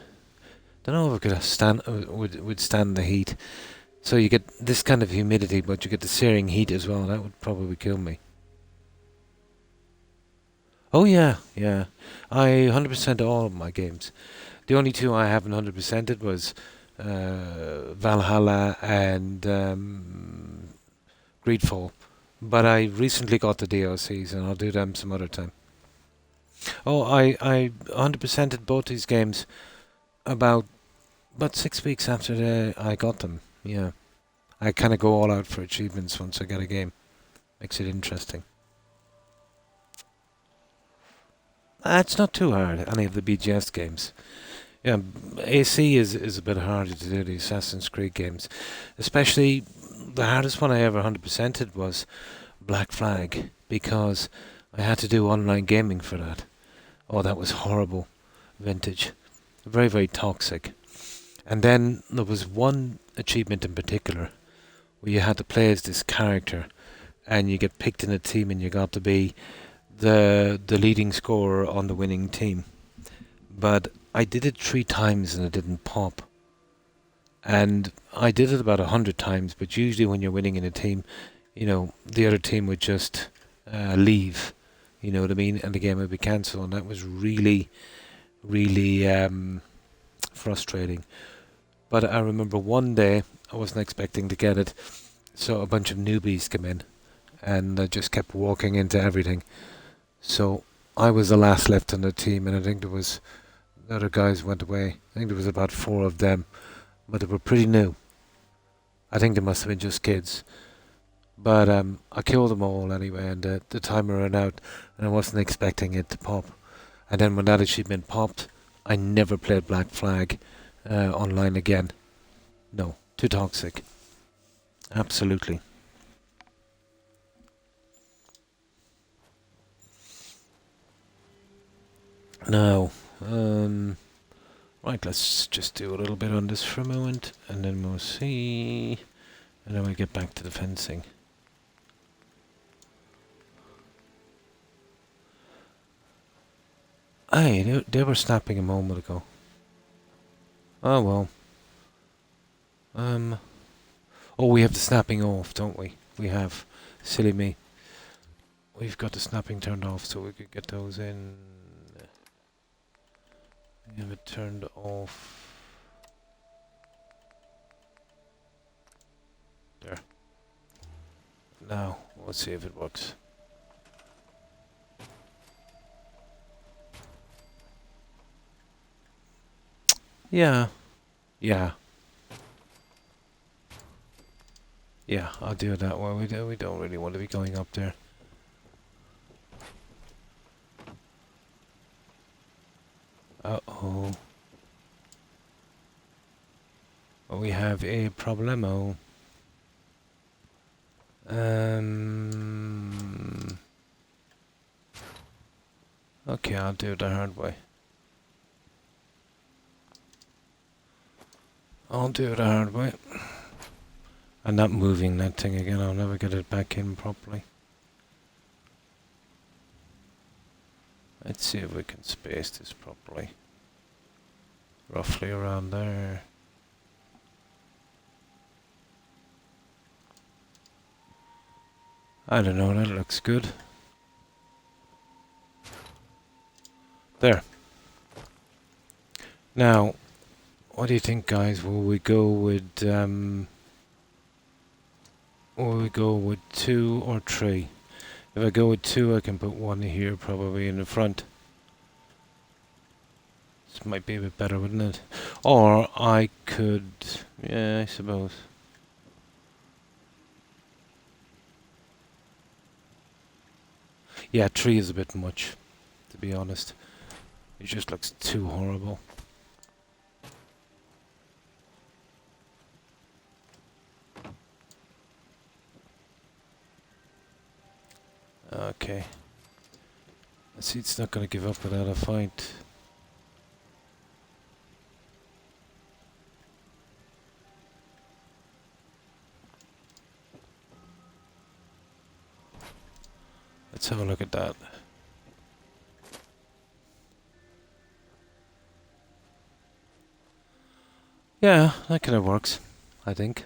S1: Don't know if I could would stand the heat. So you get this kind of humidity, but you get the searing heat as well. That would probably kill me. Oh yeah, yeah. I 100% all of my games. The only two I haven't 100%ed was Valhalla and Greedfall. But I recently got the DLCs, and I'll do them some other time. Oh, I 100%ed both these games about 6 weeks after I got them. Yeah, I kind of go all out for achievements once I get a game. Makes it interesting. It's not too hard, any of the BGS games. Yeah, AC is a bit harder to do, the Assassin's Creed games. Especially, the hardest one I ever 100%ed was Black Flag, because I had to do online gaming for that. Oh, that was horrible. Vintage. Very, very toxic. And then there was one achievement in particular where you had to play as this character, and you get picked in a team, and you got to be the leading scorer on the winning team. But I did it 3 times and it didn't pop. And I did it about 100 times, but usually when you're winning in a team, the other team would just leave, you know what I mean, and the game would be cancelled, and that was really, really frustrating. But I remember one day, I wasn't expecting to get it, so a bunch of newbies came in, and I just kept walking into everything. So I was the last left on the team, and I think there was, the other guys went away. I think there was about 4 of them, but they were pretty new. I think they must have been just kids. But I killed them all anyway, and the timer ran out, and I wasn't expecting it to pop. And then when that achievement popped, I never played Black Flag online again. No, too toxic. Absolutely. Now, right, let's just do a little bit on this for a moment, and then we'll see, and then we'll get back to the fencing. Hey, they were snapping a moment ago. Oh well. Oh, we have the snapping off, don't we? We have. Silly me. we've got the snapping turned off, so we could get those in. We have it turned off. There. Now, let's see if it works. Yeah. Yeah. Yeah, I'll do it that way. We don't really want to be going up there. Uh-oh. Well, we have a problemo. Okay, I'll do it the hard way. I'll do it the hard way. I'm not moving that thing again. I'll never get it back in properly. Let's see if we can space this properly. Roughly around there. I don't know, that looks good. There. Now, what do you think, guys? Will we go with 2 or 3? If I go with 2, I can put 1 here, probably in the front. This might be a bit better, wouldn't it? Or I could, yeah, I suppose. Yeah, 3 is a bit much, to be honest. It just looks too horrible. Okay. Let's see, it's not going to give up without a fight. Let's have a look at that. Yeah, that kind of works, I think.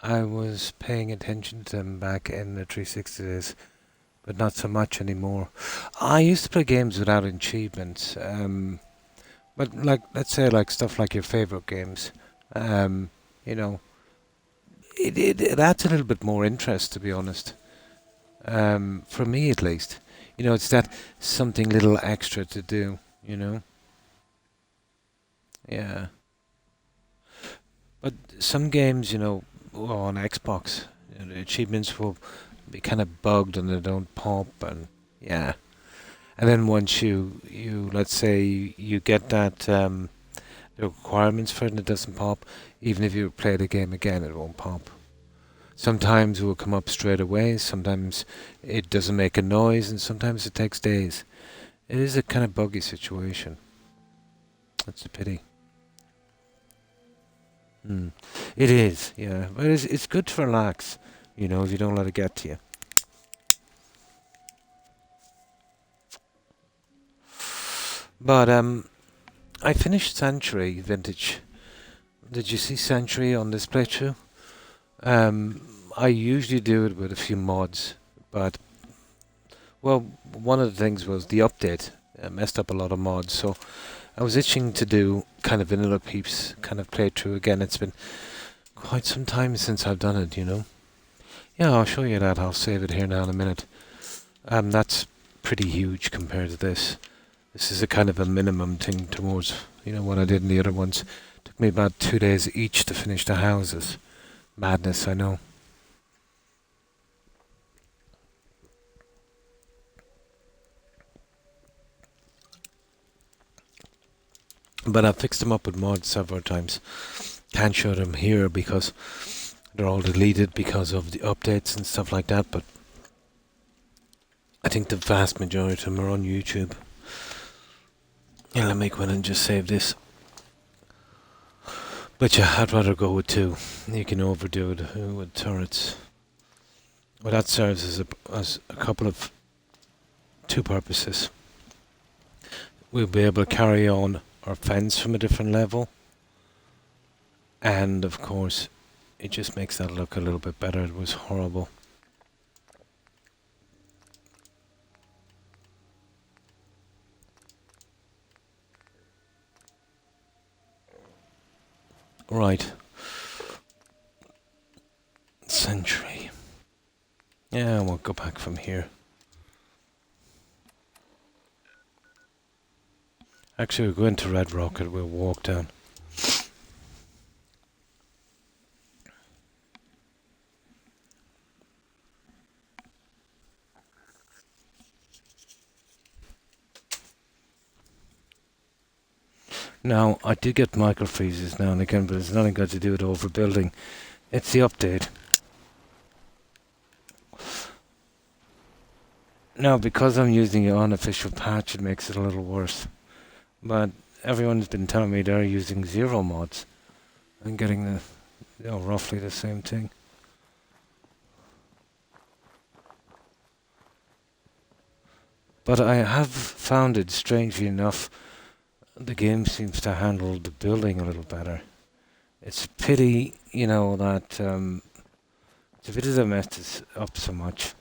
S1: I was paying attention to them back in the 360 days, but not so much anymore. I used to play games without achievements, but like, let's say like stuff like your favorite games, you know, it adds a little bit more interest, to be honest. For me at least. You know, it's that something little extra to do, you know? Yeah. But some games, you know, on Xbox, you know, the achievements will be kind of bugged and they don't pop, and yeah. And then once you let's say you get that the requirements for it and it doesn't pop, even if you play the game again, it won't pop. Sometimes it will come up straight away, sometimes it doesn't make a noise, and sometimes it takes days. It is a kind of buggy situation. That's a pity. It is, yeah. But it's good to relax, you know, if you don't let it get to you. But I finished Sanctuary Vintage. Did you see Sanctuary on this playthrough? I usually do it with a few mods, but well, one of the things was the update messed up a lot of mods, so I was itching to do kind of vanilla peeps kind of playthrough again. It's been quite some time since I've done it, you know. Yeah, I'll show you that. I'll save it here now in a minute. That's pretty huge compared to this. This is a kind of a minimum thing towards, you know, what I did in the other ones. Took me about 2 days each to finish the houses. Madness, I know. But I've fixed them up with mods several times. Can't show them here because they're all deleted because of the updates and stuff like that, but I think the vast majority of them are on YouTube. Yeah, let me go in and just save this. But yeah, I'd rather go with 2. You can overdo it with turrets. Well, that serves as a couple of 2 purposes. We'll be able to carry on our fence from a different level. And of course, it just makes that look a little bit better. It was horrible. Right. Sentry. Yeah, we'll go back from here. Actually, we'll go into Red Rocket. We'll walk down. Now, I do get micro freezes now and again, but it's nothing got to do with overbuilding. It's the update. Now, because I'm using an unofficial patch, it makes it a little worse. But everyone's been telling me they're using zero mods and getting the, roughly the same thing. But I have found it, strangely enough, the game seems to handle the building a little better. It's a pity, that it's a pity they messed this up so much.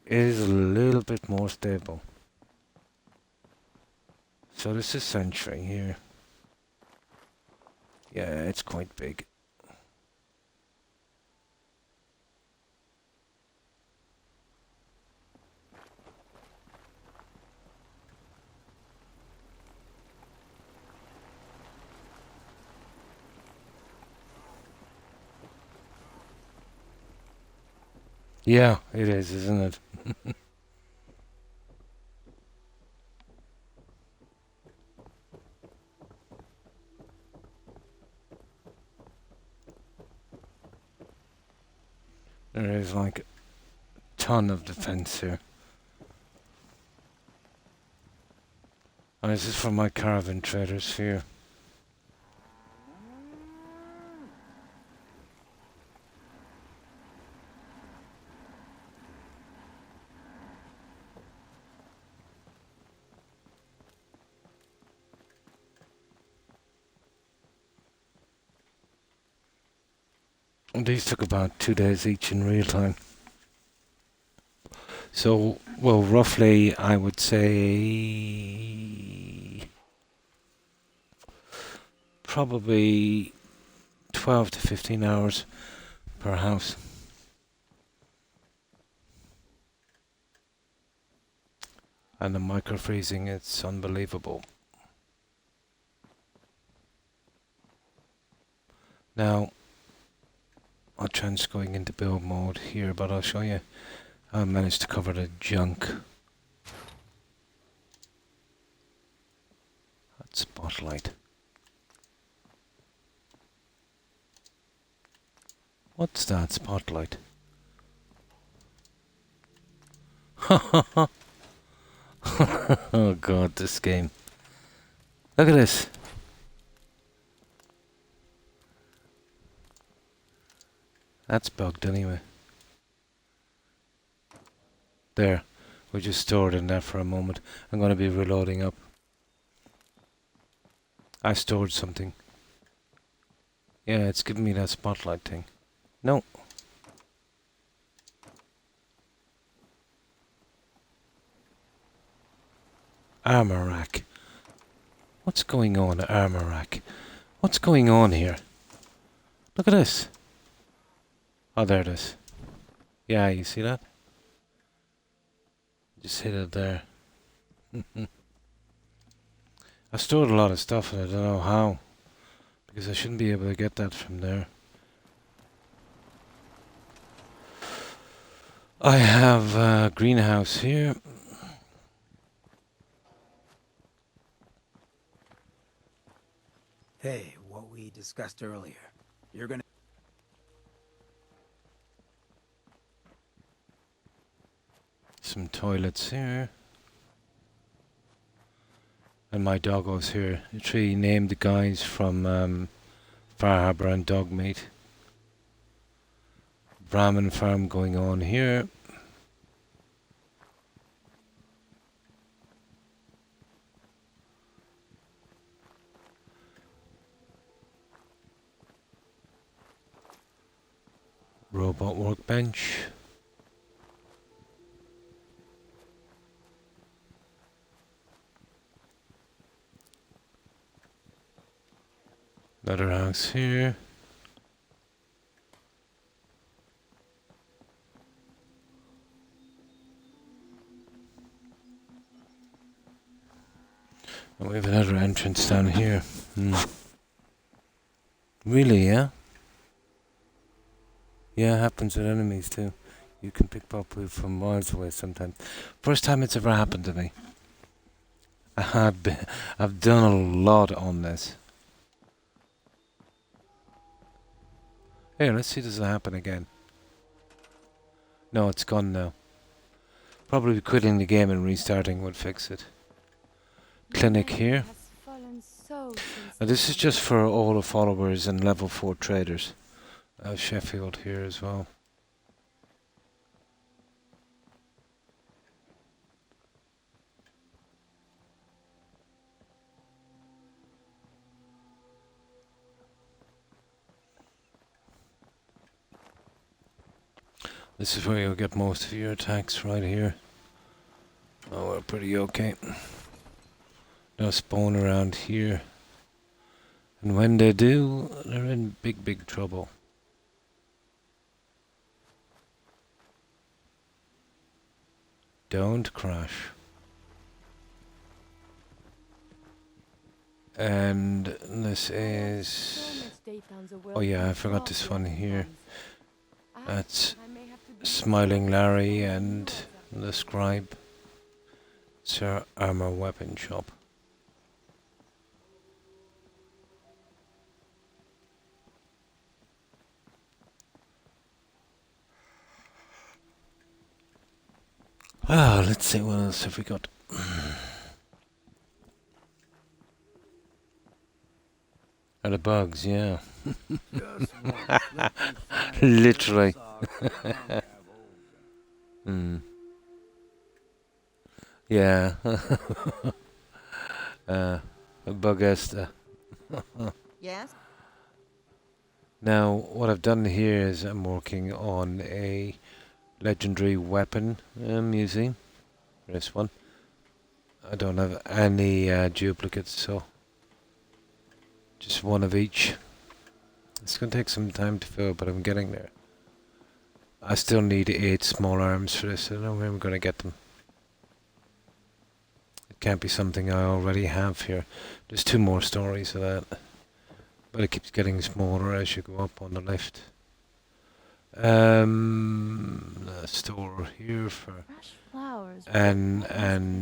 S1: It is a little bit more stable. So this is Sentry here. Yeah, it's quite big. Yeah, it is, isn't it? There is like a ton of defense here. And this is from my caravan traders here. And these took about 2 days each in real time. So, well, roughly, I would say probably 12 to 15 hours per house. And the micro freezing, it's unbelievable. Now, I'll try and going into build mode here, but I'll show you how I managed to cover the junk. That spotlight. What's that spotlight? Oh god, this game. Look at this. That's bugged anyway. There. We just stored in there for a moment. I'm going to be reloading up. I stored something. Yeah, it's giving me that spotlight thing. No. Armor rack. What's going on, armor rack? What's going on here? Look at this. Oh, there it is. Yeah, you see that? Just hit it there. I stored a lot of stuff and I don't know how. Because I shouldn't be able to get that from there. I have a greenhouse here.
S5: Hey, what we discussed earlier. You're gonna...
S1: Some toilets here. And my doggos here. Literally named the guys from Far Harbour and Dogmeat. Brahmin farm going on here. Robot workbench. Another house here. And we have another entrance down here. Really, yeah? Yeah, it happens with enemies too. You can pick up with from miles away sometimes. First time it's ever happened to me. I've done a lot on this. Here, let's see does it happen again. No, it's gone now. Probably quitting the game and restarting would fix it. Clinic here. Now this is just for all the followers and level 4 traders. Sheffield here as well. This is where you'll get most of your attacks right here. Oh, we're pretty okay. They'll spawn around here. And when they do, they're in big, big trouble. Don't crash. And this is... Oh yeah, I forgot this one here. That's Smiling Larry and the Scribe. It's our armor weapon shop. Ah, let's see what else have we got. Are the bugs, yeah. Literally. Yeah. A bugesta.
S8: Yes?
S1: Now, what I've done here is I'm working on a legendary weapon museum. This one. I don't have any duplicates, so just one of each. It's going to take some time to fill, but I'm getting there. I still need 8 small arms for this. I don't know where I'm going to get them. It can't be something I already have here. There's 2 more stories of that. But it keeps getting smaller as you go up on the lift. A store here for... And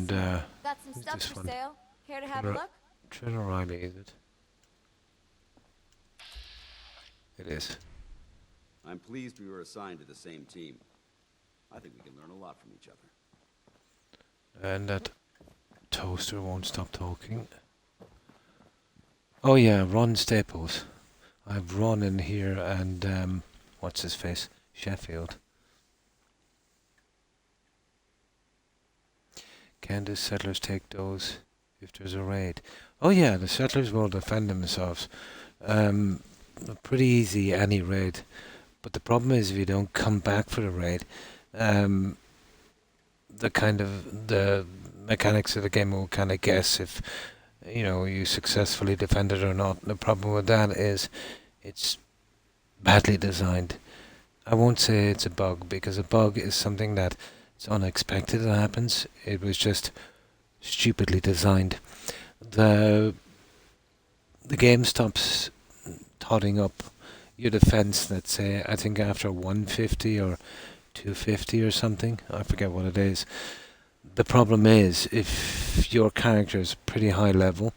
S4: Got some stuff
S1: this
S4: for
S1: one.
S4: sale. Care to have a look?
S1: Trevor Riley, is it? It is.
S11: I'm pleased we were assigned to the same team. I think we can learn a lot from each other.
S1: And that toaster won't stop talking. Oh yeah, Ron Staples. I've Ron in here and what's his face? Sheffield. Can the settlers take those if there's a raid? Oh yeah, the settlers will defend themselves. Pretty easy any raid. But the problem is if you don't come back for the raid, the mechanics of the game will kind of guess if you successfully defend it or not. The problem with that is it's badly designed. I won't say it's a bug because a bug is something that it's unexpected that happens. It was just stupidly designed. The game stops totting up your defense, let's say, I think after 150 or 250 or something. I forget what it is. The problem is, if your character is pretty high level,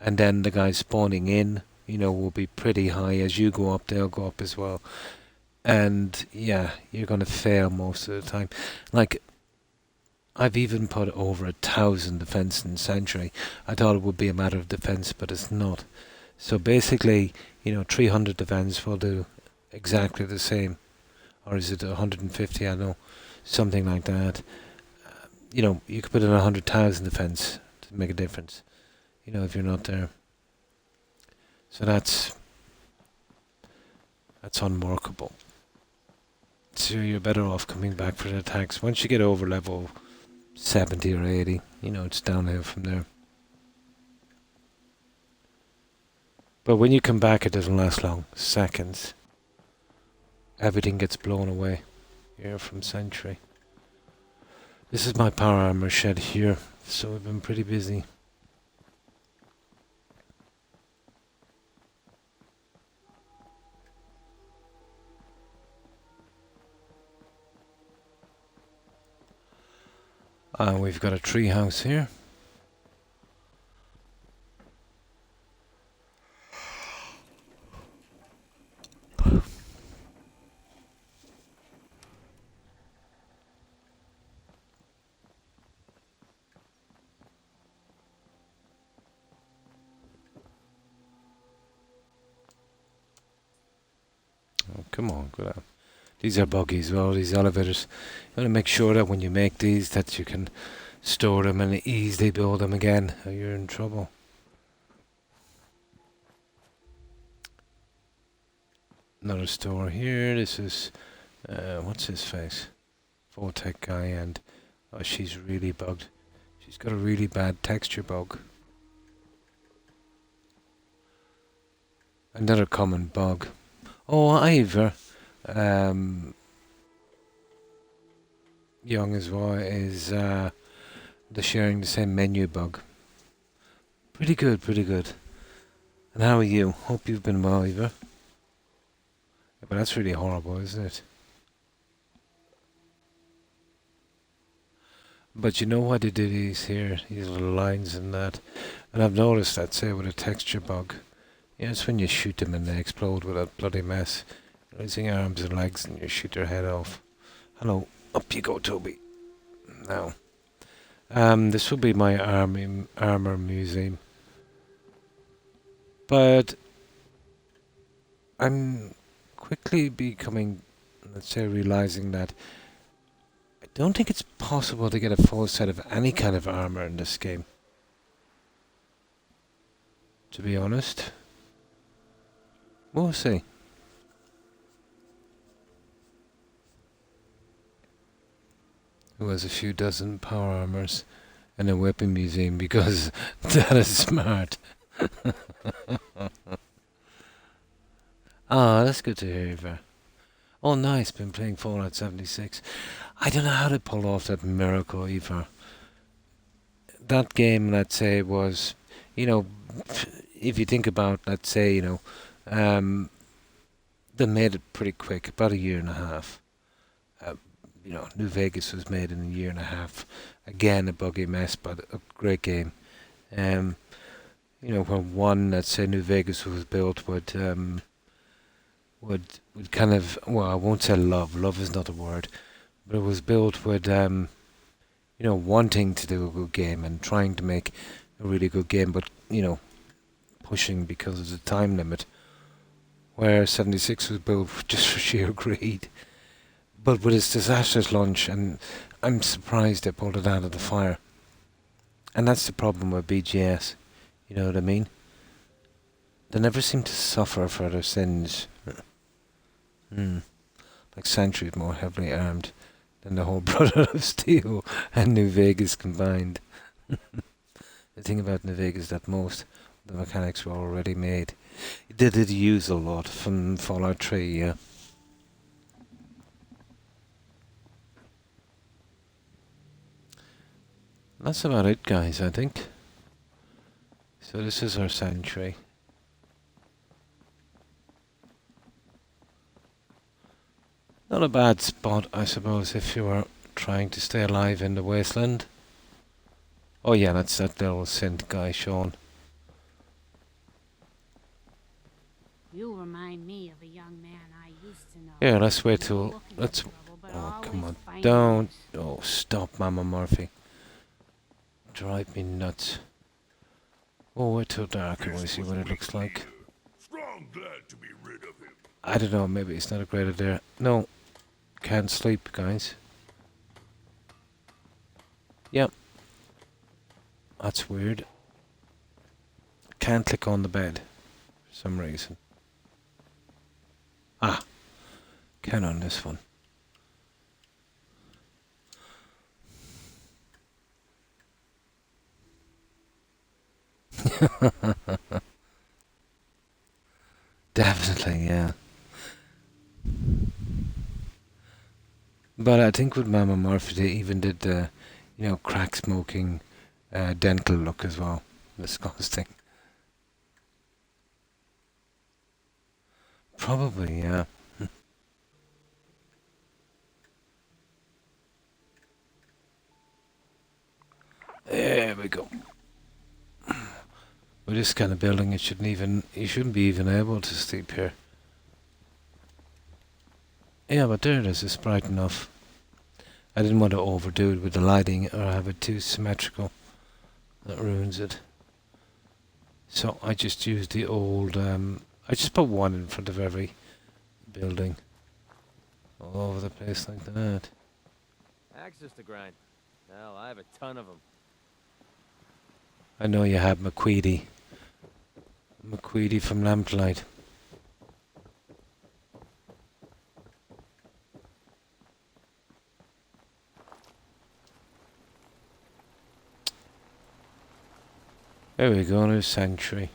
S1: and then the guys spawning in, will be pretty high. As you go up, they'll go up as well. And, yeah, you're going to fail most of the time. Like, I've even put over 1,000 defense in Sanctuary. I thought it would be a matter of defense, but it's not. So basically, 300 defense will do exactly the same. Or is it 150? I know. Something like that. You could put in 100,000 defense to make a difference. If you're not there. So that's unworkable. So you're better off coming back for the attacks. Once you get over level 70 or 80, it's downhill from there. But when you come back, it doesn't last long. Seconds. Everything gets blown away. Here from Sentry. This is my power armor shed here, so we've been pretty busy. We've got a tree house here. Oh, come on, go down. These are buggies, well, these elevators. You want to make sure that when you make these, that you can store them and easily build them again, or you're in trouble. Another store here. This is, what's his face? Vortec guy, and oh, she's really bugged. She's got a really bad texture bug. Another common bug. Oh, Ivor. Young as well is the sharing the same menu bug. Pretty good, pretty good. And how are you? Hope you've been well, Ivor. Yeah, but that's really horrible, isn't it? But you know why they do these here, these little lines and that. And I've noticed that, say, with a texture bug. Yeah, it's when you shoot them and they explode with a bloody mess. Losing arms and legs and you shoot their head off. Hello, up you go, Toby. Now, this will be my armor museum. But I'm quickly becoming, let's say, realizing that I don't think it's possible to get a full set of any kind of armor in this game. To be honest. We'll see. Who has a few dozen power armors and a weapon museum because that is smart. Ah, that's good to hear, Eva. Oh, nice. Been playing Fallout 76. I don't know how to pull off that miracle, Eva. That game, let's say, was, you know, if you think about, let's say, you know, they made it pretty quick, about a year and a half. You know, New Vegas was made in a year and a half. Again, a buggy mess, but a great game. You know, when one, let's say, New Vegas was built, would kind of, well, I won't say love is not a word, but it was built with, you know, wanting to do a good game and trying to make a really good game, but, you know, pushing because of the time limit. Where 76 was built just for sheer greed. But with its disastrous launch, and I'm surprised they pulled it out of the fire. And that's the problem with BGS, you know what I mean? They never seem to suffer for their sins. Like Sentry more heavily armed than the whole Brotherhood of Steel and New Vegas combined. The thing about New Vegas is that most of the mechanics were already made. They did use a lot from Fallout 3, yeah. That's about it, guys, I think. So this is our Sentry. Not a bad spot, I suppose, if you were trying to stay alive in the wasteland. Oh yeah, that's that little synth guy, Sean.
S12: You remind me of a young man I used to know.
S1: Yeah, let's wait till... Let's... Oh, come on. Don't... Oh, stop, Mama Murphy. Drive me nuts. Oh, wait till dark and we'll see what it looks like.
S7: Strong glad to be rid of him.
S1: I don't know, maybe it's not a great idea. No. Can't sleep, guys. Yep. That's weird. Can't click on the bed. For some reason. Ah. Can on this one. Definitely, yeah. But I think with Mama Murphy, they even did the, crack smoking dental look as well. Disgusting. Probably, yeah. There we go. With this kind of building, you shouldn't be even able to sleep here. Yeah, but there it is. It's bright enough. I didn't want to overdo it with the lighting or have it too symmetrical. That ruins it. So I just used the old. I just put one in front of every building, all over the place like that.
S2: Axes to grind. Hell, I have a ton of them.
S1: I know you have McQueedy. McQueedy from Lamplight. There we go, there's Sanctuary.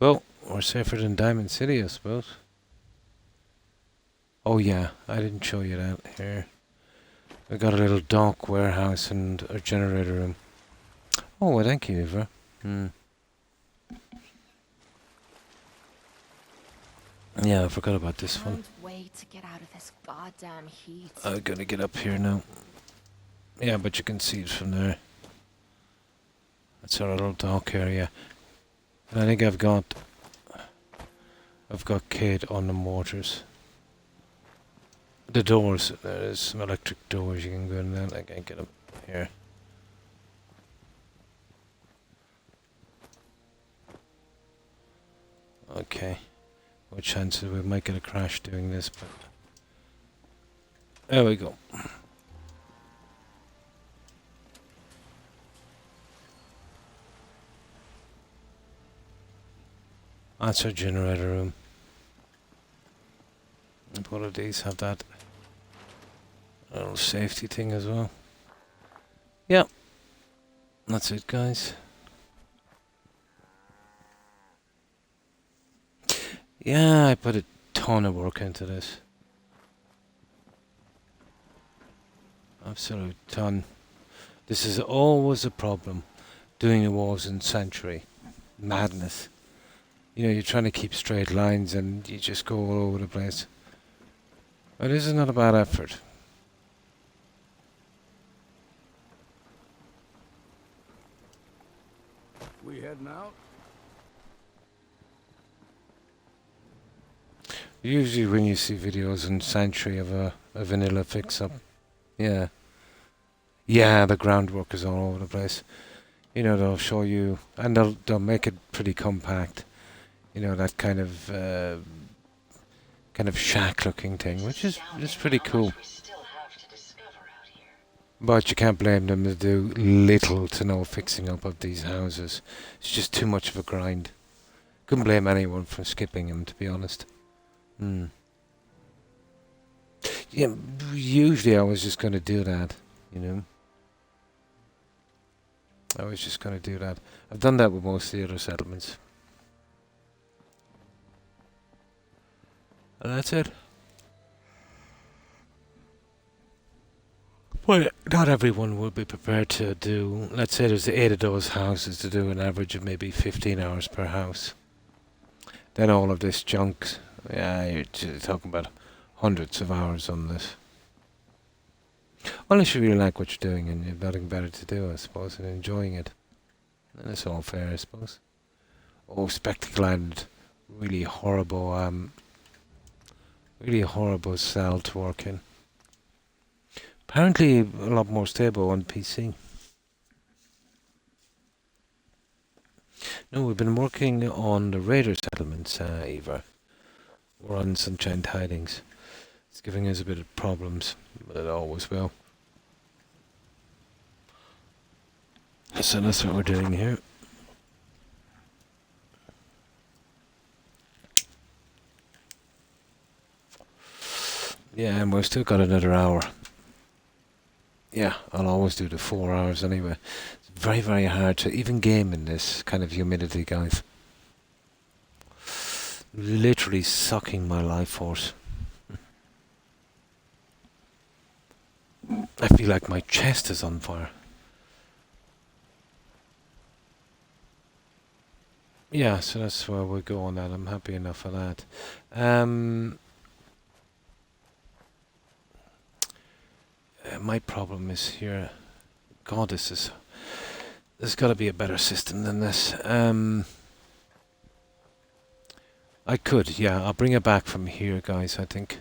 S1: Well, we're safer than Diamond City, I suppose. Oh yeah, I didn't show you that here. We got a little dock warehouse and a generator room. Oh, well, thank you, Eva. Yeah, I forgot about this one.
S4: Can't wait to get out of this goddamn heat.
S1: I'm gonna get up here now. Yeah, but you can see it from there. That's our little dock area. And I think I've got Kate on the mortars. The doors, there's some electric doors you can go in there. I can't get up here. Okay. What chances we might get a crash doing this, but there we go. That's our generator room. And both of these have that little safety thing as well. Yep. That's it, guys. Yeah, I put a ton of work into this. Absolute ton. This is always a problem. Doing the walls in Sanctuary. Madness. You're trying to keep straight lines and you just go all over the place. But this is not a bad effort.
S7: We heading out?
S1: Usually when you see videos in Sanctuary of a vanilla fix-up. Yeah. Yeah, the groundwork is all over the place. They'll show you, and they'll make it pretty compact. That kind of shack-looking thing, which is pretty cool. But you can't blame them to do little to no fixing up of these houses. It's just too much of a grind. Couldn't blame anyone for skipping them, to be honest. Yeah, usually I was just going to do that, I was just going to do that. I've done that with most of the other settlements. And that's it. Well, not everyone will be prepared to do, let's say there's 8 of those houses to do an average of maybe 15 hours per house. Then all of this junk, yeah, you're talking about hundreds of hours on this. Unless you really like what you're doing and you've nothing better to do, I suppose, and enjoying it. And it's all fair, I suppose. Oh, Spectacle Island, really horrible cell to work in. Apparently a lot more stable on PC. No, we've been working on the Raider settlements, Eva. We're on Sunshine Tidings. It's giving us a bit of problems, but it always will. So that's what we're doing here. Yeah, and we've still got another hour. Yeah, I'll always do the 4 hours anyway. It's very, very hard to even game in this kind of humidity, guys. literally sucking my life force. I feel like my chest is on fire. Yeah, so that's where we're going at. I'm happy enough for that. My problem is here. God, there's got to be a better system than this. I could, yeah. I'll bring it back from here, guys. I think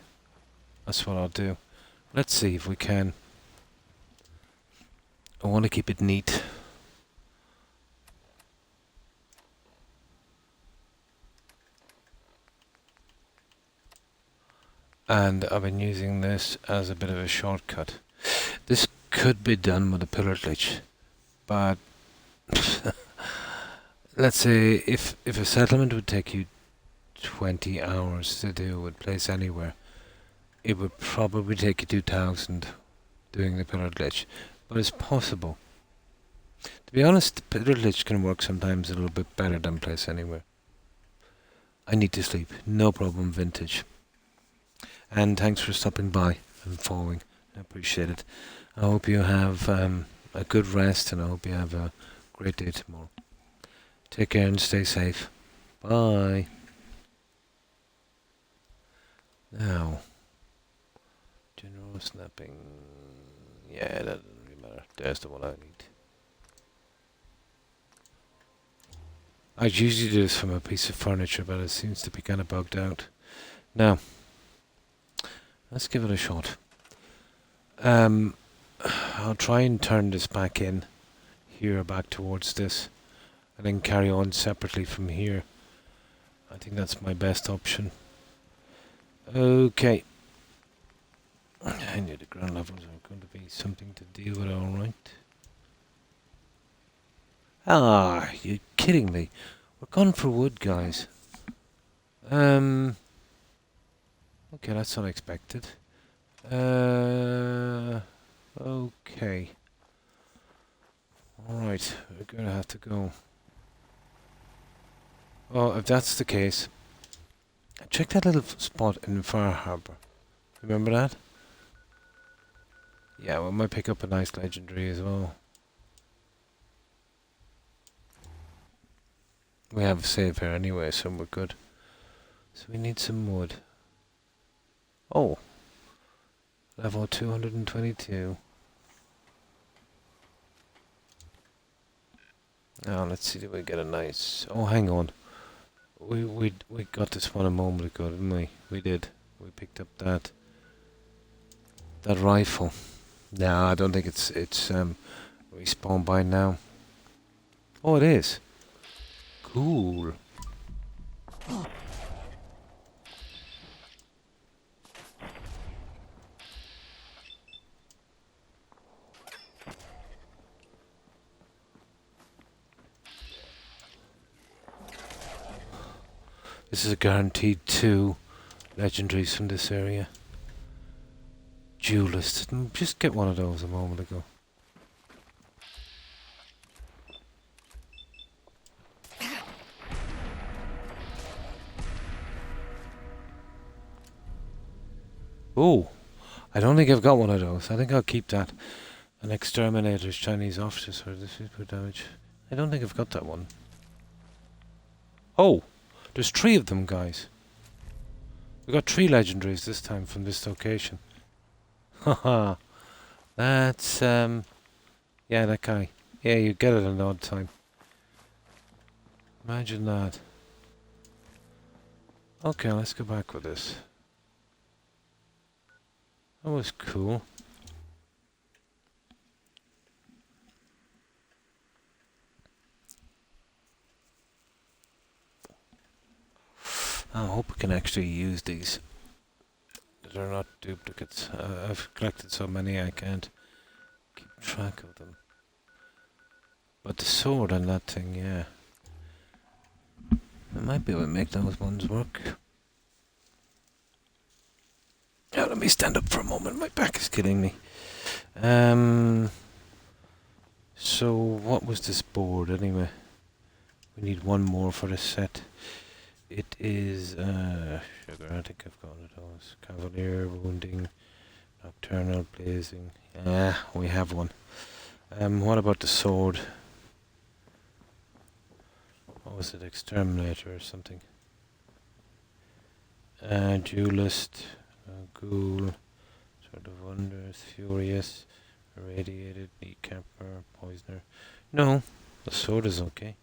S1: that's what I'll do. Let's see if we can. I want to keep it neat. And I've been using this as a bit of a shortcut. This could be done with a pillar glitch, but let's say if a settlement would take you 20 hours to do with Place Anywhere, it would probably take you 2,000 doing the pillar glitch, but it's possible. To be honest, the pillar glitch can work sometimes a little bit better than Place Anywhere. I need to sleep, no problem, Vintage. And thanks for stopping by and following. I appreciate it. I hope you have a good rest, and I hope you have a great day tomorrow. Take care and stay safe. Bye. Now, general snapping. Yeah, that doesn't really matter. There's the one I need. I usually do this from a piece of furniture, but it seems to be kind of bugged out. Now, let's give it a shot. I'll try and turn this back in here, back towards this, and then carry on separately from here. I think that's my best option. Okay. I knew the ground levels are going to be something to deal with, alright. Ah, you're kidding me. We're gone for wood, guys. Okay, that's unexpected. Okay. Alright, we're gonna have to go. Well, if that's the case, check that little spot in Far Harbour. Remember that? Yeah, we might pick up a nice legendary as well. We have a save here anyway, so we're good. So we need some wood. Oh. Level 222. Now let's see, did we get a nice... Oh, hang on. We got this one a moment ago, didn't we? We did. We picked up that rifle. No, I don't think it's respawned by now. Oh, it is. Cool. This is a guaranteed 2 legendaries from this area. Duelist. Didn't just get one of those a moment ago. Oh, I don't think I've got one of those. I think I'll keep that. An exterminator's Chinese officers for this is damage. I don't think I've got that one. Oh, there's 3 of them, guys. We got 3 legendaries this time from this location. Haha. That's yeah, that guy. Yeah, you get it an odd time. Imagine that. Okay, let's go back with this. That was cool. I hope we can actually use these. They're not duplicates. I've collected so many I can't keep track of them. But the sword and that thing, yeah. I might be able to make those ones work. Yeah, let me stand up for a moment. My back is killing me. So what was this board anyway? We need one more for this set. It is sugar. I think I've got one of those. Cavalier, wounding, nocturnal, blazing. Yeah, we have one. What about the sword? What was it? Exterminator or something? Duelist, ghoul, sort of wonders, furious, irradiated, kneecapper, poisoner. No, the sword is okay.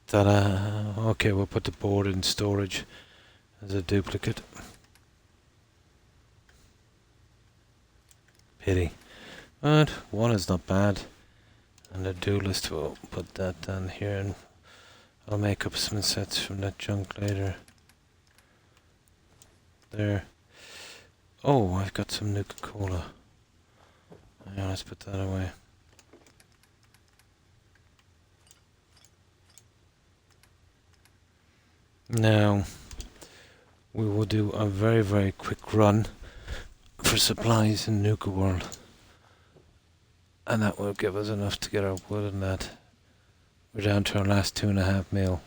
S1: Ta-da! Okay, we'll put the board in storage as a duplicate. Pity. But one is not bad. And the duelist, will put that down here and I'll make up some sets from that junk later. There. Oh, I've got some Nuka-Cola. Yeah, let's put that away. Now, we will do a very, very quick run for supplies in Nuka World. And that will give us enough to get our wood and that. We're down to our last 2.5 mil.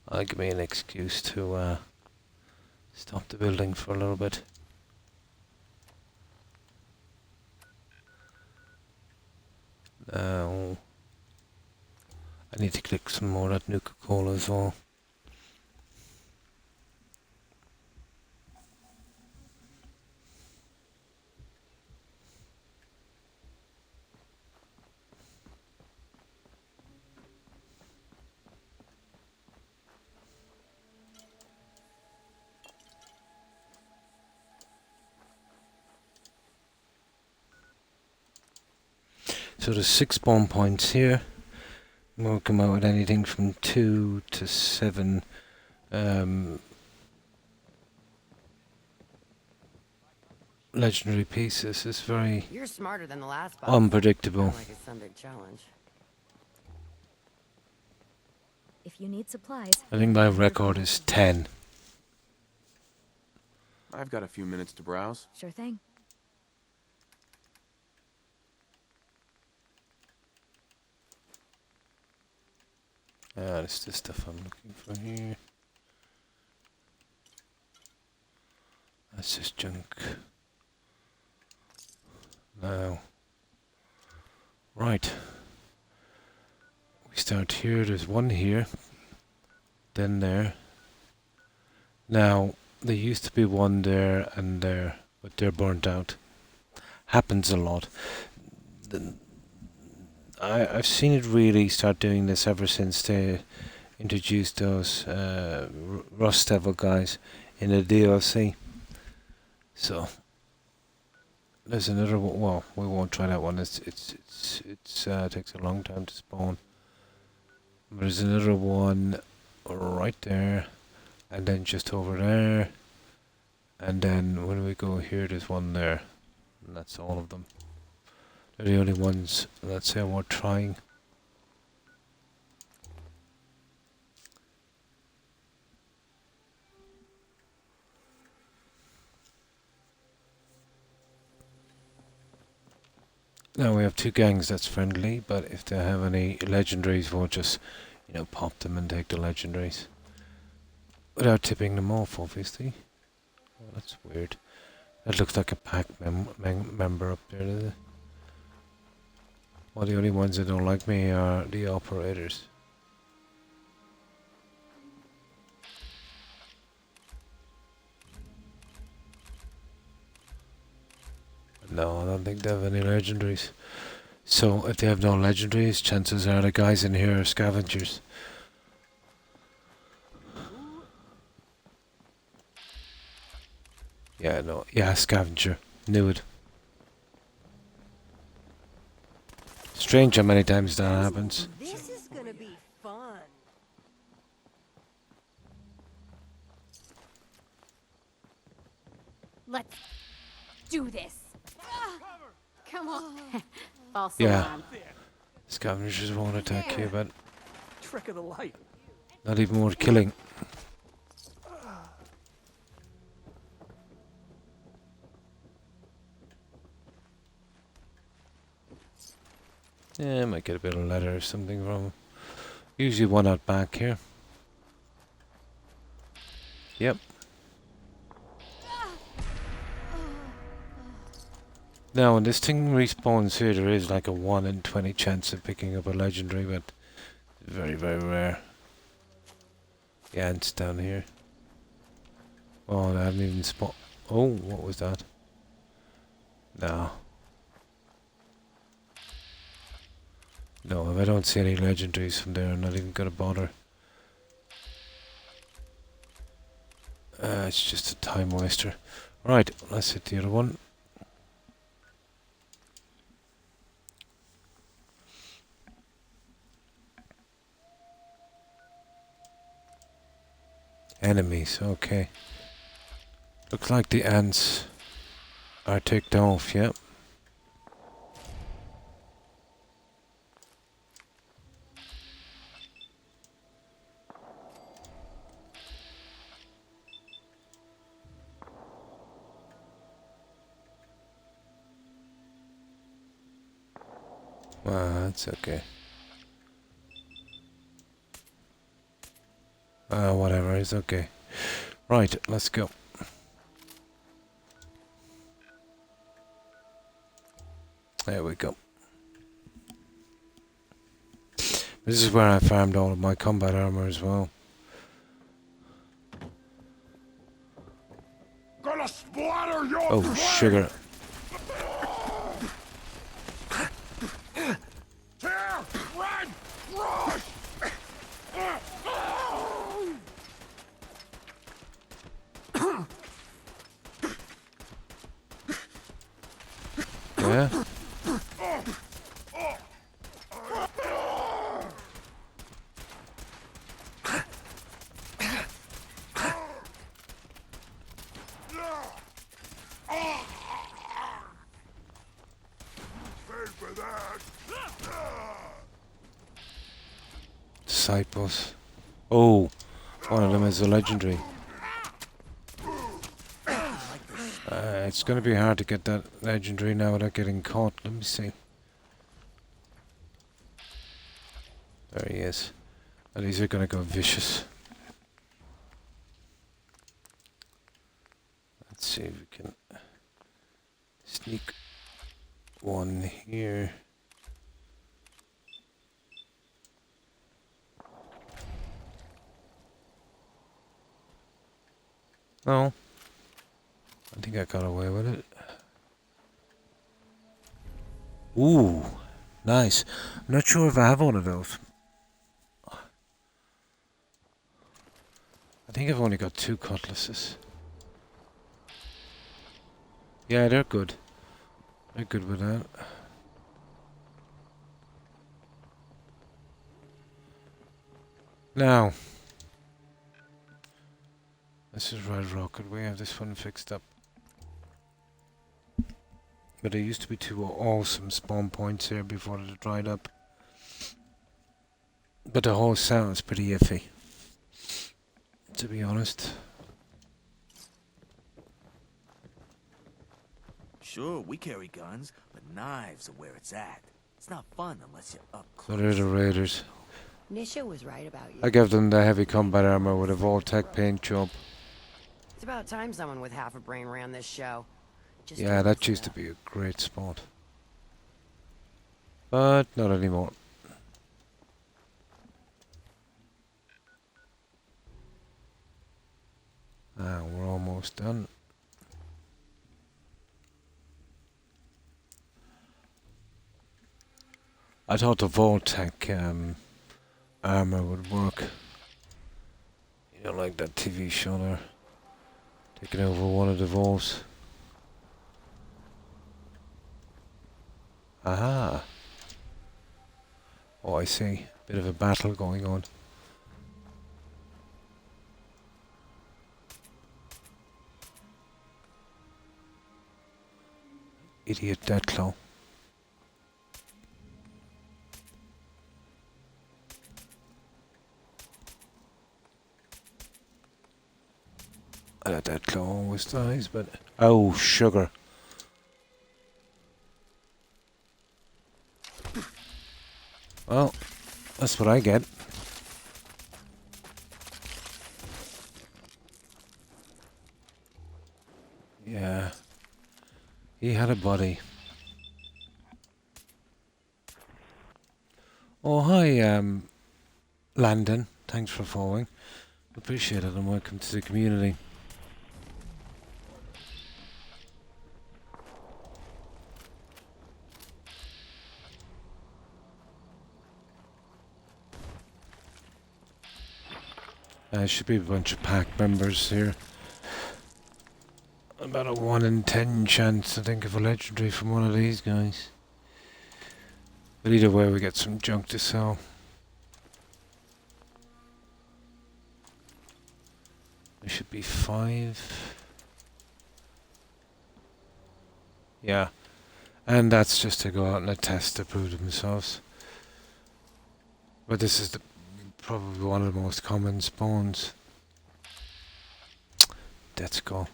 S1: That'll give me an excuse to stop the building for a little bit. Now, I need to click some more at Nuka-Cola as well. So there's 6 spawn points here. We'll come out with anything from 2 to 7 legendary pieces. It's very
S8: You're smarter than the last boss.
S1: unpredictable.
S8: Sound like it's some big challenge.
S6: If you need supplies,
S1: I think my record is 10.
S3: I've got a few minutes to browse.
S6: sure thing.
S1: That's the stuff I'm looking for here. That's just junk. Now, right. We start here. There's one here. Then there. Now, there used to be one there and there, but they're burnt out. Happens a lot. I've seen it really start doing this ever since they introduced those Rust Devil guys in the DLC. So there's another one. Well, we won't try that one. It takes a long time to spawn. There's another one right there, and then just over there, and then when we go here, there's one there, and that's all of them. They're the only ones that say we're trying. Now we have 2 gangs that's friendly, but if they have any legendaries, we'll just, pop them and take the legendaries. Without tipping them off, obviously. Oh, that's weird. That looks like a pack member up there, doesn't it? Well, the only ones that don't like me are the operators. No, I don't think they have any legendaries. So, if they have no legendaries, chances are the guys in here are scavengers. Yeah, no. Yeah, scavenger. Knew it. Strange how many times that happens.
S8: This is gonna be fun.
S12: Let's do this. Come on.
S10: False
S1: Yeah.
S10: alarm.
S1: Scavengers won't attack you, but
S2: Trick of the light.
S1: not even worth killing. Yeah, I might get a bit of leather or something from him. Usually one out back here. Yep. Now, when this thing respawns here, there is like a 1 in 20 chance of picking up a legendary, but very, very rare. The ants down here. Oh, I haven't even spot. Oh, what was that? No. No, if I don't see any legendaries from there, I'm not even gonna bother. It's just a time waster. Right, let's hit the other one. Enemies, okay. Looks like the ants are ticked off, yep. That's okay. Whatever, it's okay. Right, let's go. There we go. This is where I farmed all of my combat armor as well.
S7: Gonna splatter your
S1: Oh,
S7: brain!
S1: sugar.
S7: Tear! Run! Rush!
S1: Yeah?
S7: Pay for that!
S1: Disciples. Oh, one of them is a legendary. It's going to be hard to get that legendary now without getting caught. Let me see. There he is. And these are going to go vicious. Let's see if we can sneak one here. No. I think I got away with it. Ooh, nice. I'm not sure if I have one of those. I think I've only got 2 cutlasses. Yeah, they're good. They're good with that. Now, this is Red Rocket. We have this one fixed up. But there used to be 2 awesome spawn points here before it dried up. But the whole sound's pretty iffy, to be honest.
S5: Sure, we carry guns, but knives are where it's at. It's not fun unless you're up
S1: So
S5: close.
S1: they're the Raiders.
S8: Nisha was right about you.
S1: I gave them the heavy combat armor with a Voltec paint job.
S8: It's about time someone with half a brain ran this show. Just
S1: Yeah,
S8: don't
S1: that
S8: mess it
S1: used to
S8: up.
S1: be a great spot. But not anymore. We're almost done. I thought the Voltec armor would work. You know, like that TV show there. Taking over one of the Volts. Aha! Oh, I see. Bit of a battle going on. Idiot Deathclaw. That claw always dies, but... Oh, sugar. Well, that's what I get. Yeah. He had a body. Oh, hi, Landon. Thanks for following. Appreciate it and welcome to the community. Should be a bunch of pack members here. About a 1 in 10 chance, I think, of a legendary from one of these guys. But either way, we get some junk to sell. There should be 5. Yeah. And that's just to go out and a test to prove themselves. But this is probably one of the most common spawns. Let's go.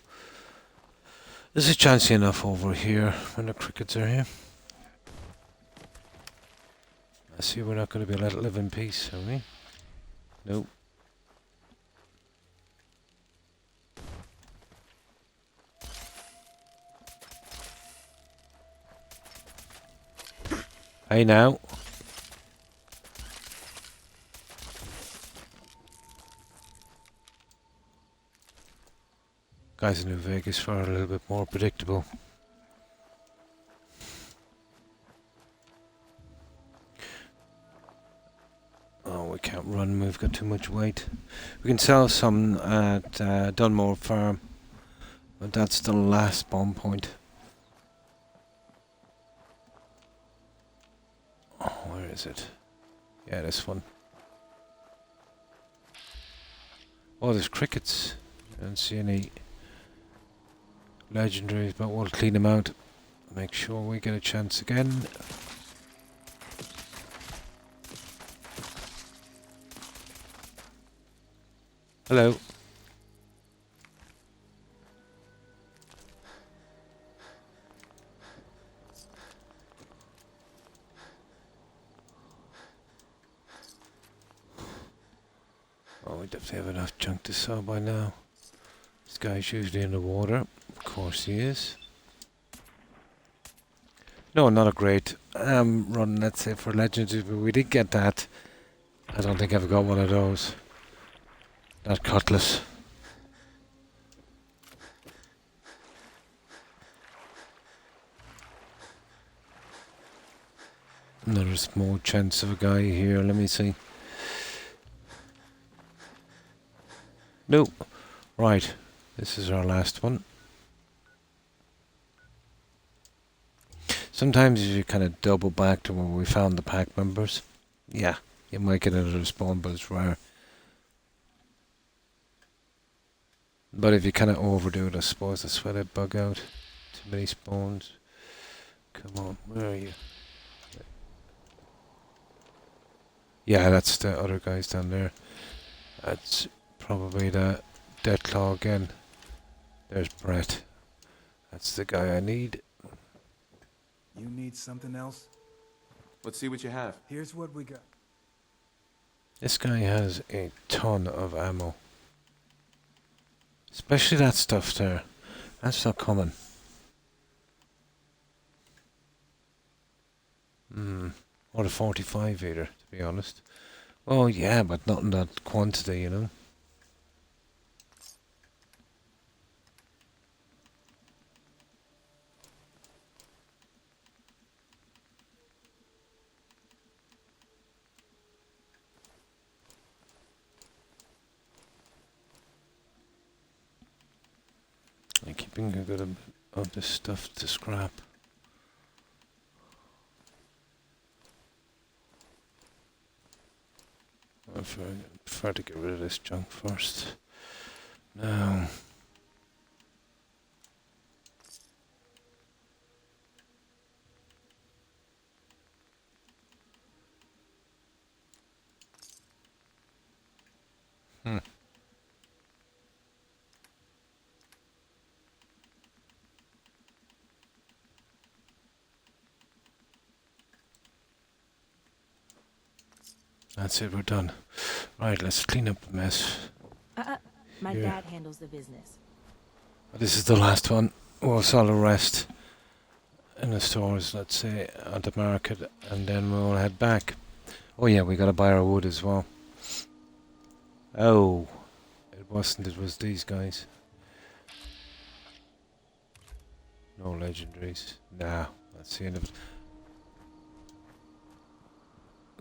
S1: There's a chance enough over here when the crickets are here. I see we're not going to be let live in peace, are we? Nope. Hey now. Guys in New Vegas are a little bit more predictable. Oh, we can't run, we've got too much weight. We can sell some at Dunmore Farm, but that's the last spawn point. Oh, where is it? Yeah, this one. Oh, there's crickets. I don't see any legendaries, but we'll clean them out. Make sure we get a chance again. Hello. Oh, we definitely have enough junk to sell by now. This guy's usually in the water. Of course he is. No, not a great run, let's say, for legendaries, but we did get that. I don't think I've got one of those. That cutlass. Another small chance of a guy here, let me see. Nope. Right, this is our last one. Sometimes you kind of double back to where we found the pack members. Yeah, you might get another spawn, but it's rare. But if you kind of overdo it, I suppose that's why they bug out. Too many spawns. Come on, where are you? Yeah, that's the other guys down there. That's probably the Deathclaw again. There's Brett. That's the guy I need.
S7: You need something else?
S3: Let's see what you have.
S7: Here's what we got.
S1: This guy has a ton of ammo. Especially that stuff there. That's not common. Or a 45 either, to be honest. Oh yeah, but not in that quantity, you know. I'm keeping a good bit of this stuff to scrap. I prefer to get rid of this junk first. Now. That's it, we're done. Right, let's clean up the mess.
S8: My
S1: Here.
S8: dad handles the business.
S1: This is the last one. We'll sell the rest in the stores, let's say, at the market, and then we'll head back. Oh yeah, we gotta buy our wood as well. Oh, it wasn't, it was these guys. No legendaries. Nah, that's the end of it.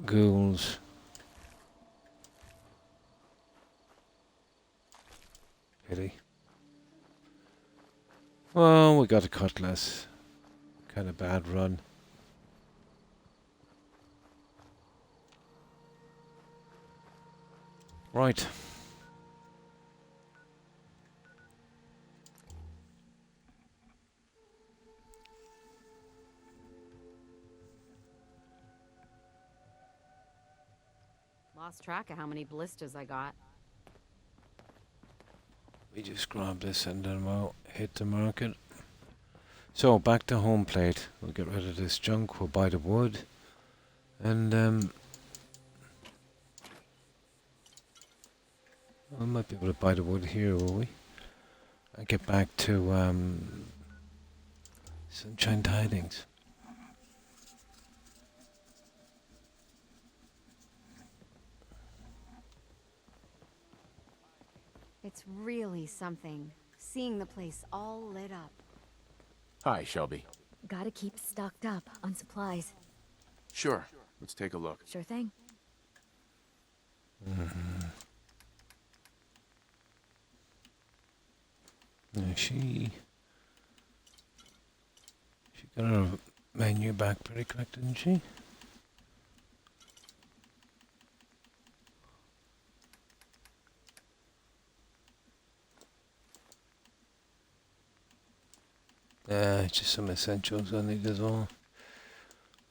S1: Ghouls. Pity. Well, we got a cutlass. Kind of bad run. Right.
S6: Lost track of how many blisters I got.
S1: We just grab this and then we'll hit the market. So back to home plate. We'll get rid of this junk. We'll buy the wood, and we might be able to buy the wood here, will we? And get back to Sunshine Tidings.
S6: It's really something, seeing the place all lit up.
S3: Hi, Shelby.
S6: Gotta keep stocked up on supplies.
S3: Sure. Let's take a look.
S6: Sure thing.
S1: Yeah, she got her menu back pretty quick, didn't she? Just some essentials I need as well.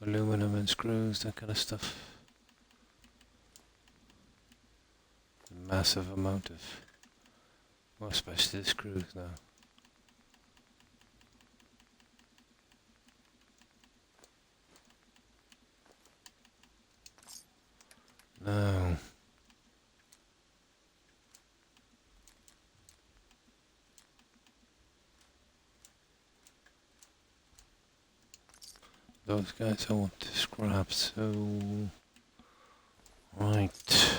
S1: Aluminum and screws, that kind of stuff. Massive amount of, well, especially the screws now. No. Those guys I want to scrap, so... Right.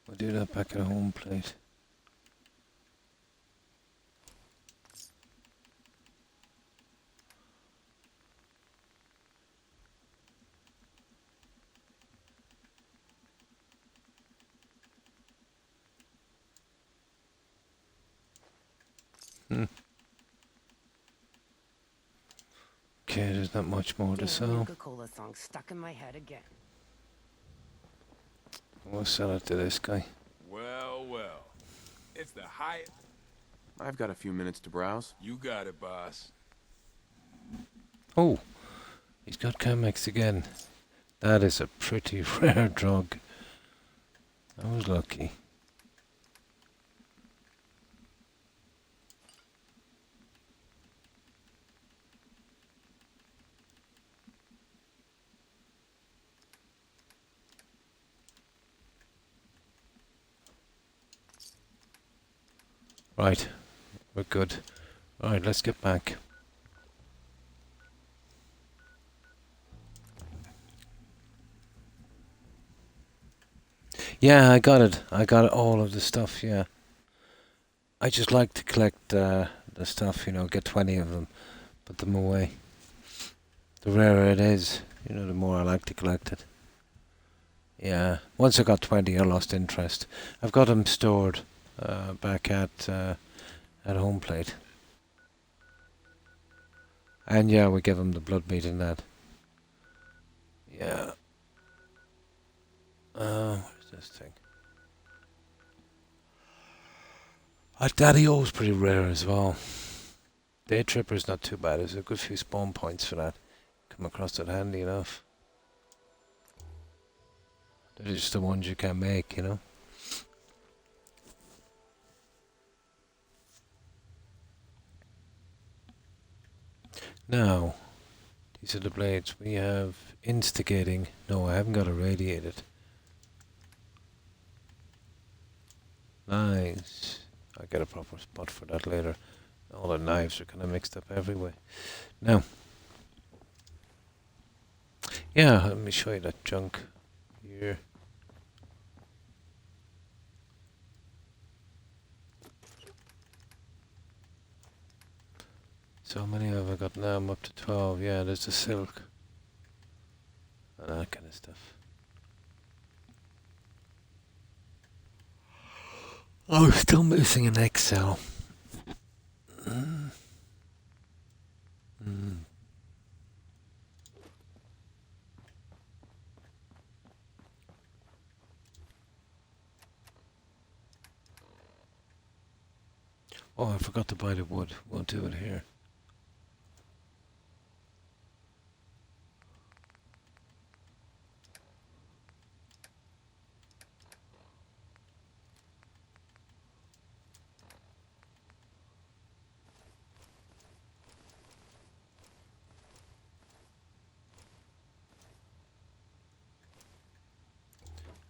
S1: We'll do that back at home plate. Okay, there's not much more to sell.
S8: Coca-Cola song stuck in my head again.
S1: We'll sell it to this guy.
S7: Well, well. It's the height.
S3: I've got a few minutes to browse.
S7: You got it, boss.
S1: Oh, he's got Chemex again. That is a pretty rare drug. I was lucky. Right, we're good. Alright, let's get back. Yeah, I got it. I got all of the stuff, yeah. I just like to collect the stuff, you know, get 20 of them, put them away. The rarer it is, you know, the more I like to collect it. Yeah, once I got 20, I lost interest. I've got them stored back at home plate. And yeah, we give them the blood meat and that. Yeah. What is this thing? Daddy-O's pretty rare as well. Day Tripper's not too bad. There's a good few spawn points for that. Come across it handy enough. They're just the ones you can make, you know. Now, These are the blades. We have instigating. No, I haven't got irradiated. Nice. I'll get a proper spot for that later. All the knives are kind of mixed up everywhere. Now, yeah, let me show you that junk here. So how many have I got now? I'm up to 12. Yeah, there's the silk. And that kind of stuff. Oh, still missing an Excel. Oh, I forgot to buy the wood. We'll do it here.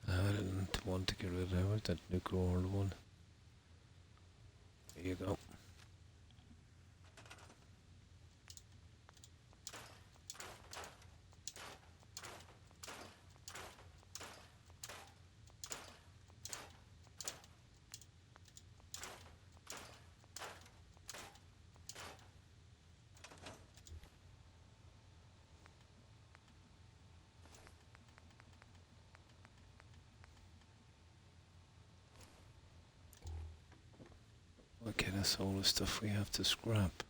S1: I didn't want to get rid of it, that nuclear old one. There you go. Okay, that's all the stuff we have to scrap.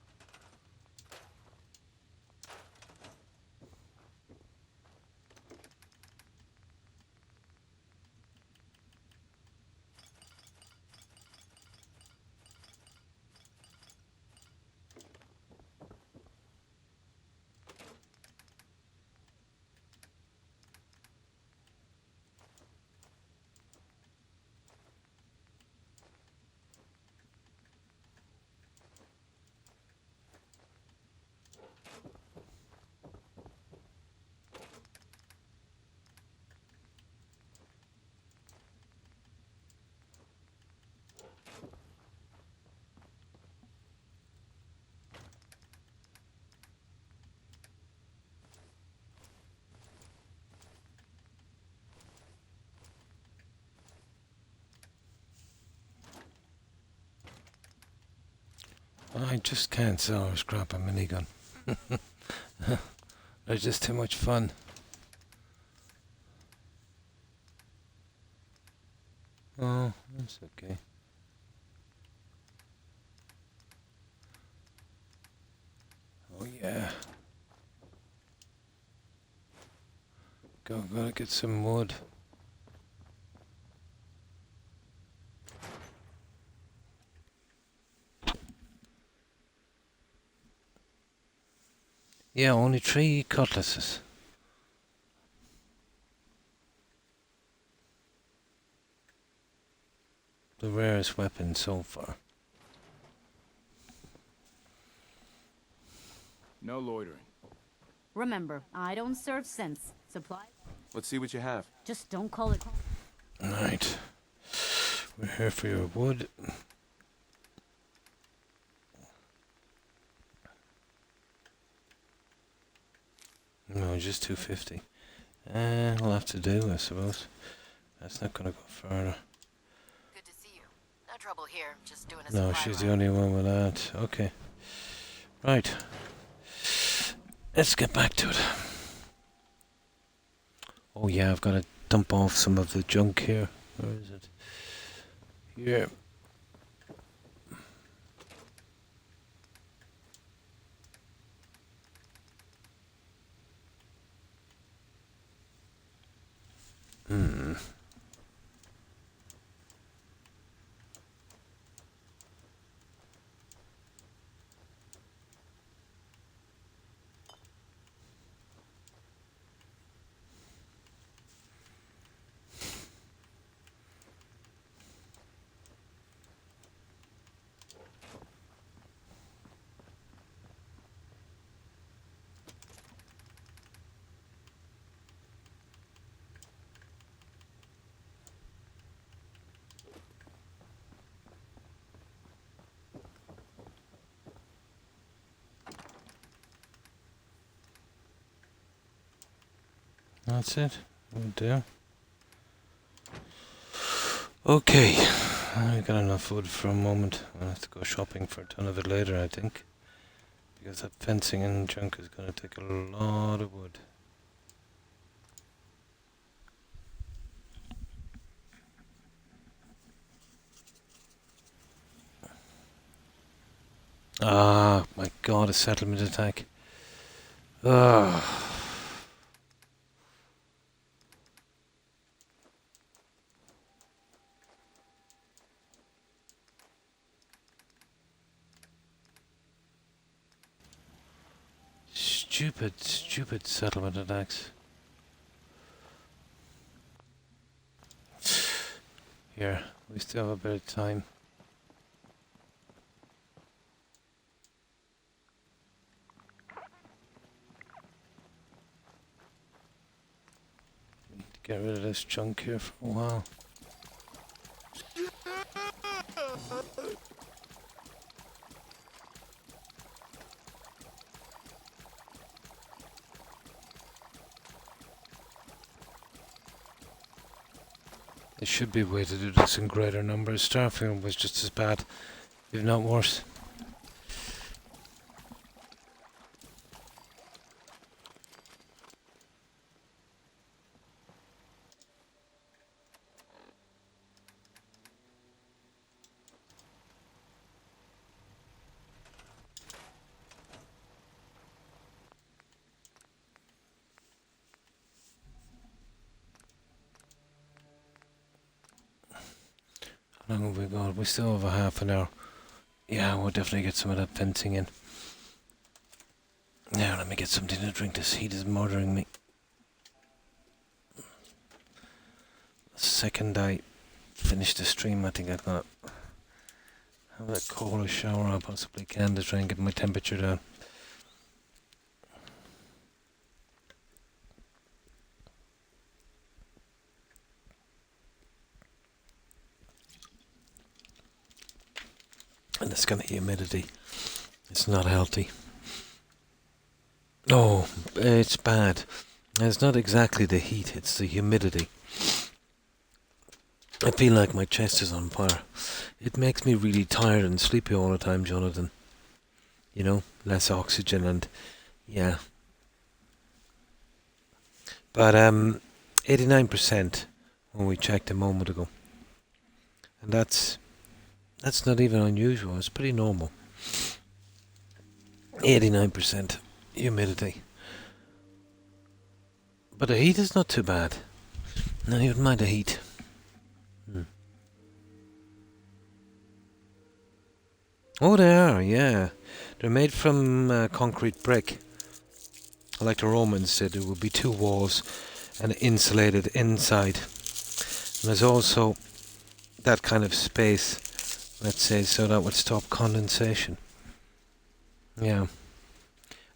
S1: I just can't sell or scrap a minigun. They're just too much fun. Oh, that's okay. Oh yeah. Gotta get some wood. Yeah, only 3 cutlasses. The rarest weapon so far.
S3: No loitering.
S12: Remember, I don't serve sense. Supply.
S3: Let's see what you have.
S12: Just don't call it.
S1: Right. We're here for your wood. No, just 250. We'll have to do, I suppose. That's not gonna go further.
S4: Good to see you. No trouble here. Just doing a
S1: No,
S4: supply
S1: she's
S4: run.
S1: the only one with that. Okay. Right. Let's get back to it. Oh yeah, I've got to dump off some of the junk here. Where is it? Here. That's it. We'll do. Okay. I've got enough food for a moment. I'll have to go shopping for a ton of it later, I think. Because that fencing and junk is going to take a lot of wood. Ah, my god, a settlement attack. Ugh. Stupid settlement attacks. Here, we still have a bit of time. Need to get rid of this junk here for a while. There should be a way to do this in greater numbers. Starfield was just as bad, if not worse. How long have we got? We still have a half an hour. Yeah, we'll definitely get some of that fencing in. Now let me get something to drink. This heat is murdering me. The second I finish the stream, I think I'm gonna have the coldest shower I possibly can to try and get my temperature down. And this kind of humidity, it's not healthy. Oh, it's bad. It's not exactly the heat, it's the humidity. I feel like my chest is on fire. It makes me really tired and sleepy all the time, Jonathan. You know, less oxygen and, yeah. But 89% when we checked a moment ago. And that's not even unusual, it's pretty normal. 89% humidity. But the heat is not too bad. No, you wouldn't mind the heat. Oh, they are, yeah. They're made from concrete brick. Like the Romans did, there would be two walls and insulated inside. And there's also that kind of space, let's say, so that would stop condensation. Yeah.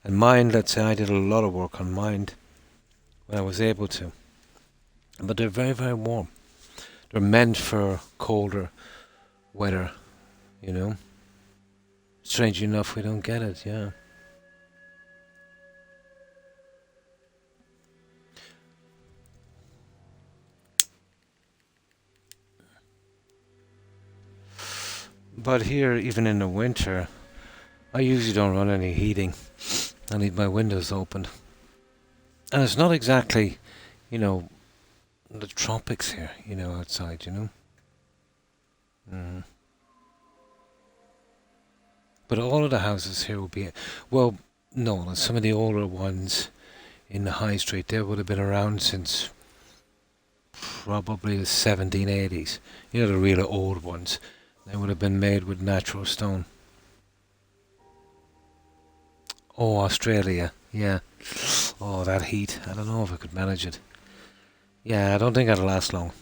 S1: And mine, let's say I did a lot of work on mine when I was able to. But they're very, very warm. They're meant for colder weather, you know. Strange enough, we don't get it, yeah. But here, even in the winter, I usually don't run any heating. I need my windows open. And it's not exactly, you know, the tropics here, you know, outside, you know. But all of the houses here will be, well, no, some of the older ones in the high street, they would have been around since probably the 1780s. You know, the really old ones. They would have been made with natural stone. Oh, Australia, yeah. Oh, that heat. I don't know if I could manage it. Yeah, I don't think I'd last long.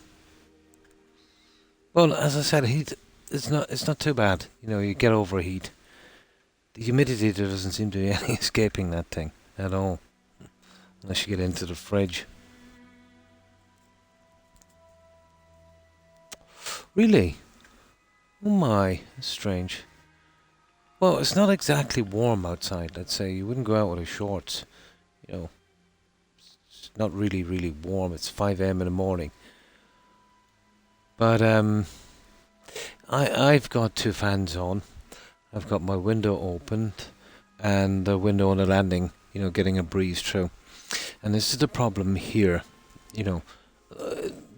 S1: Well, as I said, heat, it's not too bad. You know, you get over heat. The humidity, there doesn't seem to be any escaping that thing at all. Unless you get into the fridge. Really? Oh my, that's strange. Well, it's not exactly warm outside, let's say. You wouldn't go out with a shorts. You know, not really, really warm. It's 5 a.m. in the morning. But I've got 2 fans on. I've got my window opened and the window on the landing, you know, getting a breeze through. And this is the problem here, you know,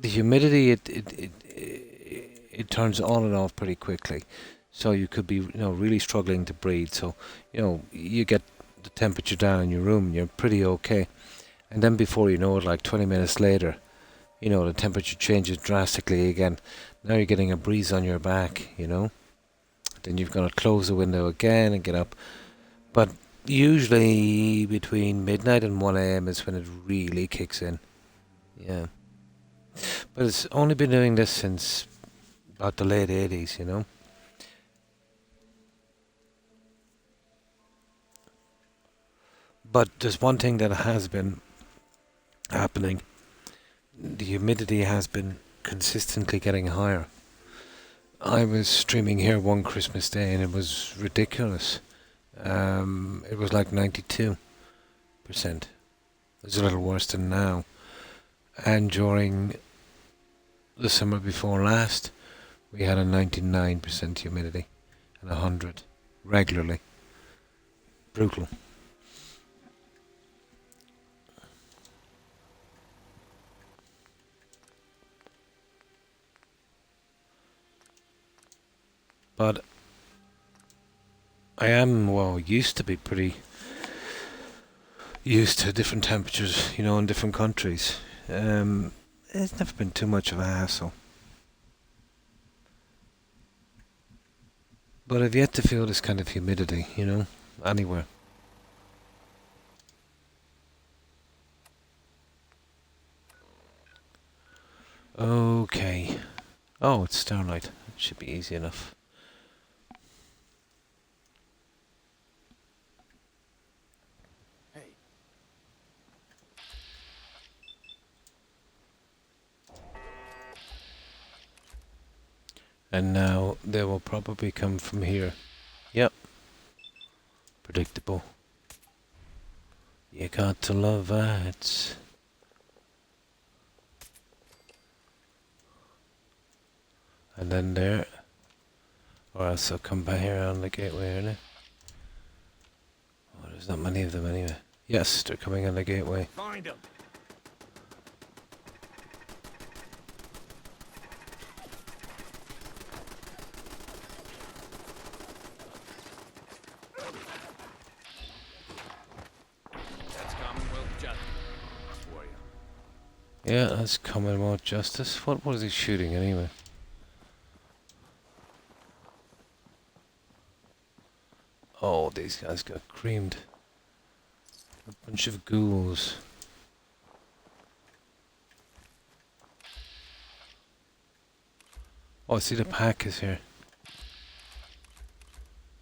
S1: the humidity, it turns on and off pretty quickly. So you could be, you know, really struggling to breathe. So, you know, you get the temperature down in your room and you're pretty okay. And then before you know it, like 20 minutes later, you know, the temperature changes drastically again. Now you're getting a breeze on your back, you know. Then you've got to close the window again and get up. But usually between midnight and 1 a.m. is when it really kicks in. Yeah. But it's only been doing this since about the late 80s, you know. But there's one thing that has been happening. The humidity has been consistently getting higher. I was streaming here one Christmas day and it was ridiculous. It was like 92%. It was a little worse than now. And during the summer before last, we had a 99% humidity and 100 regularly. Brutal. But I am, well, used to be pretty used to different temperatures, you know, in different countries. It's never been too much of a hassle. But I've yet to feel this kind of humidity, you know, anywhere. Okay. Oh, it's Starlight. It should be easy enough. And now they will probably come from here. Yep. Predictable. You got to love that. And then there. Or else they'll come back here on the gateway, aren't they? Oh, there's not many of them anyway. Yes, they're coming on the gateway.
S2: Find them.
S1: Yeah, that's Commonwealth Justice. What was he shooting anyway? Oh, these guys got creamed. A bunch of ghouls. Oh, I see the pack is here.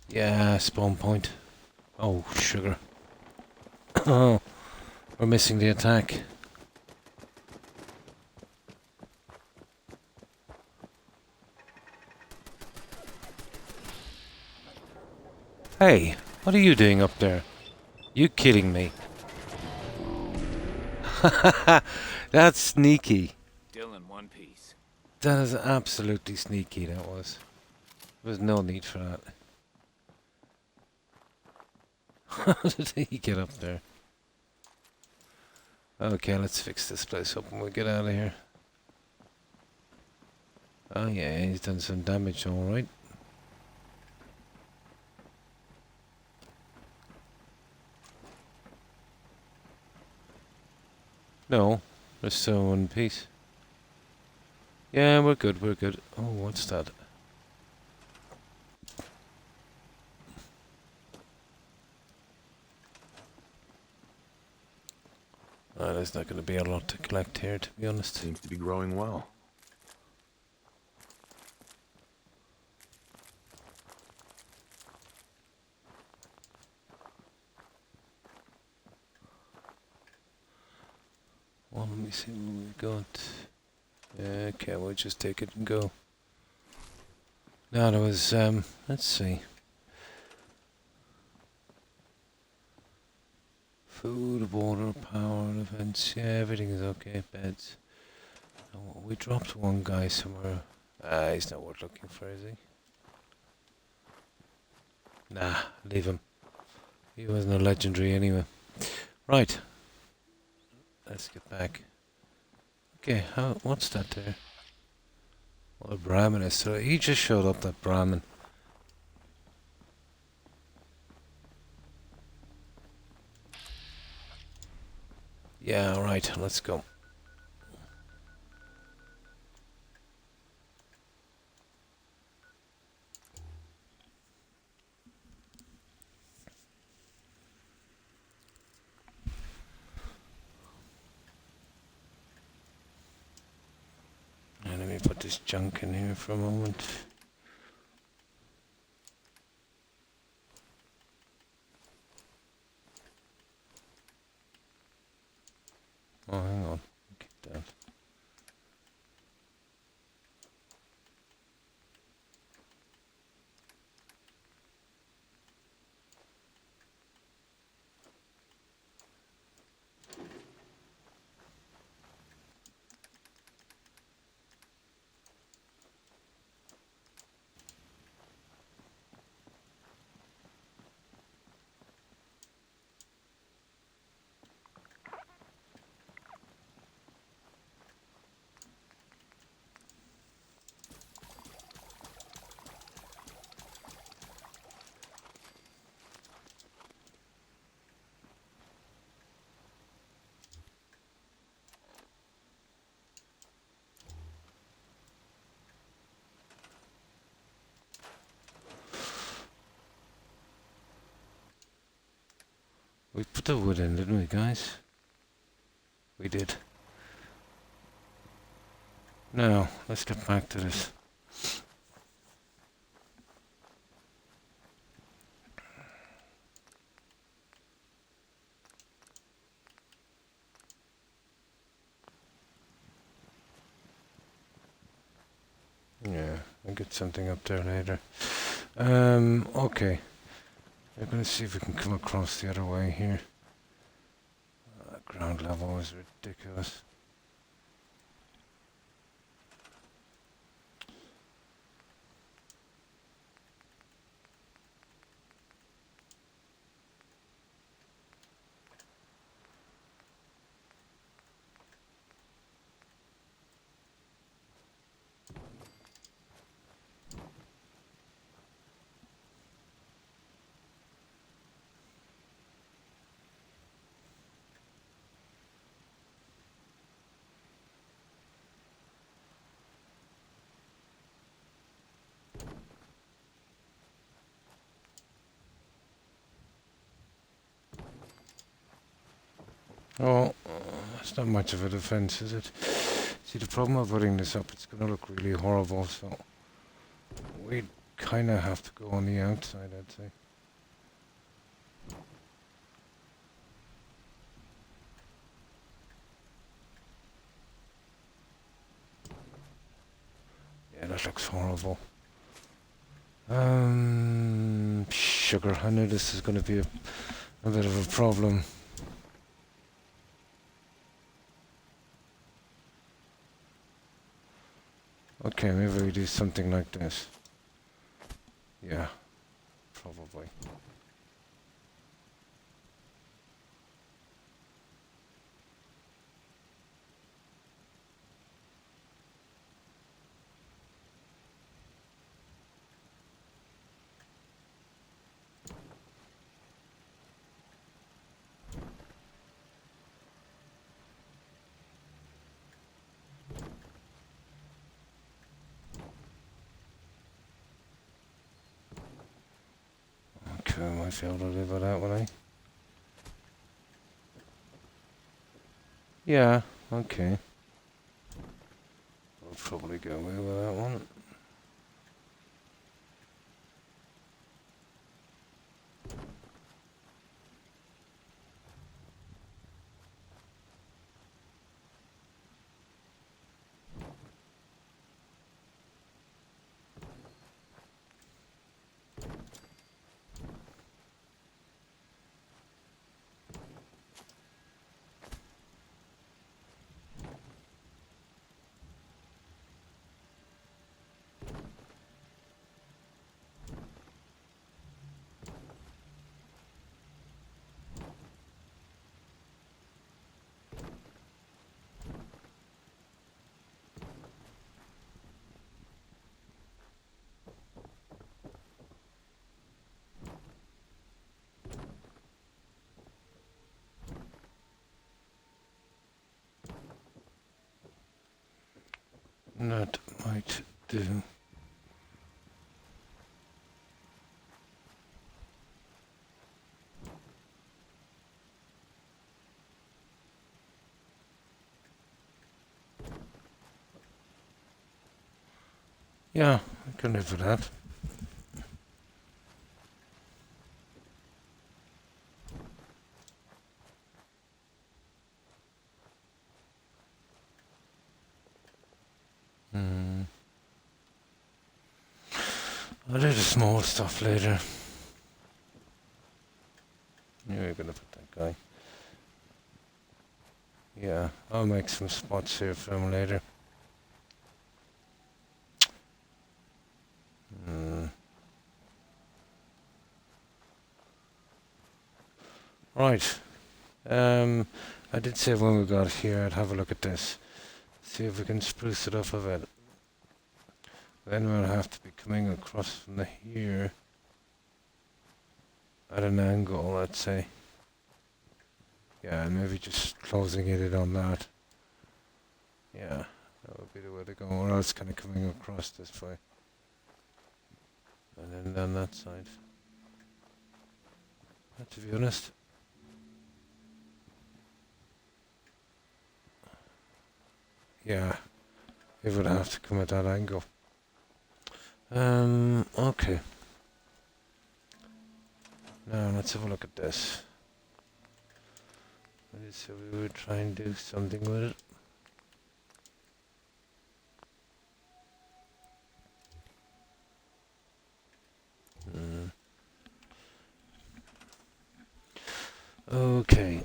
S1: Yeah, spawn point. Oh, sugar. Oh, we're missing the attack. Hey, what are you doing up there? You kidding me? That's sneaky.
S2: Still in one piece.
S1: That is absolutely sneaky, that was. There was no need for that. How did he get up there? Okay, let's fix this place up and we'll get out of here. Oh yeah, he's done some damage, alright. No, we're still in one piece. Yeah, we're good, we're good. Oh, what's that? There's not going to be a lot to collect here, to be honest.
S3: Seems to be growing well.
S1: Well, let me see what we've got. Okay, we'll just take it and go. Now there was, let's see. Food, water, power, defense. Yeah, everything is okay. Beds. Oh, we dropped one guy somewhere. He's not worth looking for, is he? Nah, leave him. He wasn't a legendary anyway. Right. Let's get back. Okay, what's that there? Well, a Brahmin is so he just showed up, that Brahmin. Yeah, alright, let's go. And let me put this junk in here for a moment. Oh, hang on. Keep that. We put the wood in, didn't we, guys? We did. Now, let's get back to this. Yeah, I'll get something up there later. Okay. We're going to see if we can come across the other way here. Ground level is ridiculous. Oh, it's not much of a defense, is it? See, the problem of putting this up, it's going to look really horrible, so we kind of have to go on the outside, I'd say. Yeah, that looks horrible. Sugar, I knew this is going to be a bit of a problem. Okay, maybe we do something like this. Yeah, probably. Okay, I might be able to live with that, will I? Yeah, okay. I'll probably go away with that one. That might do. Yeah, I can live with that. I'll do the small stuff later. You're gonna put that guy. Yeah, I'll make some spots here for him later. Right. I did say when we got here I'd have a look at this. See if we can spruce it up a bit. Then we'll have to be coming across from the here at an angle, let's say. Yeah, and maybe just closing it in on that. Yeah, that would be the way to go. Or else kind of coming across this way. And then down that side. But to be honest, yeah, it would have to come at that angle. Okay. Now let's have a look at this. So we would try and do something with it. Okay.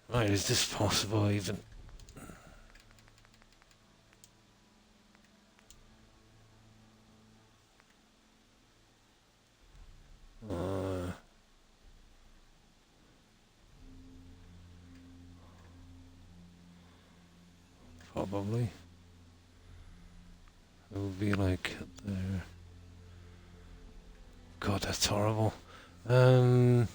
S1: Right, is this possible even? Probably. It would be like there. God, that's horrible. I'll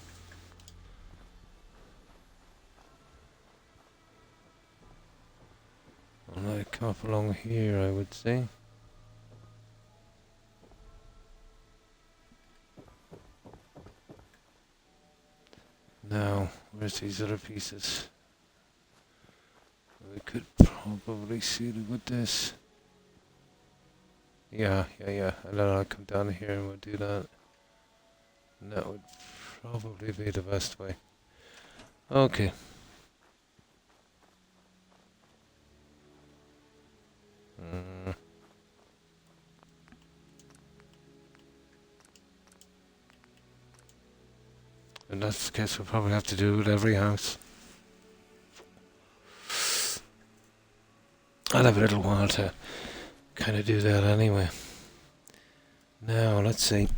S1: let it come up along here, I would say. Now, where's these other pieces? We could probably suit it with this. Yeah. And then I'll come down here and we'll do that. And that would probably be the best way. Okay. In that case, we'll probably have to do it with every house. I'll have a little while to kind of do that anyway. Now, let's see.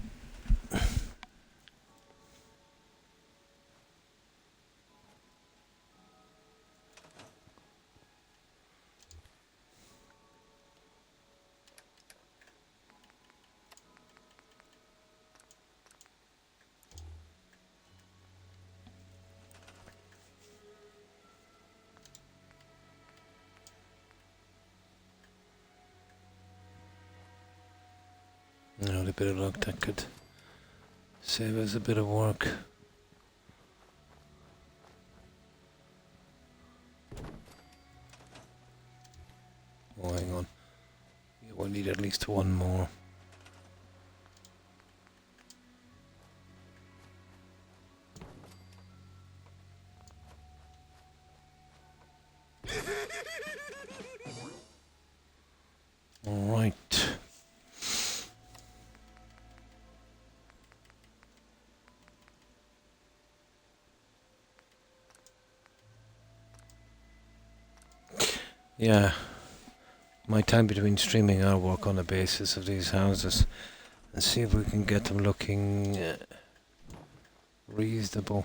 S1: Now, a bit of luck that could save us a bit of work. Oh, hang on. Yeah, we'll need at least one more. All right. Yeah. My time between streaming, I'll work on the basis of these houses and see if we can get them looking reasonable.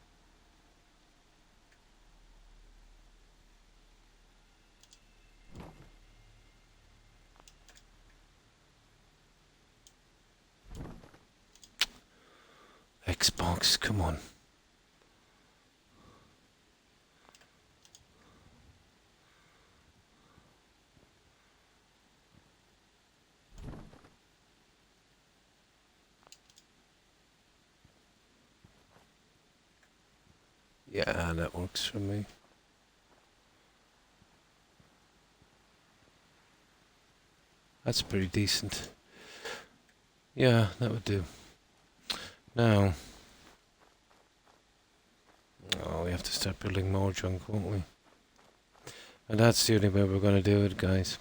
S1: Xbox, come on. Yeah, that works for me. That's pretty decent. Yeah, that would do. Now, oh, we have to start building more junk, won't we? And that's the only way we're going to do it, guys.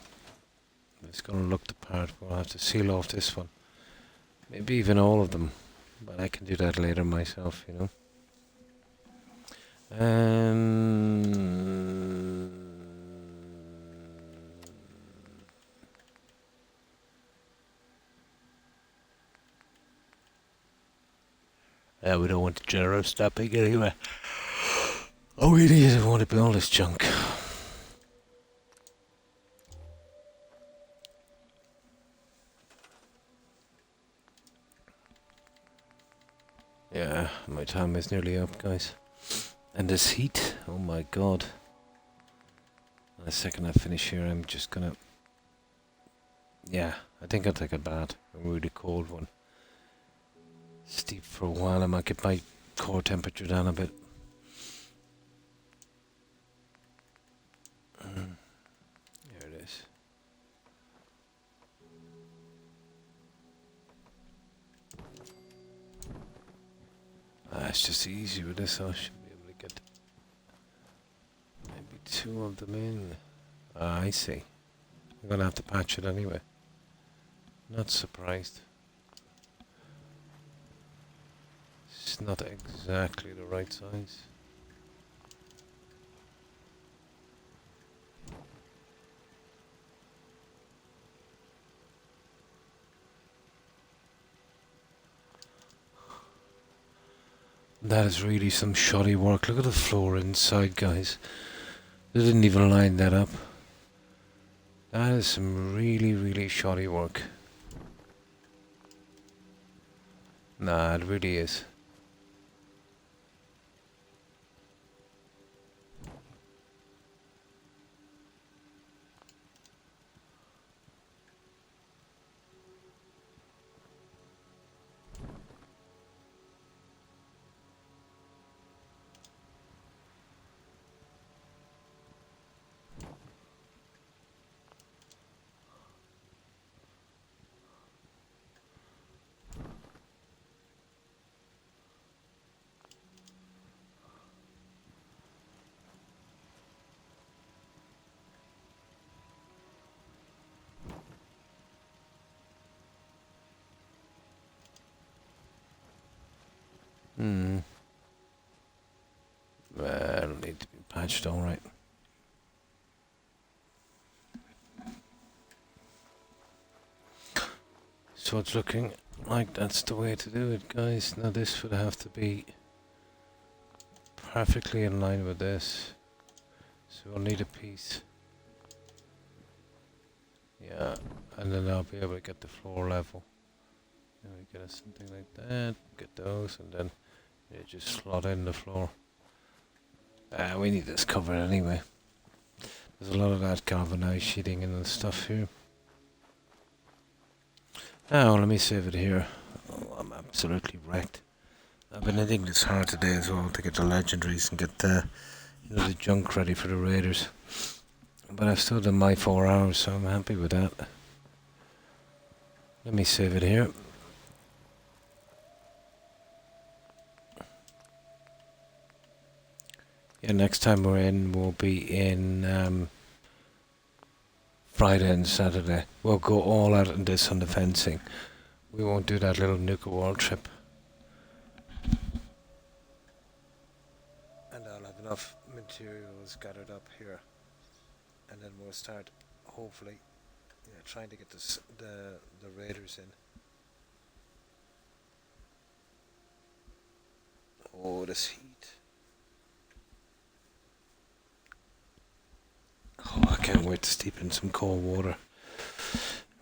S1: It's going to look the part. We'll have to seal off this one. Maybe even all of them. But I can do that later myself, you know. We don't want the generator stopping anyway. Oh, we really want to build all this junk. Yeah, my time is nearly up, guys. And this heat, oh my god. In the second I finish here, I'm just gonna... Yeah, I think I'll take a bath. A really cold one. Steep for a while, I might get my core temperature down a bit. There it is. It's just easy with this, I should be able to get maybe 2 of them in. I see. I'm gonna have to patch it anyway. Not surprised. It's not exactly the right size. That is really some shoddy work. Look at the floor inside, guys. They didn't even line that up. That is some really, really shoddy work. Nah, it really is. Well, it'll need to be patched, alright. So it's looking like that's the way to do it, guys. Now this would have to be perfectly in line with this. So we'll need a piece. Yeah, and then I'll be able to get the floor level. Then we get us something like that, get those, and then you just slot in the floor. We need this covered anyway. There's a lot of that galvanized sheeting and stuff here. Now, let me save it here. Oh, I'm absolutely wrecked. I've been hitting this hard today as well to get the legendaries and get the, you know, the junk ready for the raiders. But I've still done my 4 hours, so I'm happy with that. Let me save it here. Yeah, next time we're in, we'll be in Friday and Saturday. We'll go all out on this on the fencing. We won't do that little nuke world trip. And I'll have enough materials gathered up here. And then we'll start, hopefully, trying to get the raiders in. Oh, this heat. Oh, I can't wait to steep in some cold water.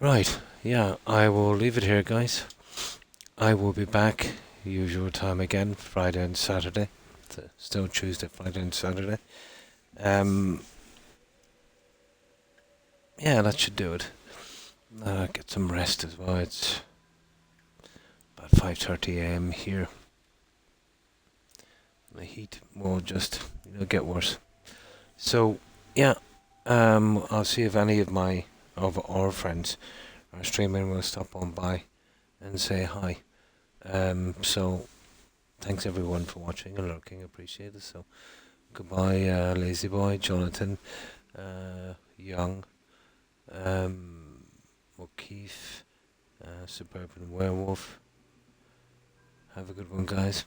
S1: Right, yeah, I will leave it here, guys. I will be back, usual time again, Friday and Saturday. It's still Tuesday, Friday and Saturday. Yeah, that should do it. Get some rest as well. It's about 5:30 AM here. The heat will just, get worse. So, yeah, I'll see if any of our friends are streaming. Will stop on by and say hi. So, thanks everyone for watching and lurking. Appreciate it. So, goodbye, Lazy Boy, Jonathan, Young, O'Keefe, Suburban Werewolf. Have a good one, guys.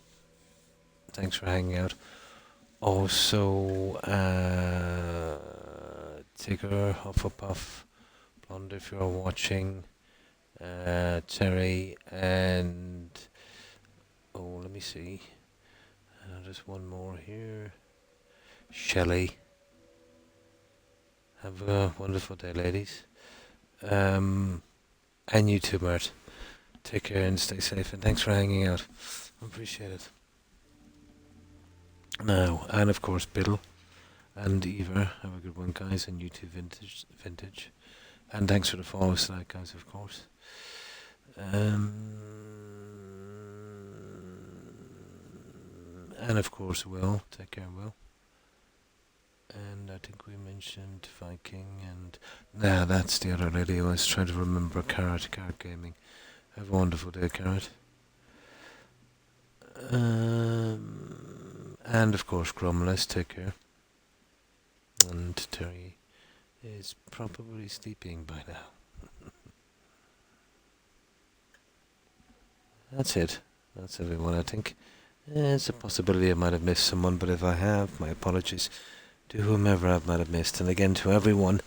S1: Thanks for hanging out. Also, Tigger, Hufflepuff, Blonde, if you're watching, Terry, and let me see. Just one more here. Shelley. Have a wonderful day, ladies. And you too, Mert. Take care and stay safe, and thanks for hanging out. I appreciate it. Now, and of course, Biddle and Eva, have a good one, guys, and you too, Vintage. And thanks for the follow tonight, guys, of course. And of course, Will. Take care, Will. And I think we mentioned Viking, and that's the other lady. I was trying to remember. Carrot Gaming. Have a wonderful day, Carrot. And of course, Grumless, take care. And Terry is probably sleeping by now. That's it. That's everyone, I think. There's a possibility I might have missed someone, but if I have, my apologies to whomever I might have missed. And again, to everyone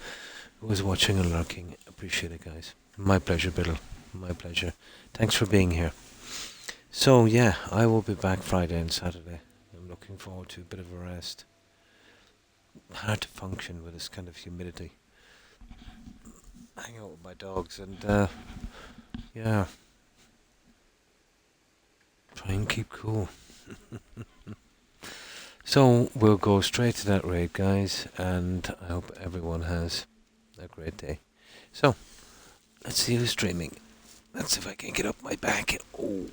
S1: who was watching and lurking, appreciate it, guys. My pleasure, Biddle. My pleasure. Thanks for being here. So, yeah, I will be back Friday and Saturday. I'm looking forward to a bit of a rest. Hard to function with this kind of humidity. Hang out with my dogs and, yeah. Try and keep cool. So, we'll go straight to that raid, guys, and I hope everyone has a great day. So, let's see who's streaming. Let's see if I can get up my back. Oh,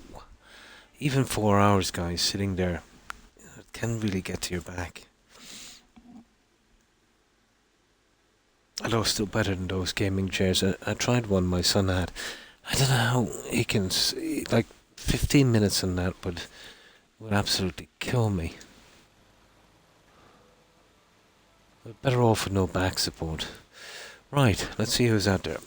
S1: even 4 hours, guys, sitting there. It can really get to your back. Although still better than those gaming chairs. I tried one my son had. I don't know how he can, like 15 minutes on that would absolutely kill me. But better off with no back support. Right, let's see who's out there.